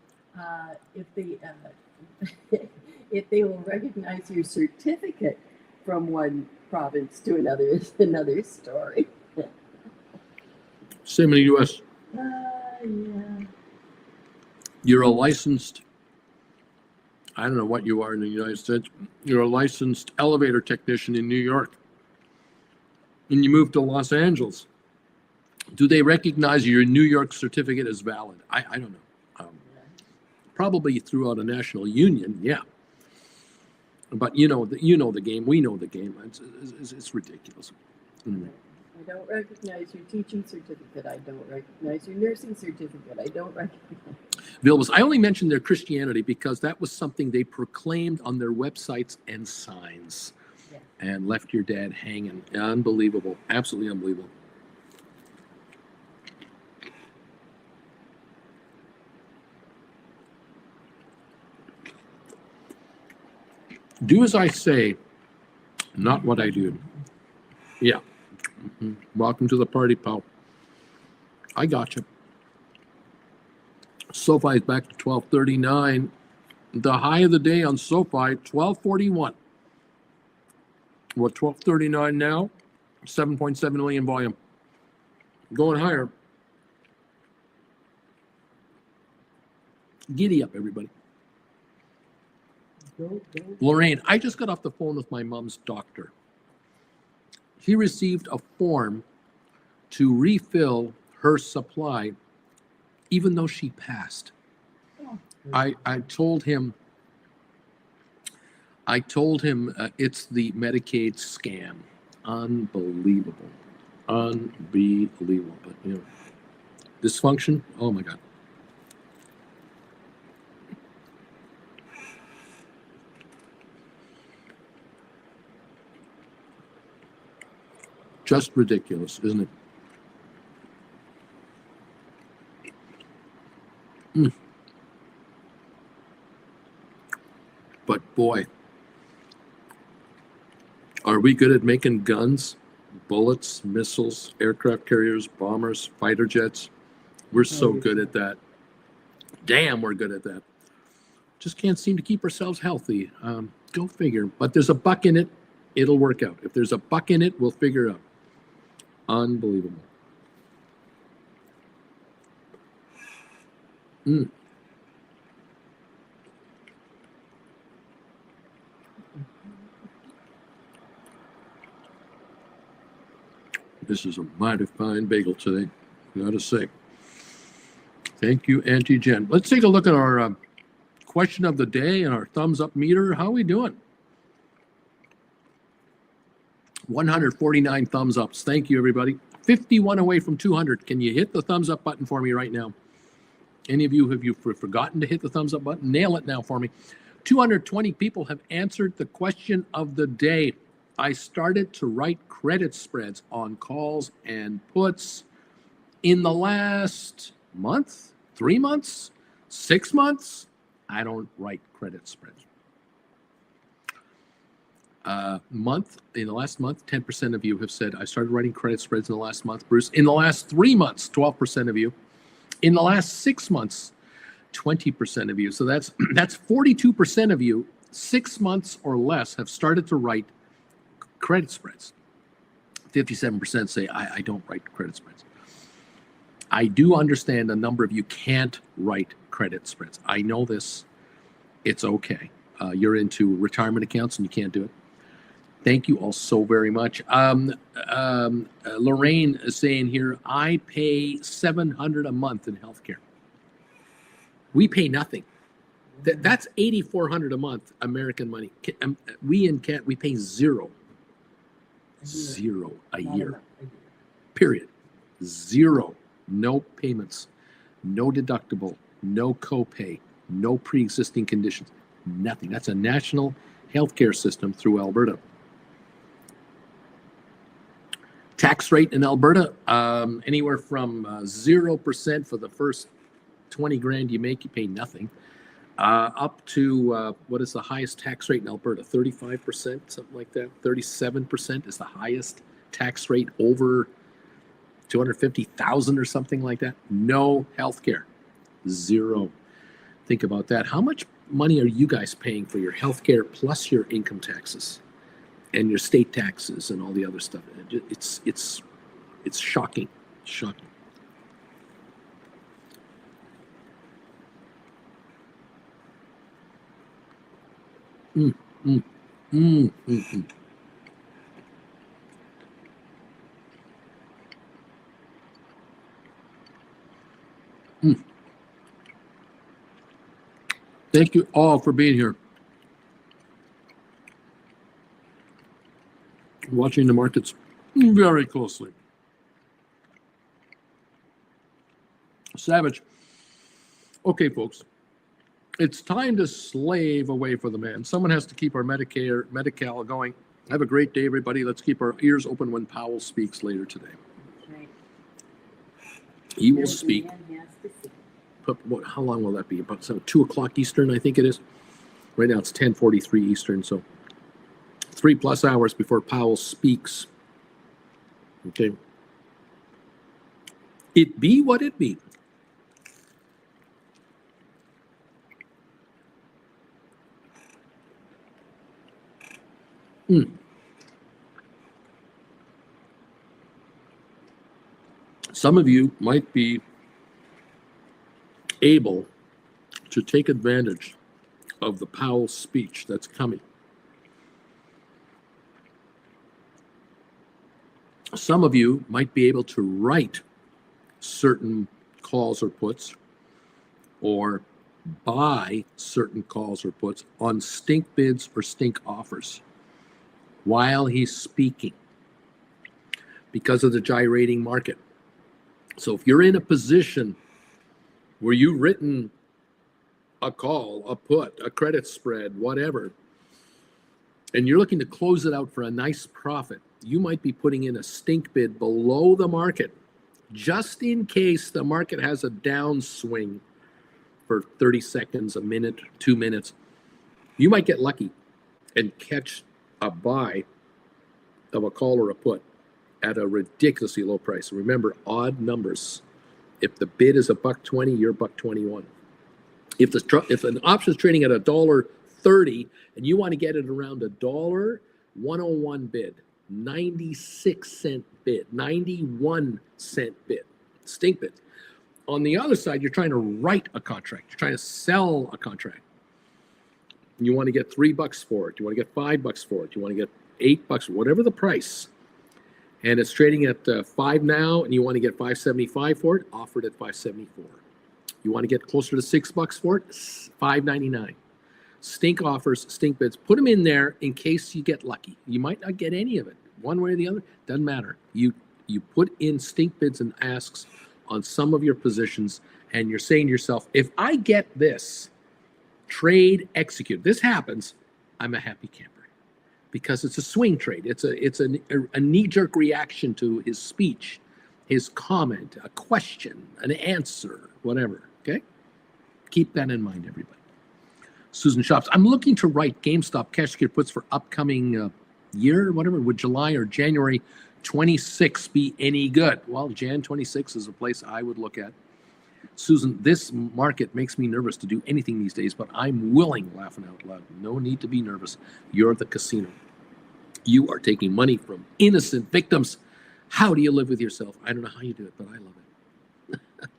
If they will recognize your certificate from one province to another is another story. Same in the U.S. Yeah. You're a licensed, I don't know what you are in the United States. You're a licensed elevator technician in New York. And you move to Los Angeles. Do they recognize your New York certificate as valid? I don't know. Probably throughout a national union, yeah. But you know the game. We know the game. It's ridiculous. Anyway. I don't recognize your teaching certificate. I don't recognize your nursing certificate. I don't recognize. Vilbus, I only mentioned their Christianity because that was something they proclaimed on their websites and signs, and left your dad hanging. Unbelievable. Absolutely unbelievable. Do as I say, not what I do. Yeah. Mm-hmm. Welcome to the party, pal. I got you. SoFi is back to 1239. The high of the day on SoFi, 1241. We're at 1239 now. 7.7 million volume. Going higher. Giddy up, everybody. Go. Lorraine, I just got off the phone with my mom's doctor. He received a form to refill her supply, even though she passed. Oh. I told him it's the Medicaid scam. Unbelievable. Unbelievable. But you know, dysfunction. Oh my God. Just ridiculous, isn't it? But boy, are we good at making guns, bullets, missiles, aircraft carriers, bombers, fighter jets? We're so good at that. Damn, we're good at that. Just can't seem to keep ourselves healthy. Go figure. But there's a buck in it, it'll work out. If there's a buck in it, we'll figure it out. Unbelievable. This is a mighty fine bagel today, gotta say. Thank you, Auntie Jen. Let's take a look at our question of the day and our thumbs up meter. How are we doing? 149 thumbs ups. Thank you, everybody. 51 away from 200. Can you hit the thumbs up button for me right now? Any of you, have you forgotten to hit the thumbs up button? Nail it now for me. 220 people have answered the question of the day. I started to write credit spreads on calls and puts in the last month, 3 months, 6 months. I don't write credit spreads. In the last month, 10% of you have said, I started writing credit spreads in the last month. Bruce, in the last 3 months, 12% of you. In the last 6 months, 20% of you. So that's 42% of you, 6 months or less, have started to write credit spreads. 57% say, I don't write credit spreads. I do understand a number of you can't write credit spreads. I know this. It's okay. You're into retirement accounts and you can't do it. Thank you all so very much. Lorraine is saying here, I pay $700 a month in healthcare. We pay nothing. That's $8,400 a month American money. We pay zero a year. Period. Zero. No payments. No deductible. No copay. No pre-existing conditions. Nothing. That's a national healthcare system through Alberta. Tax rate in Alberta, anywhere from 0% for the first 20 grand you make, you pay nothing, up to what is the highest tax rate in Alberta? 35%, something like that. 37% is the highest tax rate over 250,000 or something like that. No healthcare, zero. Think about that. How much money are you guys paying for your healthcare plus your income taxes and your state taxes and all the other stuff? It's shocking, shocking. Thank you all for being here. Watching the markets very closely. Savage. Okay, folks. It's time to slave away for the man. Someone has to keep our Medi-Cal going. Have a great day, everybody. Let's keep our ears open when Powell speaks later today. Right. He will speak. How long will that be? About 2 o'clock Eastern, I think it is. Right now it's 10:43 Eastern, so 3+ hours before Powell speaks. Okay. It be what it be. Some of you might be able to take advantage of the Powell speech that's coming. Some of you might be able to write certain calls or puts or buy certain calls or puts on stink bids or stink offers while he's speaking because of the gyrating market. So if you're in a position where you've written a call, a put, a credit spread, whatever, and you're looking to close it out for a nice profit, you might be putting in a stink bid below the market just in case the market has a downswing for 30 seconds, a minute, 2 minutes. You might get lucky and catch a buy of a call or a put at a ridiculously low price. Remember, odd numbers. If the bid is $1.20, you're $1.21. If an option is trading at $1.30 and you want to get it around $1, 101 bid, 96-cent bid, 91-cent bid, stink bid. On the other side, you're trying to write a contract. You're trying to sell a contract. You want to get $3 for it. You want to get $5 for it. You want to get $8, whatever the price. And it's trading at 5 now, and you want to get 5.75 for it, offered at 5.74. You want to get closer to $6 for it, 5.99. Stink offers, stink bids. Put them in there in case you get lucky. You might not get any of it, one way or the other. Doesn't matter. You put in stink bids and asks on some of your positions, and you're saying to yourself, if I get this, trade, execute. This happens, I'm a happy camper. Because it's a swing trade. It's a knee-jerk reaction to his speech, his comment, a question, an answer, whatever, okay? Keep that in mind, everybody. Susan Shops, I'm looking to write GameStop cash secure puts for upcoming year, whatever, would July or January 26 be any good? Well, Jan 26 is a place I would look at. Susan, this market makes me nervous to do anything these days, but I'm willing, laughing out loud. No need to be nervous. You're the casino. You are taking money from innocent victims. How do you live with yourself? I don't know how you do it, but I love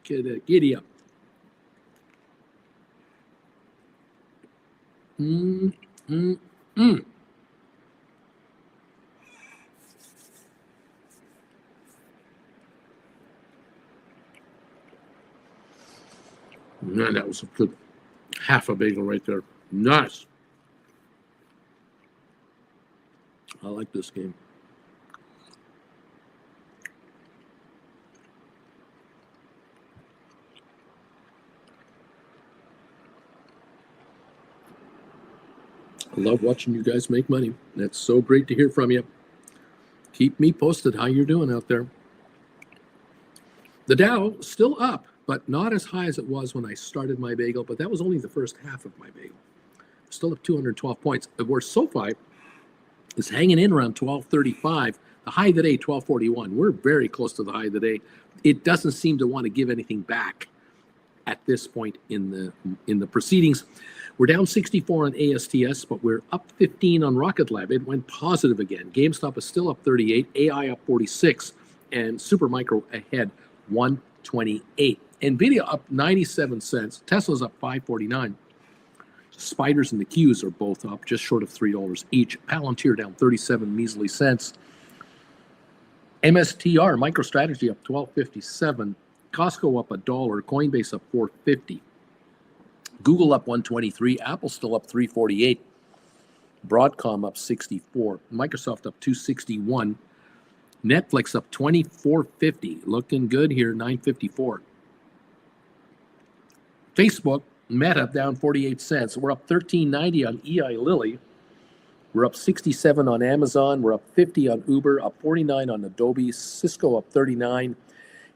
it. Giddy up. Man, that was a good half a bagel right there. Nice. I like this game. I love watching you guys make money. That's so great to hear from you. Keep me posted how you're doing out there. The Dow still up, but not as high as it was when I started my bagel, but that was only the first half of my bagel. Still up 212 points. Where SoFi is hanging in around 1235. The high of the day, 1241. We're very close to the high of the day. It doesn't seem to want to give anything back at this point in the proceedings. We're down 64 on ASTS, but we're up 15 on Rocket Lab. It went positive again. GameStop is still up 38, AI up 46, and Supermicro ahead 128. NVIDIA up 97 cents. Tesla's up 549. Spiders and the Qs are both up just short of $3 each. Palantir down 37 measly cents. MSTR, MicroStrategy up 12.57. Costco up $1. Coinbase up 4.50. Google up 123. Apple still up 3.48. Broadcom up 64. Microsoft up 261. Netflix up 24.50. Looking good here, 9.54. Facebook, Meta down 48 cents. We're up 13.90 on EI Lilly. We're up 67 on Amazon. We're up 50 on Uber, up 49 on Adobe. Cisco up 39.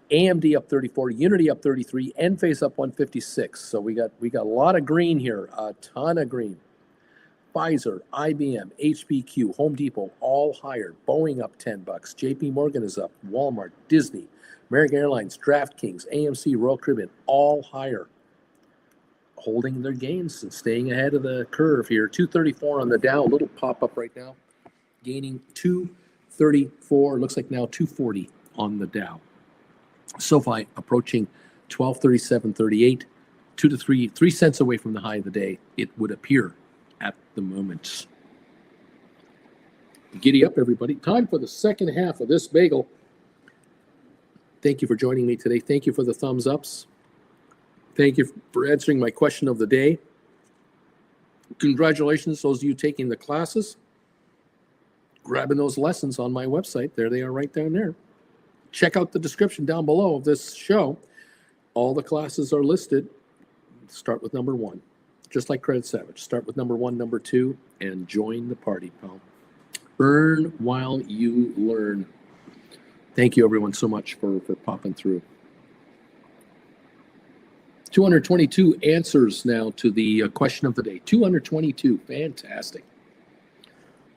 AMD up 34. Unity up 33. Enphase up 156. So we got a lot of green here, a ton of green. Pfizer, IBM, HPQ, Home Depot, all higher. Boeing up $10. JP Morgan is up. Walmart, Disney, American Airlines, DraftKings, AMC, Royal Caribbean, all higher. Holding their gains and staying ahead of the curve here. 234 on the Dow, a little pop up right now. Gaining 234, looks like now 240 on the Dow. SoFi approaching 1237.38, 2 to 3 cents away from the high of the day, it would appear at the moment. Giddy up, everybody. Time for the second half of this bagel. Thank you for joining me today. Thank you for the thumbs ups. Thank you for answering my question of the day. Congratulations, those of you taking the classes, grabbing those lessons on my website. There they are right down there. Check out the description down below of this show. All the classes are listed. Start with number 1. Just like Credit Savage. Start with number 1, number 2, and join the party, pal. Earn while you learn. Thank you, everyone, so much for popping through. 222 answers now to the question of the day. 222. Fantastic.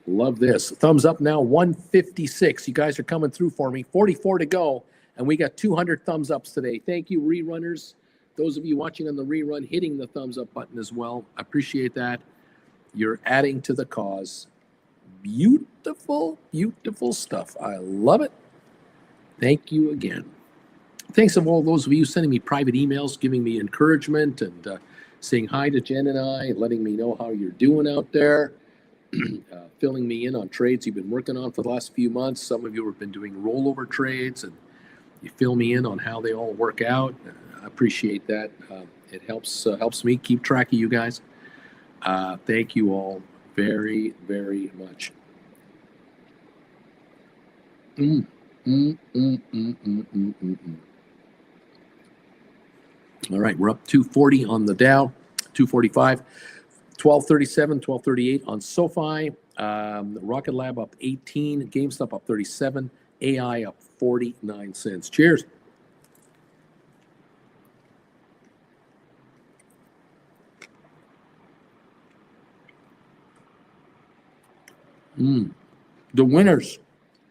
Love this. Thumbs up now, 156. You guys are coming through for me. 44 to go, and we got 200 thumbs ups today. Thank you, rerunners. Those of you watching on the rerun, hitting the thumbs up button as well. I appreciate that. You're adding to the cause. Beautiful, beautiful stuff. I love it. Thank you again. Thanks to all those of you sending me private emails, giving me encouragement and saying hi to Jen and I, and letting me know how you're doing out there. filling me in on trades you've been working on for the last few months. Some of you have been doing rollover trades, and you fill me in on how they all work out. I appreciate that. It helps me keep track of you guys. Thank you all very, very much. All right, we're up 240 on the Dow, 245, 1237, 1238 on SoFi. Rocket Lab up 18, GameStop up 37, AI up 49 cents. Cheers. The winners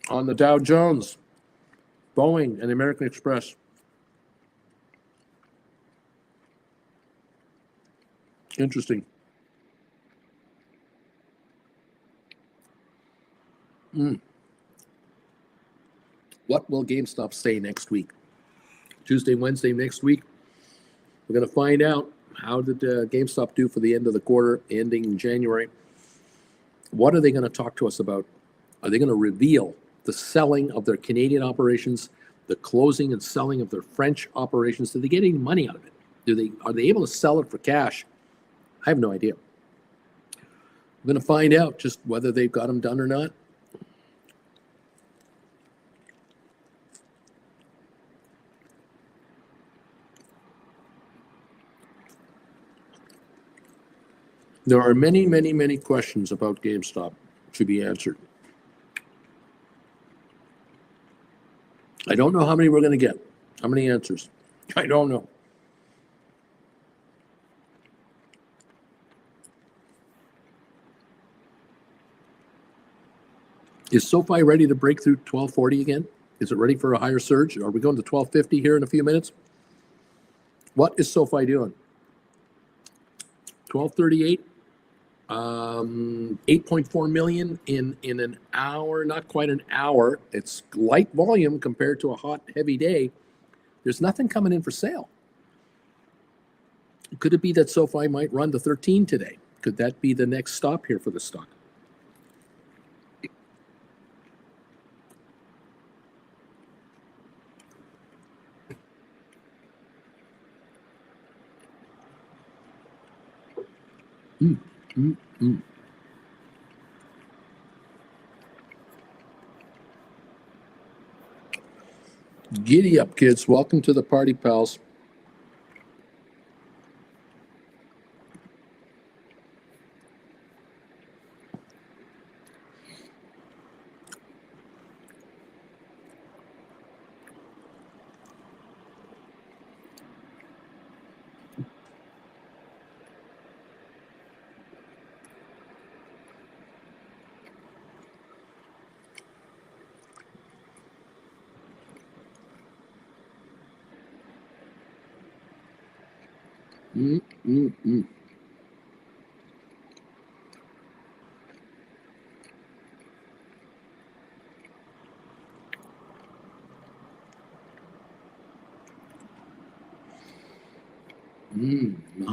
on the Dow Jones, Boeing and American Express. Interesting. What will GameStop say next week? Tuesday, Wednesday next week. We're going to find out how did GameStop do for the end of the quarter, ending in January. What are they going to talk to us about? Are they going to reveal the selling of their Canadian operations, the closing and selling of their French operations? Do they get any money out of it? Are they able to sell it for cash? I have no idea. I'm going to find out just whether they've got them done or not. There are many, many, many questions about GameStop to be answered. I don't know how many we're going to get. How many answers? I don't know. Is SoFi ready to break through 1240 again? Is it ready for a higher surge? Are we going to 1250 here in a few minutes? What is SoFi doing? 1238, 8.4 million in an hour, not quite an hour. It's light volume compared to a hot, heavy day. There's nothing coming in for sale. Could it be that SoFi might run to 13 today? Could that be the next stop here for the stock? Giddy up, kids. Welcome to the party, pals.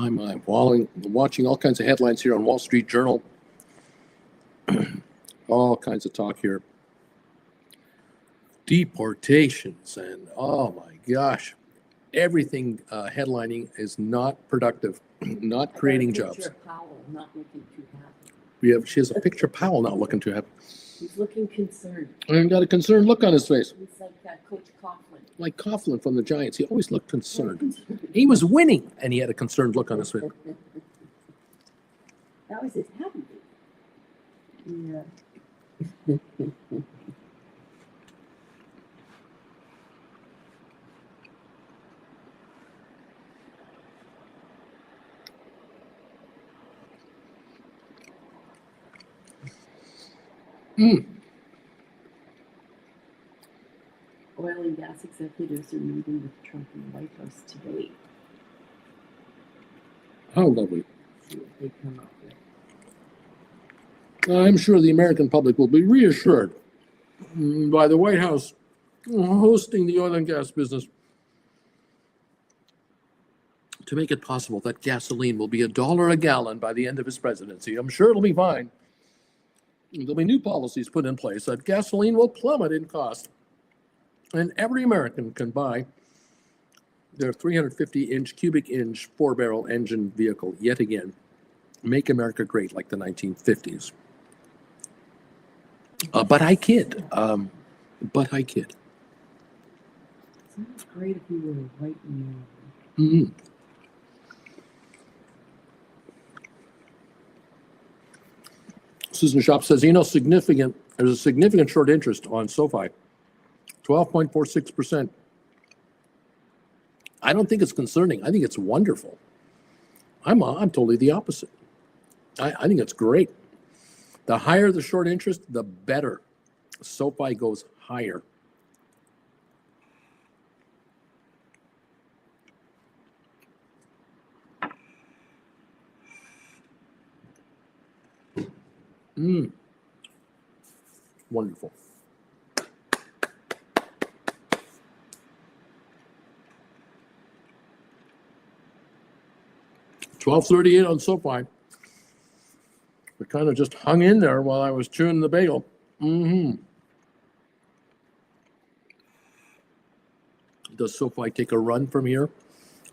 My. Watching all kinds of headlines here on Wall Street Journal. All kinds of talk here. Deportations and oh my gosh. Everything headlining is not productive, not creating jobs. Powell not looking too happy. She has a picture of Powell not looking too happy. He's looking concerned. And got a concerned look on his face. He's like Coach Coughlin. Like Coughlin from the Giants. He always looked concerned. He was winning, and he had a concerned look on his face. That was his happy day. Yeah. Oil and gas executives are meeting with Trump in the White House today. How lovely. See what they come up with. I'm sure the American public will be reassured by the White House hosting the oil and gas business to make it possible that gasoline will be $1 a gallon by the end of his presidency. I'm sure it'll be fine. There'll be new policies put in place that gasoline will plummet in cost, and every American can buy their 350-inch cubic inch 4-barrel engine vehicle yet again. Make America great like the 1950s. But I kid. But I kid. Sounds great if you were right in Mm-hmm. Susan Shop says, there's a significant short interest on SoFi, 12.46%. I don't think it's concerning. I think it's wonderful. I'm totally the opposite. I think it's great. The higher the short interest, the better. SoFi goes higher. Wonderful. $12.38 on SoFi. We kind of just hung in there while I was chewing the bagel. Does SoFi take a run from here?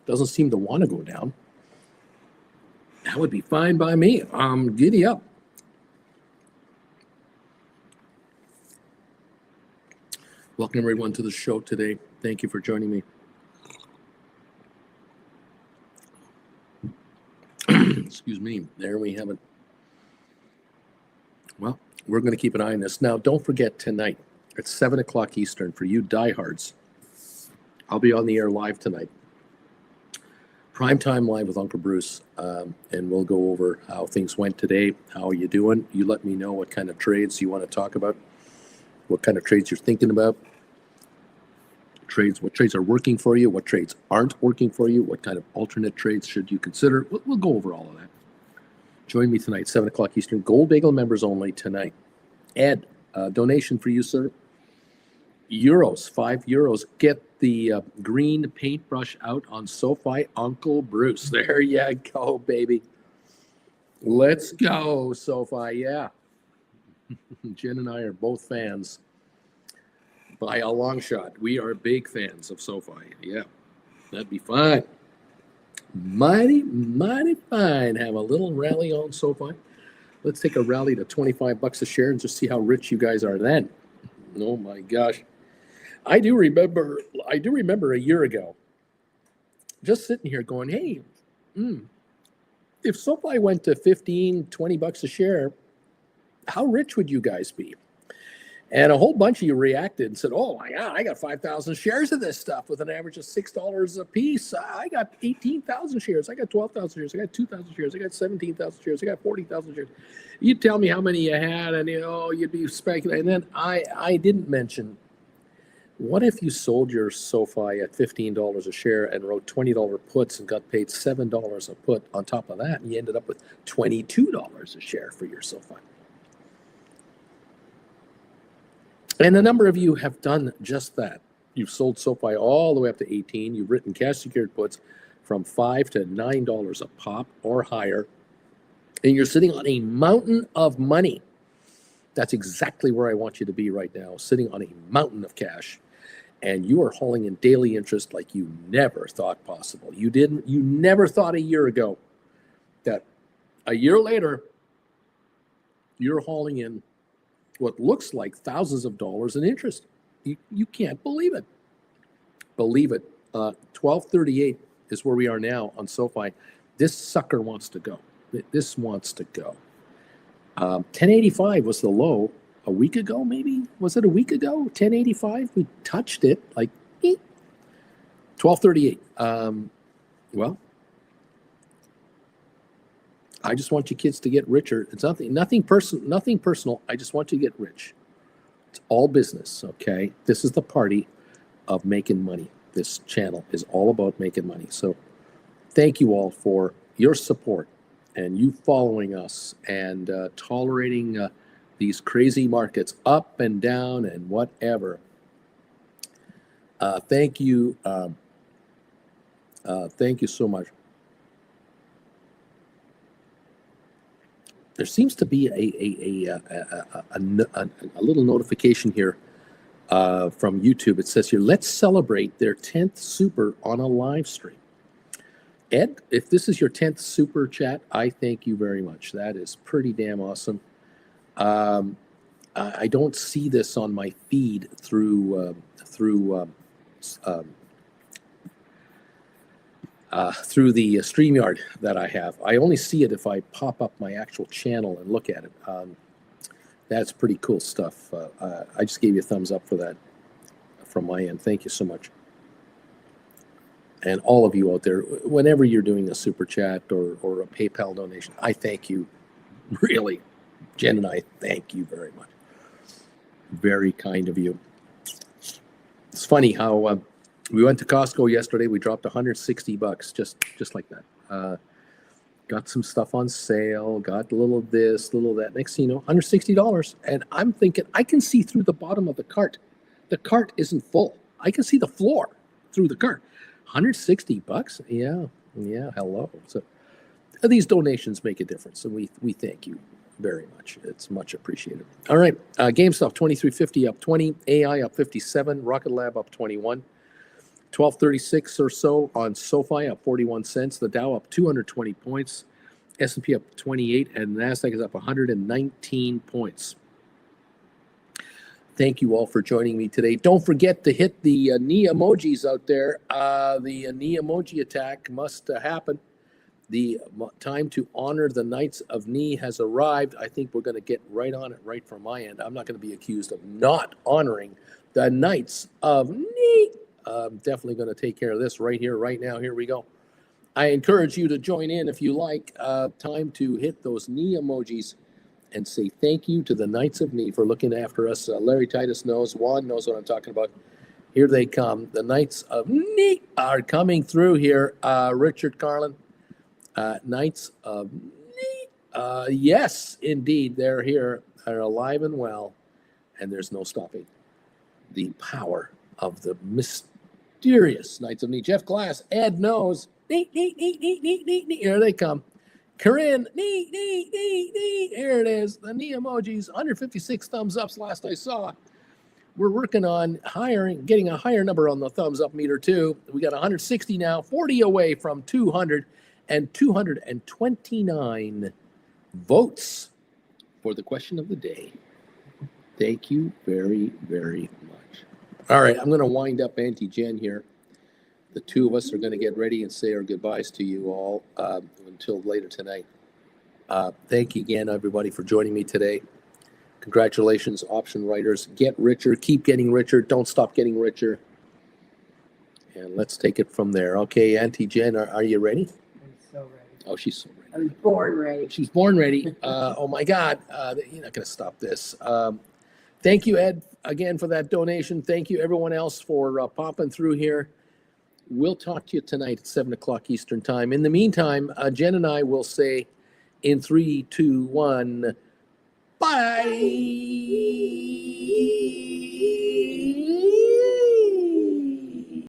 Doesn't seem to want to go down. That would be fine by me. Giddy up. Welcome everyone to the show today. Thank you for joining me. Excuse me. There we have it. Well, we're going to keep an eye on this. Now, don't forget tonight at 7 o'clock Eastern for you diehards. I'll be on the air live tonight. Primetime live with Uncle Bruce. And we'll go over how things went today. How are you doing? You let me know what kind of trades you want to talk about. What kind of trades you're thinking about. What trades are working for you. What trades aren't working for you. What kind of alternate trades should you consider. We'll go over all of that. Join me tonight, 7 o'clock Eastern. Gold Bagel members only tonight. Ed, donation for you, sir. Euros, €5. Get the green paintbrush out on SoFi, Uncle Bruce. There you go, baby. Let's go, SoFi. Yeah. Jen and I are both fans. By a long shot. We are big fans of SoFi. Yeah. That'd be fine. Mighty fine. Have a little rally on SoFi. Let's take a rally to $25 a share and just see how rich you guys are then. Oh my gosh. I do remember a year ago, just sitting here going, hey, if SoFi went to $15-20 a share, how rich would you guys be? And a whole bunch of you reacted and said, oh my God, I got 5,000 shares of this stuff with an average of $6 a piece. I got 18,000 shares. I got 12,000 shares. I got 2,000 shares. I got 17,000 shares. I got 40,000 shares. You tell me how many you had and you'd be speculating. And then I didn't mention, what if you sold your SoFi at $15 a share and wrote $20 puts and got paid $7 a put on top of that, and you ended up with $22 a share for your SoFi? And a number of you have done just that. You've sold SoFi all the way up to 18. You've written cash secured puts from $5 to $9 a pop or higher. And you're sitting on a mountain of money. That's exactly where I want you to be right now, sitting on a mountain of cash. And you are hauling in daily interest like you never thought possible. You never thought a year ago that a year later, you're hauling in what looks like thousands of dollars in interest. You can't believe it. Believe it. 1238 is where we are now on SoFi. This sucker wants to go. This wants to go. 1085 was the low a week ago, maybe? Was it a week ago? 1085? We touched it like 1238. Well, I just want you kids to get richer. It's nothing personal. I just want you to get rich. It's all business, okay? This is the party of making money. This channel is all about making money. So thank you all for your support and you following us and tolerating these crazy markets up and down and whatever. Thank you. Thank you so much. there seems to be a little notification here from YouTube. It says here, let's celebrate their 10th super on a live stream. Ed, if this is your 10th super chat, I thank you very much. That is pretty damn awesome. I don't see this on my feed through the StreamYard that I have. I only see it if I pop up my actual channel and look at it. That's pretty cool stuff. I just gave you a thumbs up for that from my end. Thank you so much. And all of you out there, whenever you're doing a super chat or a PayPal donation, I thank you. Really, Jen and I thank you very much. Very kind of you. It's funny how we went to Costco yesterday. We dropped $160 just like that. Got some stuff on sale. Got a little of this, little of that. Next thing you know, $160. And I'm thinking, I can see through the bottom of the cart. The cart isn't full. I can see the floor through the cart. $160? Yeah. Hello. So these donations make a difference, and we thank you very much. It's much appreciated. All right, GameStop 2350 up 20, AI up 57, Rocket Lab up 21, 1236 or so on SoFi up 41 cents. The Dow up 220 points, S&P up 28, and Nasdaq is up 119 points. Thank you all for joining me today. Don't forget to hit the knee emojis out there. The knee emoji attack must happen. The time to honor the Knights of Knee has arrived. I think we're going to get right on it right from my end. I'm not going to be accused of not honoring the Knights of Knee. I'm definitely going to take care of this right here, right now. Here we go. I encourage you to join in if you like. Time to hit those knee emojis and say thank you to the Knights of Knee for looking after us. Larry Titus knows. Juan knows what I'm talking about. Here they come. The Knights of Knee are coming through here. Richard Carlin. Knights of Knee. Yes, indeed. They're here. They're alive and well. And there's no stopping the power of the mysterious Knights of Knee. Jeff Glass. Ed knows. Knee. Here they come. Corinne, knee. Here it is. The knee emojis, 156 thumbs ups last I saw. We're working on getting a higher number on the thumbs up meter too. We got 160 now, 40 away from 200 and 229 votes for the question of the day. Thank you very, very much. All right, I'm going to wind up Auntie Jen here. The two of us are going to get ready and say our goodbyes to you all until later tonight. Thank you again, everybody, for joining me today. Congratulations, option writers. Get richer. Keep getting richer. Don't stop getting richer. And let's take it from there. Okay, Auntie Jen, are you ready? I'm so ready. Oh, she's so ready. I was born ready. She's born ready. Oh, my God. You're not going to stop this. Thank you, Ed, again, for that donation. Thank you, everyone else, for popping through here. We'll talk to you tonight at 7 o'clock Eastern Time. In the meantime, Jen and I will say in 3, 2, 1, bye.